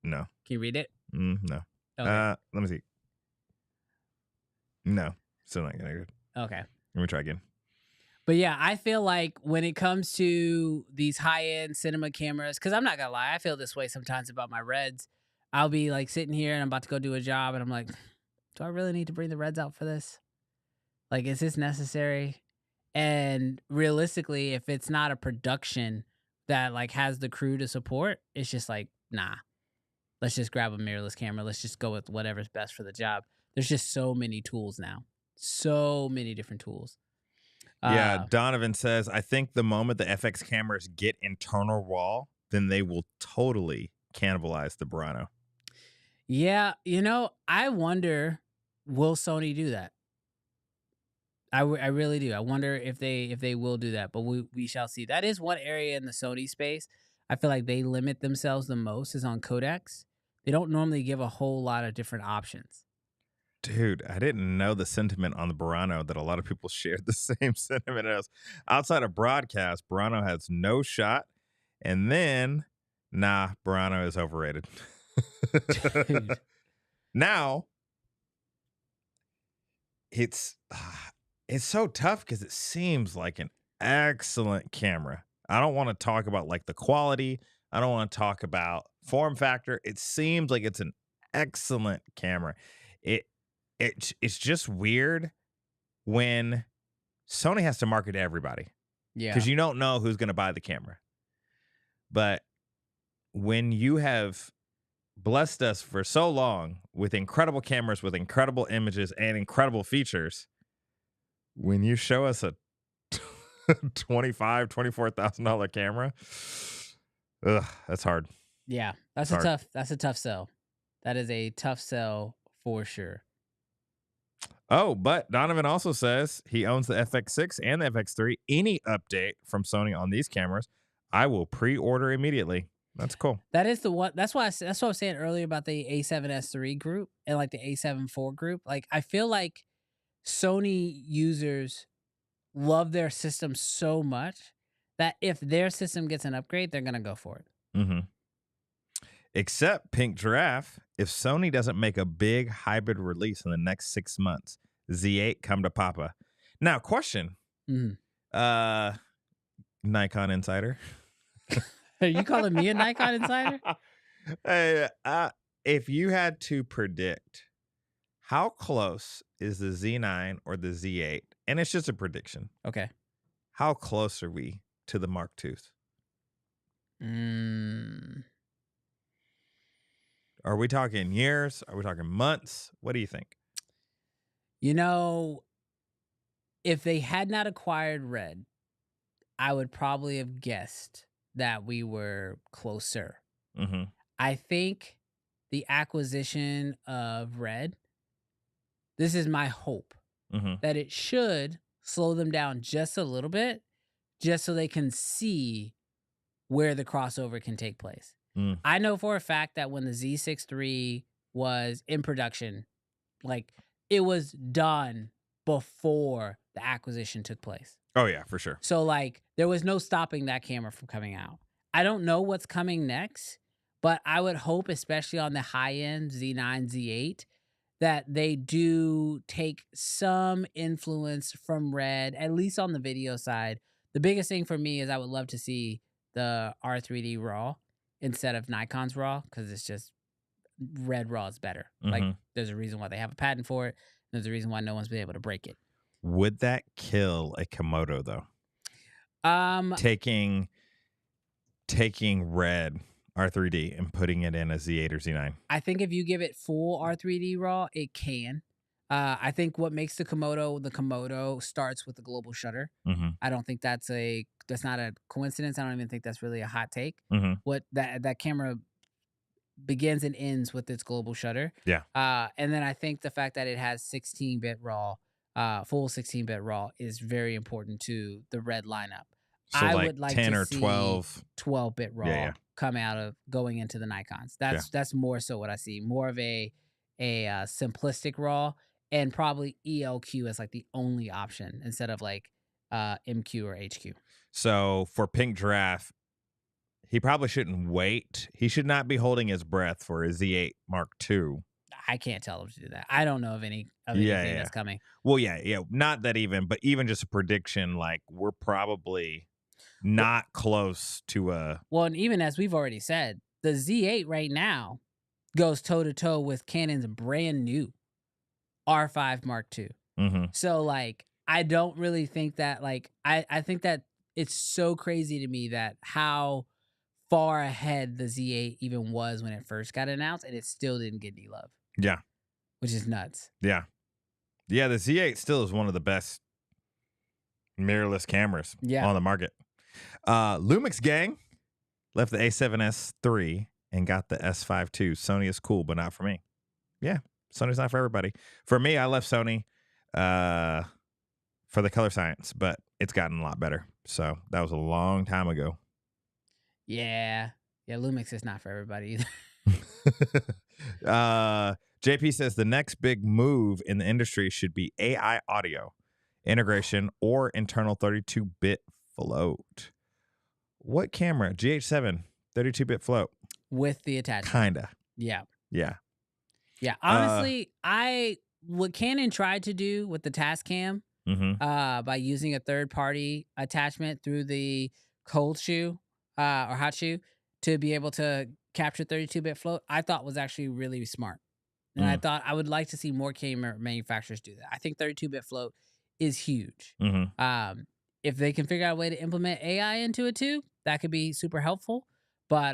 no. Can you read it? No. Okay. Let me see. No, still not gonna. Okay. Let me try again. But yeah, I feel like when it comes to these high-end cinema cameras, because I'm not gonna lie, I feel this way sometimes about my Reds. I'll be like sitting here and I'm about to go do a job, and I'm like, do I really need to bring the Reds out for this? Like, is this necessary? And realistically, if it's not a production that like has the crew to support, it's just like, nah, let's just grab a mirrorless camera. Let's just go with whatever's best for the job. There's just so many tools now. So many different tools. Yeah, Donovan says, I think the moment the FX cameras get internal RAW, then they will totally cannibalize the Burano. Yeah, I wonder, will Sony do that? I really do. I wonder if they will do that, but we shall see. That is one area in the Sony space I feel like they limit themselves the most, is on codecs. They don't normally give a whole lot of different options. Dude, I didn't know the sentiment on the Burano, that a lot of people shared the same sentiment as. Outside of broadcast, Burano has no shot. And then, Burano is overrated. Dude. Now, it's so tough because it seems like an excellent camera. I don't want to talk about like the quality. I don't want to talk about form factor. It seems like it's an excellent camera. It it's just weird when Sony has to market to everybody Yeah. because you don't know who's going to buy the camera. But when you have blessed us for so long with incredible cameras, with incredible images and incredible features, when you show us a $24,000 camera, that's hard. Yeah. That's a tough sell. That is a tough sell for sure. Oh, but Donovan also says he owns the FX6 and the FX3. Any update from Sony on these cameras, I will pre-order immediately. That's cool. That is the one. That's what I was saying earlier about the A7S3 group and like the A7 IV group. Like, I feel like Sony users love their system so much that if their system gets an upgrade, they're gonna go for it. Mm-hmm. Except Pink Giraffe, if Sony doesn't make a big hybrid release in the next 6 months, Z8 come to Papa. Now, question. Mm-hmm. Nikon Insider. Are you calling me a Nikon Insider? Hey, if you had to predict how close is the Z9 or the Z8, and it's just a prediction. Okay. How close are we to the Mark IIs? Are we talking years? Are we talking months? What do you think? You know, if they had not acquired Red, I would probably have guessed that we were closer. Mm-hmm. I think the acquisition of Red, this is my hope, that it should slow them down just a little bit, just so they can see where the crossover can take place. I know for a fact that when the Z6 III was in production, like, it was done before the acquisition took place. Oh, yeah, for sure. So, like, there was no stopping that camera from coming out. I don't know what's coming next, but I would hope, especially on the high-end Z9, Z8, that they do take some influence from Red, at least on the video side. The biggest thing for me is I would love to see the R3D RAW instead of Nikon's RAW, because it's just Red RAW is better. Like, there's a reason why they have a patent for it. There's a reason why no one's been able to break it. Would that kill a Komodo though? Taking Red R3D and putting it in a Z8 or Z9. I think if you give it full R3D RAW, it can. I think what makes the Komodo starts with the global shutter. I don't think that's not a coincidence. I don't even think that's really a hot take. What that camera begins and ends with its global shutter. Yeah. And then I think the fact that it has 16-bit RAW, full 16-bit RAW, is very important to the Red lineup. So I would like 10 or 12-bit RAW come out of going into the Nikons. That's more so what I see. More of a simplistic RAW, and probably ELQ as like the only option instead of like MQ or HQ. So for Pink Giraffe, he probably shouldn't wait. He should not be holding his breath for a Z8 Mark II. I can't tell him to do that. I don't know of anything that's coming. Well, yeah. Not that even, but even just a prediction, like, we're probably not close to a... Well, and even as we've already said, the Z8 right now goes toe-to-toe with Canon's brand new R5 Mark II. So, like, I don't really think that, like, I think that it's so crazy to me that how far ahead the Z8 even was when it first got announced, and it still didn't get any love. Yeah. Which is nuts. Yeah. Yeah, the Z8 still is one of the best mirrorless cameras on the market. Lumix gang left the A7S III and got the S5 II. Sony is cool, but not for me. Yeah, Sony's not for everybody. For me, I left Sony for the color science, but it's gotten a lot better. So that was a long time ago. Yeah. Yeah, Lumix is not for everybody either. JP says the next big move in the industry should be AI audio integration or internal 32-bit float. What camera? GH7 32-bit float with the attachment. Kinda. Yeah. Yeah. Yeah. Honestly, I what Canon tried to do with the Tascam, Mm-hmm. by using a third party attachment through the cold shoe or hot shoe to be able to capture 32-bit float, I thought was actually really smart. And I Mm, thought I would like to see more camera manufacturers do that. I think 32-bit float is huge. mm-hmm. If they can figure out a way to implement AI into it too, that could be super helpful. But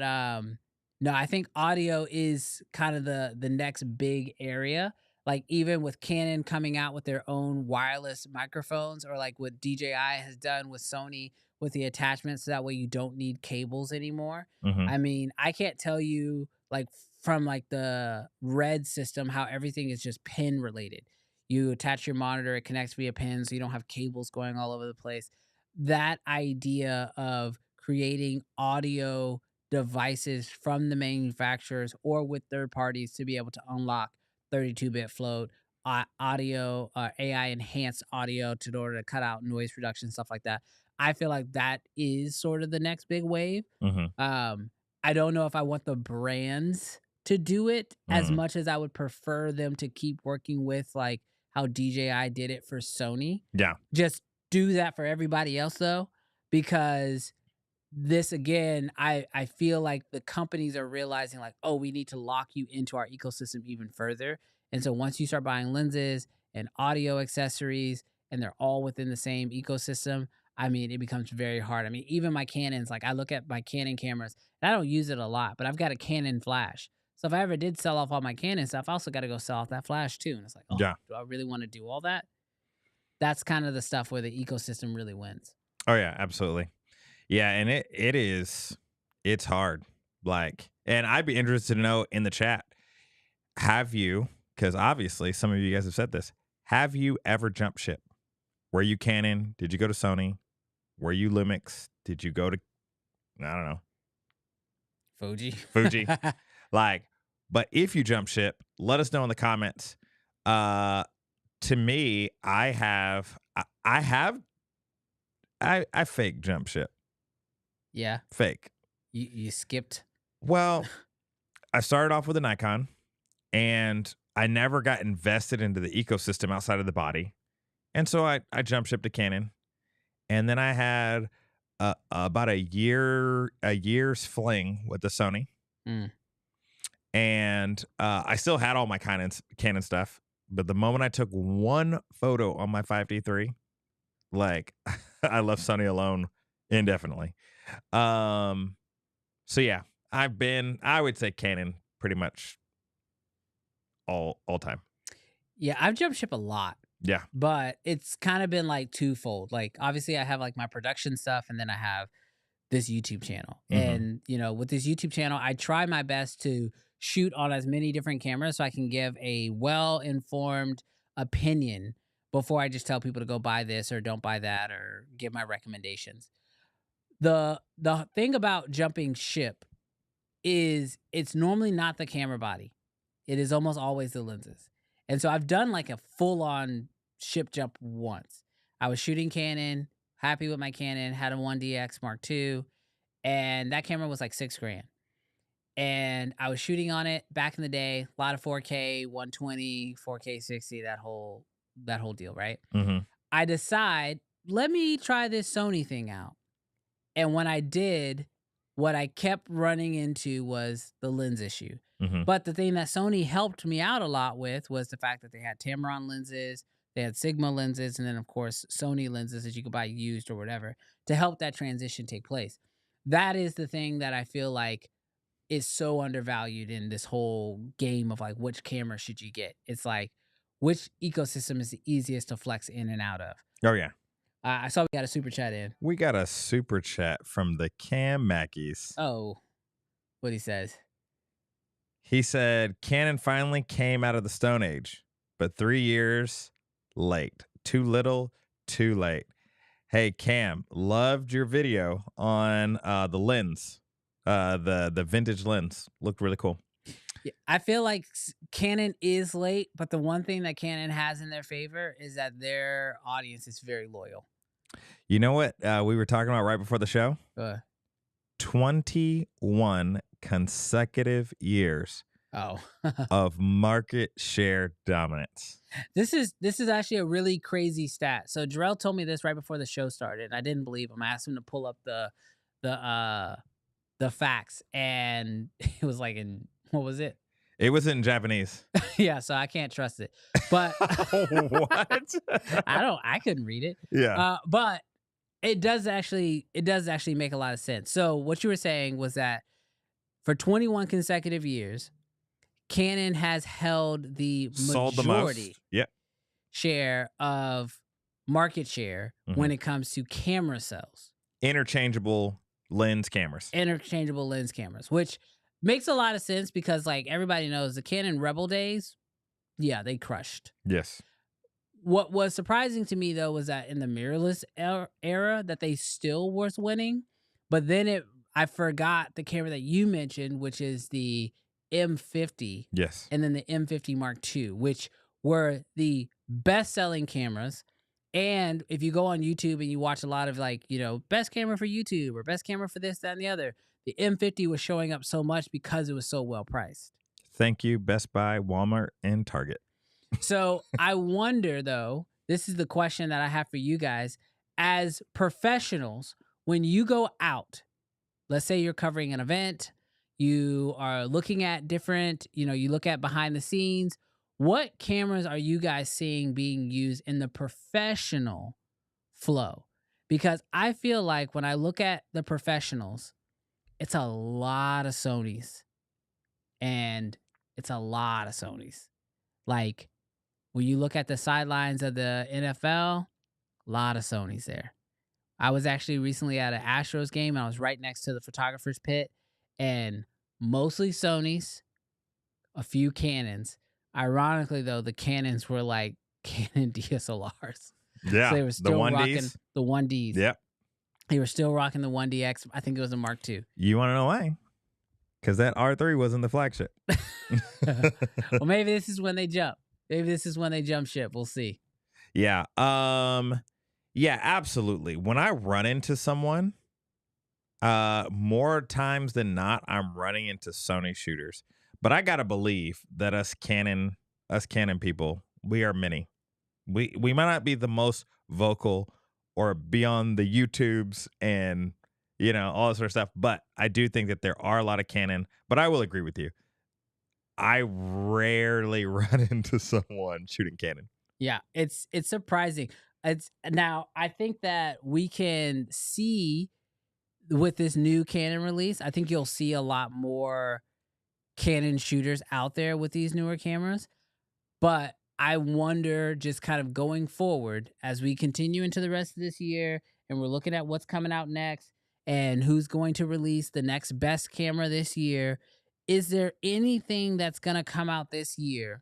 no, I think audio is kind of the next big area. Like even with Canon coming out with their own wireless microphones, or like what DJI has done with Sony with the attachments, so that way you don't need cables anymore. Mm-hmm. I mean, I can't tell you like from like the Red system how everything is just pin related. You attach your monitor, it connects via pins, so you don't have cables going all over the place. That idea of creating audio devices from the manufacturers or with third parties to be able to unlock 32-bit float, audio, AI enhanced audio in order to cut out noise reduction, stuff like that. I feel like that is sort of the next big wave. Mm-hmm. Um, I don't know if I want the brands to do it as Mm-hmm. much as I would prefer them to keep working with like how DJI did it for Sony. Yeah. Just do that for everybody else though, because this again, I feel like the companies are realizing like, oh, we need to lock you into our ecosystem even further. And so once you start buying lenses and audio accessories and they're all within the same ecosystem, I mean, it becomes very hard. I mean, even my Canons, like I look at my Canon cameras, and I don't use it a lot, but I've got a Canon flash. So if I ever did sell off all my Canon stuff, I also got to go sell off that flash too. And it's like, oh, Yeah. do I really want to do all that? That's kind of the stuff where the ecosystem really wins. Oh yeah, absolutely. Yeah, and it's hard. Like, and I'd be interested to know in the chat, have you, because obviously some of you guys have said this, have you ever jumped ship? Were you Canon? Did you go to Sony? Were you Lumix? Did you go to, I don't know, Fuji? Like, but if you jump ship, let us know in the comments. To me, I fake jump ship. Yeah. Fake. You skipped. Well, I started off with a Nikon, and I never got invested into the ecosystem outside of the body. And so I jump shipped to Canon. And then I had about a year's fling with the Sony. Mm. And I still had all my Canon stuff. But the moment I took one photo on my 5D3, like I left Sony alone indefinitely. So yeah, I would say Canon pretty much all time. Yeah, I've jumped ship a lot. Yeah. But it's kind of been like twofold. Like obviously I have like my production stuff, and then I have this YouTube channel. Mhm. And you know, with this YouTube channel, I try my best to shoot on as many different cameras so I can give a well-informed opinion before I just tell people to go buy this or don't buy that or give my recommendations. The thing about jumping ship is it's normally not the camera body. It is almost always the lenses. And so I've done like a full-on ship jump once. I was shooting Canon, happy with my Canon, had a 1DX Mark II, and that camera was like $6,000. And I was shooting on it back in the day, a lot of 4K, 120, 4K 60, that whole deal, right? Mhm. I decide, let me try this Sony thing out. And when I did, what I kept running into was the lens issue. Mhm. But the thing that Sony helped me out a lot with was the fact that they had Tamron lenses, they had Sigma lenses, and then of course Sony lenses that you could buy used or whatever to help that transition take place. That is the thing that I feel like is so undervalued in this whole game of like which camera should you get. It's like which ecosystem is the easiest to flex in and out of. Oh yeah. I saw we got a super chat in. We got a super chat from the Cam Mackies. Oh, what he says. He said Canon finally came out of the Stone Age, but 3 years late. Too little, too late. Hey Cam, loved your video on the lens. The vintage lens looked really cool. Yeah, I feel like Canon is late, but the one thing that Canon has in their favor is that their audience is very loyal. You know what we were talking about right before the show? 21 consecutive years Oh. of market share dominance. This is actually a really crazy stat. So Jarrell told me this right before the show started, and I didn't believe him. I asked him to pull up the uh the facts, and it was like in what was it? It was in Japanese. Yeah, so I can't trust it. But What? I couldn't read it. Yeah. But it does actually make a lot of sense. So what you were saying was that for 21 consecutive years, Canon has held the Sold the majority most. Yep. share of market share when Mhm. it comes to camera sales, Interchangeable lens cameras. interchangeable lens cameras, which makes a lot of sense because like everybody knows the Canon Rebel days, yeah, they crushed. Yes. What was surprising to me though was that in the mirrorless era that they still was winning, but then I forgot the camera that you mentioned, which is the M50 Yes. and then the M50 Mark II, which were the best-selling cameras. And if you go on YouTube and you watch a lot of like, best camera for YouTube or best camera for this, that, and the other, the M50 was showing up so much because it was so well priced. Thank you, Best Buy, Walmart, and Target. So I wonder though, this is the question that I have for you guys as professionals, when you go out, let's say you're covering an event, you are looking at different, you look at behind the scenes. What cameras are you guys seeing being used in the professional flow? Because I feel like when I look at the professionals, it's a lot of Sonys. And it's a lot of Sonys. Like when you look at the sidelines of the NFL, a lot of Sonys there. I was actually recently at an Astros game and I was right next to the photographer's pit and mostly Sonys, a few Canons. Ironically though, the Canons were like Canon DSLRs. Yeah. So they were still rocking 1Ds. the 1Ds. Yep. They were still rocking the 1DX. I think it was a Mark II. You want to know why? Because that R3 wasn't the flagship. Well, maybe this is when they jump. Maybe this is when they jump ship. We'll see. Yeah. Yeah, absolutely. When I run into someone, more times than not, I'm running into Sony shooters. But I gotta believe that us Canon people, we are many. We might not be the most vocal or be on the YouTubes and all that sort of stuff, but I do think that there are a lot of Canon. But I will agree with you. I rarely run into someone shooting Canon. Yeah, it's surprising. Now I think that we can see with this new Canon release, I think you'll see a lot more Canon shooters out there with these newer cameras. But I wonder, just kind of going forward as we continue into the rest of this year and we're looking at what's coming out next and who's going to release the next best camera this year, is there anything that's going to come out this year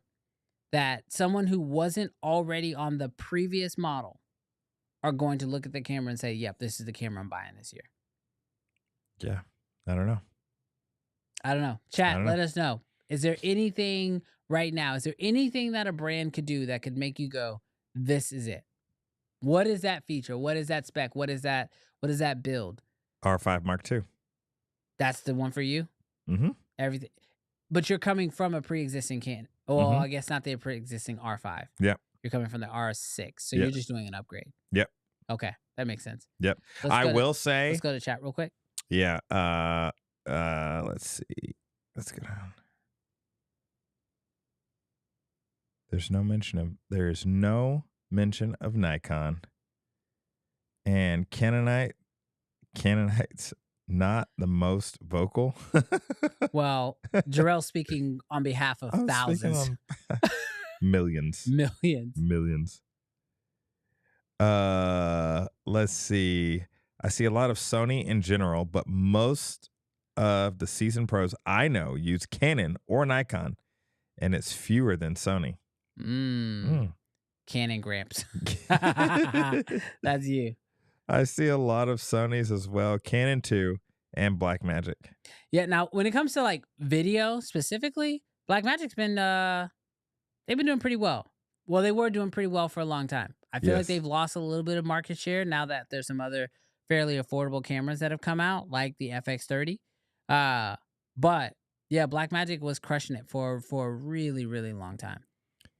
that someone who wasn't already on the previous model are going to look at the camera and say, yep, this is the camera I'm buying this year? Yeah, I don't know. Chat, let us know. Is there anything right now? Is there anything that a brand could do that could make you go, this is it? What is that feature? What is that spec? What is that build? R5 Mark II. That's the one for you? Mm-hmm. Everything. But you're coming from a pre-existing Canon. Well, I guess not the pre-existing R5. Yep. You're coming from the R6. So Yep. you're just doing an upgrade. Yep. Okay. That makes sense. Yep. I will say. Let's go to chat real quick. Yeah. Let's see. Let's go down. There's no mention of Nikon. And Canonite's not the most vocal. Well, Jarrell's speaking on behalf of thousands. Millions. Let's see. I see a lot of Sony in general, but most of the seasoned pros I know use Canon or Nikon, and it's fewer than Sony. Canon Gramps. That's you. I see a lot of Sonys as well, Canon 2 and Blackmagic. Yeah, now when it comes to like video specifically, Blackmagic's been they've been doing pretty well. Well, they were doing pretty well for a long time. I feel like they've lost a little bit of market share now that there's some other fairly affordable cameras that have come out, like the FX30. But Yeah, Blackmagic was crushing it for a really, really long time.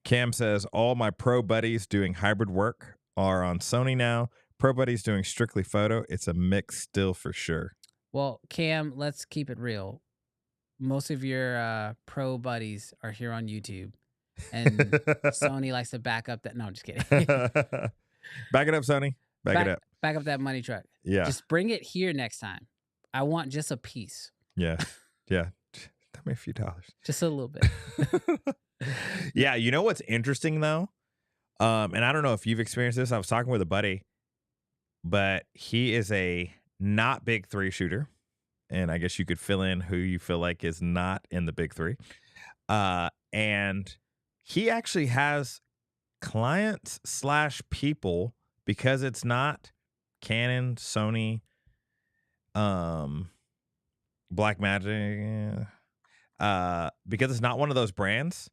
Cam says, all my pro buddies doing hybrid work are on Sony now. Pro buddies doing strictly photo. It's a mix still for sure. Well, Cam, let's keep it real. Most of your pro buddies are here on YouTube, and Sony likes to back up that. No, I'm just kidding. Back it up, Sony. Back it up. Back up that money truck. Yeah. Just bring it here next time. I want just a piece. Yeah. Yeah. Tell me a few dollars. Just a little bit. Yeah. You know what's interesting though? And I don't know if you've experienced this. I was talking with a buddy, but he is a not big three shooter. And I guess you could fill in who you feel like is not in the big three. And he actually has clients / people, because it's not Canon, Sony, Blackmagic, because it's not one of those brands.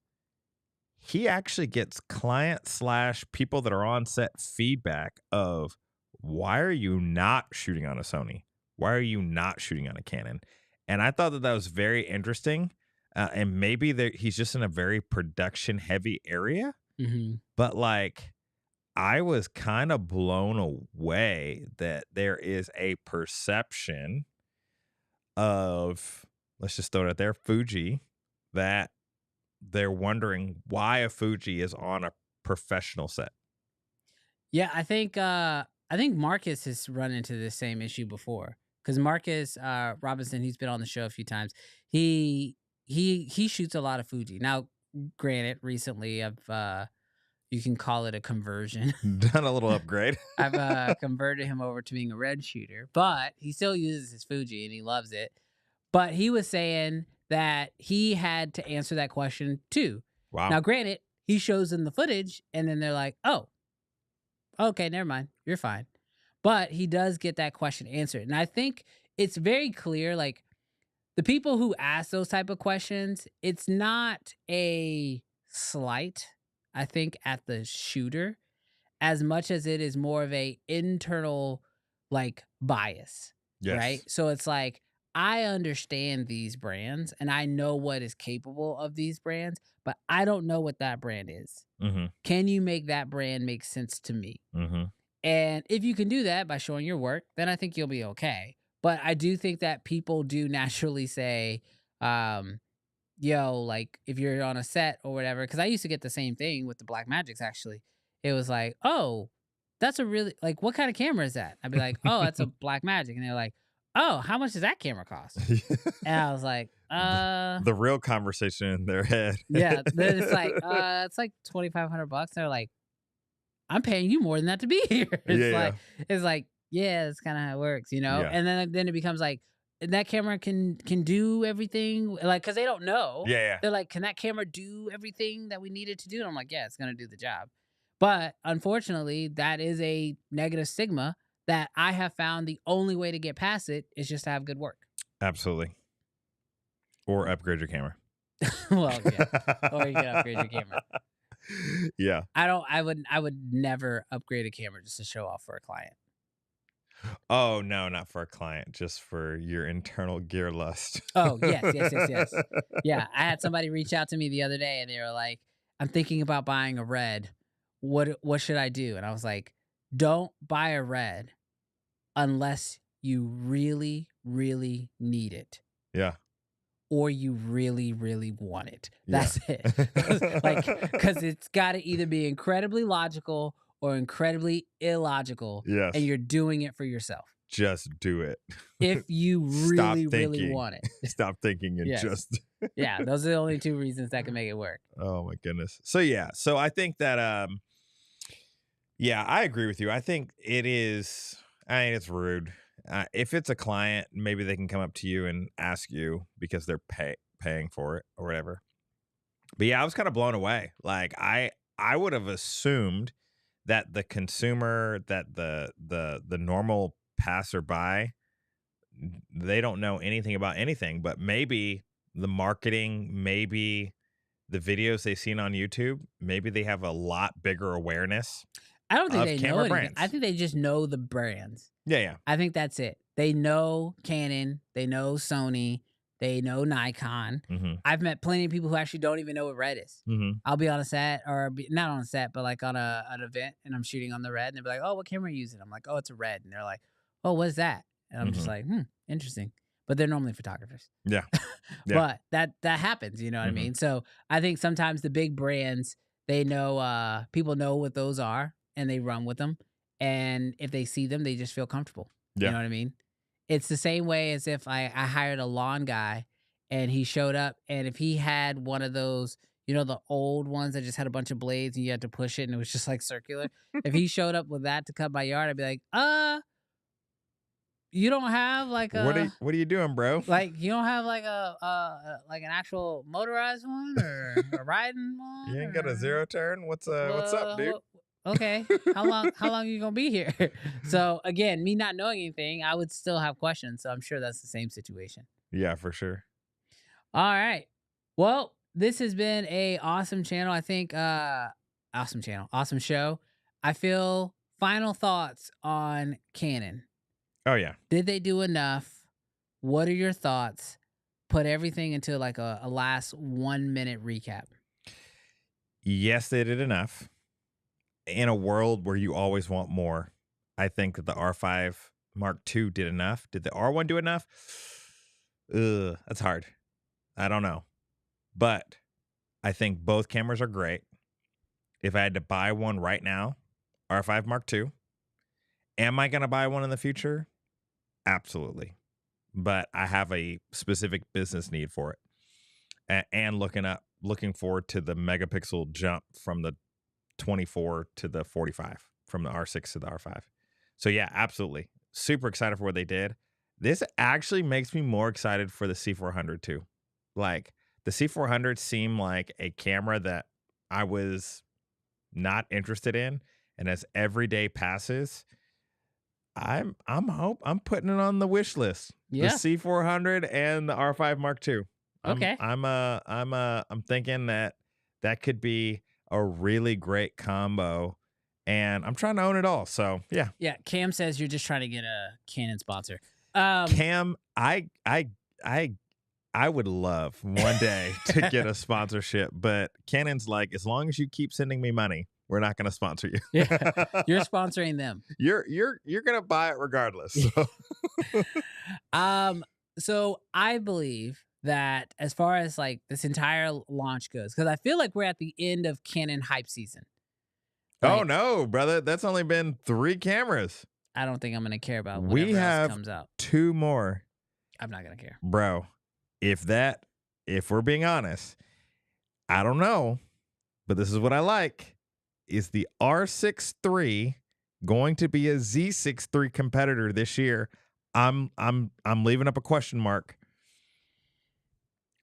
He actually gets client / people that are on set feedback of, why are you not shooting on a Sony? Why are you not shooting on a Canon? And I thought that was very interesting. And maybe he's just in a very production heavy area. Mm-hmm. But like, I was kind of blown away that there is a perception of, let's just throw it out there, Fuji, that they're wondering why a Fuji is on a professional set. Yeah, I think Marcus has run into the same issue before, because Marcus Robinson, he's been on the show a few times. He shoots a lot of Fuji. Now, granted, recently you can call it a conversion. Done a little upgrade. I've converted him over to being a red shooter, but he still uses his Fuji and he loves it. But he was saying that he had to answer that question too. Wow. Now, granted, he shows them the footage and then they're like, oh, okay, never mind. You're fine. But he does get that question answered. And I think it's very clear, like, the people who ask those type of questions, it's not a slight, I think, at the shooter, as much as it is more of a internal, like, bias. Yes. Right? So it's like, I understand these brands and I know what is capable of these brands, but I don't know what that brand is. Mm-hmm. Can you make that brand make sense to me? Mm-hmm. And if you can do that by showing your work, then I think you'll be okay. But I do think that people do naturally say, yo, like, if you're on a set or whatever, because I used to get the same thing with the Blackmagics, actually. It was like, oh, that's a really, like, what kind of camera is that? I'd be like, oh, that's a Blackmagic. And they're like, oh, how much does that camera cost? And I was like, the real conversation in their head. Yeah. Then it's like $2,500. They're like, I'm paying you more than that to be here. It's like, yeah, that's kind of how it works, you know? Yeah. And then it becomes like, that camera can do everything, like, because they don't know. Yeah. They're like, can that camera do everything that we need it to do? And I'm like, yeah, it's going to do the job. But unfortunately, that is a negative stigma that I have found the only way to get past it is just to have good work. Absolutely. Or upgrade your camera. Well, yeah. Or you can upgrade your camera. Yeah. I would never upgrade a camera just to show off for a client. Oh, no, not for a client, just for your internal gear lust. Oh, yes. Yeah, I had somebody reach out to me the other day and they were like, I'm thinking about buying a red. What should I do? And I was like, don't buy a red unless you really, really need it. Yeah. Or you really, really want it. That's it. Like, because it's got to either be incredibly logical or incredibly illogical. Yes. And you're doing it for yourself. Just do it. If you really, really want it. Stop thinking and just. Yeah, those are the only two reasons that can make it work. Oh, my goodness. So, yeah. So, I think that, yeah, I agree with you. I think it's rude. If it's a client, maybe they can come up to you and ask you because they're paying for it or whatever. But yeah, I was kind of blown away. Like I would have assumed that the consumer, that the normal passerby, they don't know anything about anything, but maybe the marketing, maybe the videos they've seen on YouTube, maybe they have a lot bigger awareness. I don't think they know anything. Brands. I think they just know the brands. Yeah. I think that's it. They know Canon, they know Sony, They know Nikon. Mm-hmm. I've met plenty of people who actually don't even know what red is. Mm-hmm. I'll be on a set, or not on a set, but like on an event, and I'm shooting on the red, and they'll be like, "Oh, what camera are you using?" I'm like, "Oh, it's a red," and they're like, "Oh, what is that?" And I'm just like, interesting. But they're normally photographers. Yeah. But that happens, you know what I mean? So I think sometimes the big brands, they know, people know what those are, and they run with them. And if they see them, they just feel comfortable. You Yeah. know what I mean? It's the same way as if I hired a lawn guy and he showed up, and if he had one of those, the old ones that just had a bunch of blades and you had to push it and it was just like circular. If he showed up with that to cut my yard, I'd be like, you don't have like what are you doing, bro? like you don't have like like an actual motorized one or a riding one? You ain't got a zero turn? What's up, dude? Okay. How long are you gonna be here? So again, me not knowing anything, I would still have questions. So I'm sure that's the same situation. Yeah, for sure. All right. Well, this has been a awesome channel. I think awesome channel, awesome show. I feel final thoughts on Canon. Oh yeah. Did they do enough? What are your thoughts? Put everything into like a last 1 minute recap. Yes, they did enough. In a world where you always want more, I think that the R5 Mark II did enough. Did the R1 do enough? That's hard. I don't know. But I think both cameras are great. If I had to buy one right now, R5 Mark II. Am I going to buy one in the future? Absolutely. But I have a specific business need for it. And looking forward to the megapixel jump from the 24 to the 45, from the R6 to the R5. So yeah, absolutely. Super excited for what they did. This actually makes me more excited for the C400 too. Like the C400 seemed like a camera that I was not interested in. And as every day passes, I'm putting it on the wish list. Yeah. The C400 and the R5 Mark II. Okay. I'm thinking that could be a really great combo, and I'm trying to own it all. So yeah. Yeah. Cam says you're just trying to get a Canon sponsor. Cam, I would love one day to get a sponsorship, but Canon's like, as long as you keep sending me money, we're not going to sponsor you. Yeah, you're sponsoring them. You're going to buy it regardless. So. So I believe that as far as like this entire launch goes, because I feel like we're at the end of Canon hype season. Oh no, brother. That's only been 3 cameras. I don't think I'm going to care about whatever else comes out. 2 more. I'm not going to care. Bro, if we're being honest, I don't know, but this is what I like. Is the R6 III going to be a Z6 III competitor this year? I'm leaving up a question mark.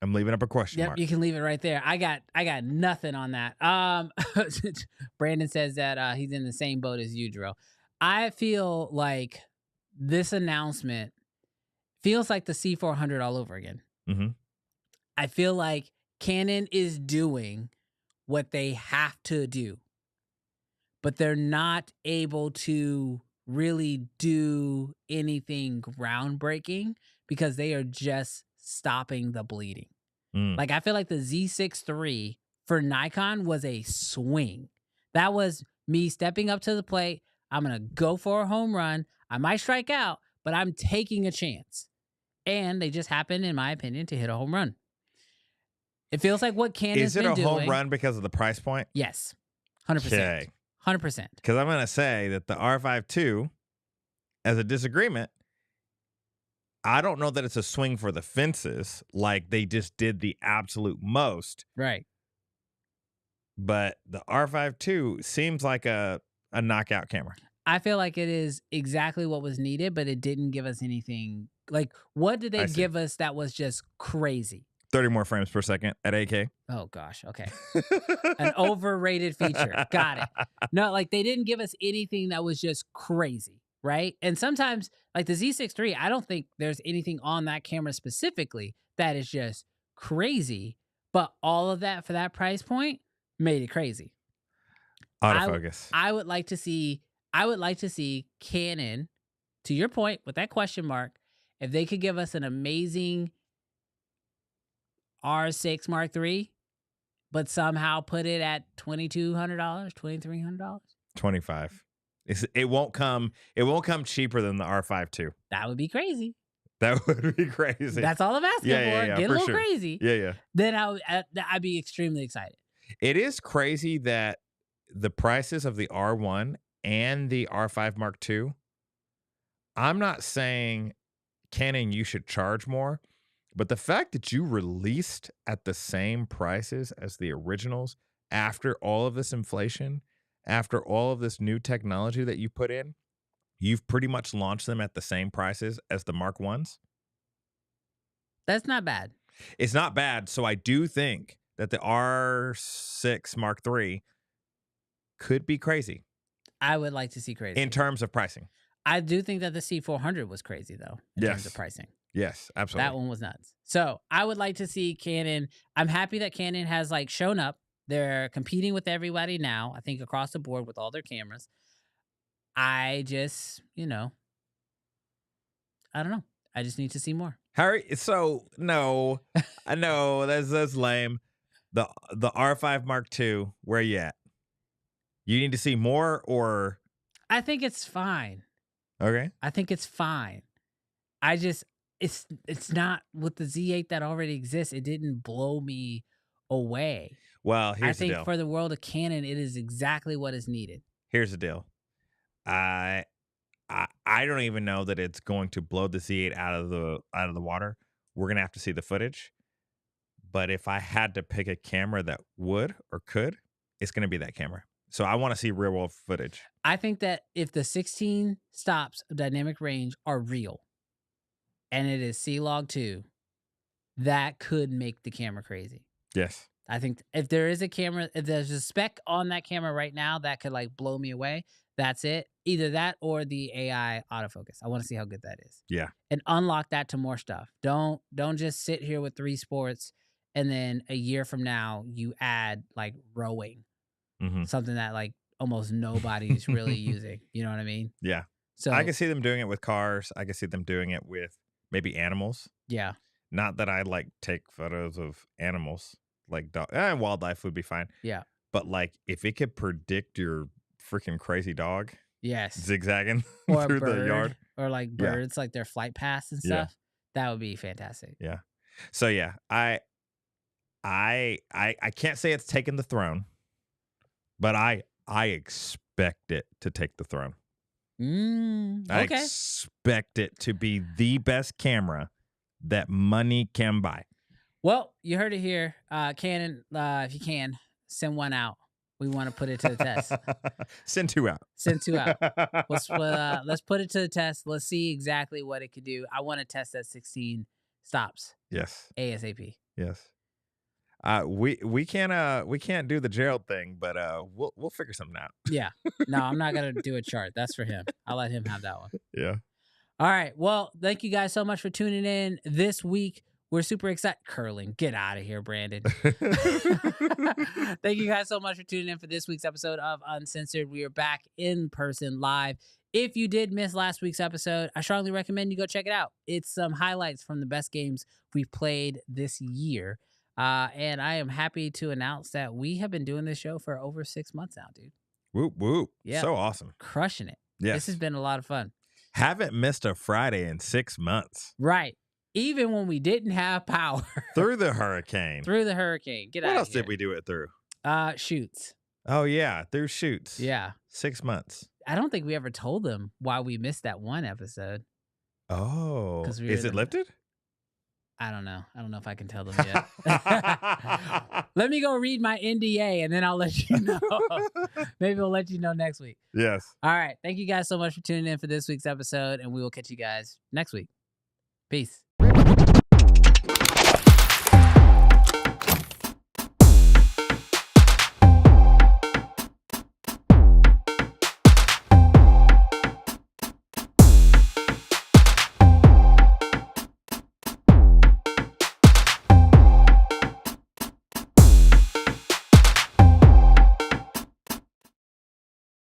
I'm leaving up a question mark. You can leave it right there. I got nothing on that. Brandon says that he's in the same boat as you, Dro. I feel like this announcement feels like the C400 all over again. Mm-hmm. I feel like Canon is doing what they have to do, but they're not able to really do anything groundbreaking because they are just stopping the bleeding. Like I feel like the Z6 III for Nikon was a swing. That was me stepping up to the plate. I'm going to go for a home run. I might strike out, but I'm taking a chance. And they just happened, in my opinion, to hit a home run. It feels like what Canon's been doing. Is it a home run because of the price point? Yes. 100%. Okay. 100%. Because I'm going to say that the R5 II, as a disagreement, I don't know that it's a swing for the fences, like they just did the absolute most. Right. But the R5 II seems like a knockout camera. I feel like it is exactly what was needed, but it didn't give us anything. Like, what did they give us that was just crazy? 30 more frames per second at 8K. Oh, gosh. Okay. An overrated feature. Got it. No, like they didn't give us anything that was just crazy. Right. And sometimes like the Z6 III, I don't think there's anything on that camera specifically that is just crazy. But all of that for that price point made it crazy. Autofocus. I would like to see Canon, to your point, with that question mark, if they could give us an amazing R6 Mark III, but somehow put it at $2,200, $2,300? 25. It won't come cheaper than the R5 too. That would be crazy. That would be crazy. That's all I'm asking for. Yeah, Get a for little sure. crazy. Yeah. Then I'd be extremely excited. It is crazy that the prices of the R1 and the R5 Mark II, I'm not saying, Canon, you should charge more, but the fact that you released at the same prices as the originals after all of this inflation, after all of this new technology that you put in, you've pretty much launched them at the same prices as the Mark Ones. That's not bad. It's not bad. So I do think that the R6 Mark III could be crazy. I would like to see crazy. In terms of pricing. I do think that the C400 was crazy, though, in terms of pricing. Yes, absolutely. That one was nuts. So I would like to see Canon. I'm happy that Canon has like shown up. They're competing with everybody now, I think, across the board with all their cameras. I just, I don't know. I just need to see more. Harry, so no, I know that's lame. The R5 Mark II, where you at? You need to see more, or I think it's fine. Okay. I think it's fine. I just it's not with the Z8 that already exists. It didn't blow me away. Well, here's the deal. I think for the world of Canon, it is exactly what is needed. Here's the deal. I don't even know that it's going to blow the Z8 out of the water. We're gonna have to see the footage. But if I had to pick a camera that would or could, it's gonna be that camera. So I want to see real world footage. I think that if the 16 stops of dynamic range are real, and it is C-Log 2, that could make the camera crazy. Yes. I think if there is a camera, if there's a spec on that camera right now that could like blow me away, that's it. Either that or the AI autofocus. I want to see how good that is. Yeah. And unlock that to more stuff. Don't just sit here with 3 sports and then a year from now you add like rowing. Mm-hmm. Something that like almost nobody's really using. You know what I mean? Yeah. So I can see them doing it with cars. I can see them doing it with maybe animals. Yeah. Not that I like take photos of animals, like wildlife would be fine. Yeah. But like if it could predict your freaking crazy dog, yes, zigzagging or through the yard, or like birds, like their flight paths and stuff, that would be fantastic. Yeah. So yeah, I can't say it's taken the throne, but I expect it to take the throne. Okay. I expect it to be the best camera that money can buy. Well, you heard it here. Canon, if you can, send one out. We want to put it to the test. Send 2 out. Send 2 out. Let's put it to the test. Let's see exactly what it could do. I want to test that 16 stops. Yes. ASAP. Yes. We can't do the Gerald thing, but we'll figure something out. Yeah. No, I'm not gonna do a chart. That's for him. I'll let him have that one. Yeah. All right. Well, thank you guys so much for tuning in this week. We're super excited. Curling. Get out of here, Brandon. Thank you guys so much for tuning in for this week's episode of Uncensored. We are back in person live. If you did miss last week's episode, I strongly recommend you go check it out. It's some highlights from the best games we've played this year. And I am happy to announce that we have been doing this show for over 6 months now, dude. Whoop, whoop. Yeah. So awesome. Crushing it. Yes. This has been a lot of fun. Haven't missed a Friday in 6 months. Right. Even when we didn't have power. Through the hurricane. Through the hurricane. Get out of here. What else did we do it through? Shoots. Oh, yeah. Through shoots. Yeah. 6 months. I don't think we ever told them why we missed that one episode. Oh. Is it lifted? I don't know. I don't know if I can tell them yet. Let me go read my NDA and then I'll let you know. Maybe we'll let you know next week. Yes. All right. Thank you guys so much for tuning in for this week's episode, and we will catch you guys next week. Peace.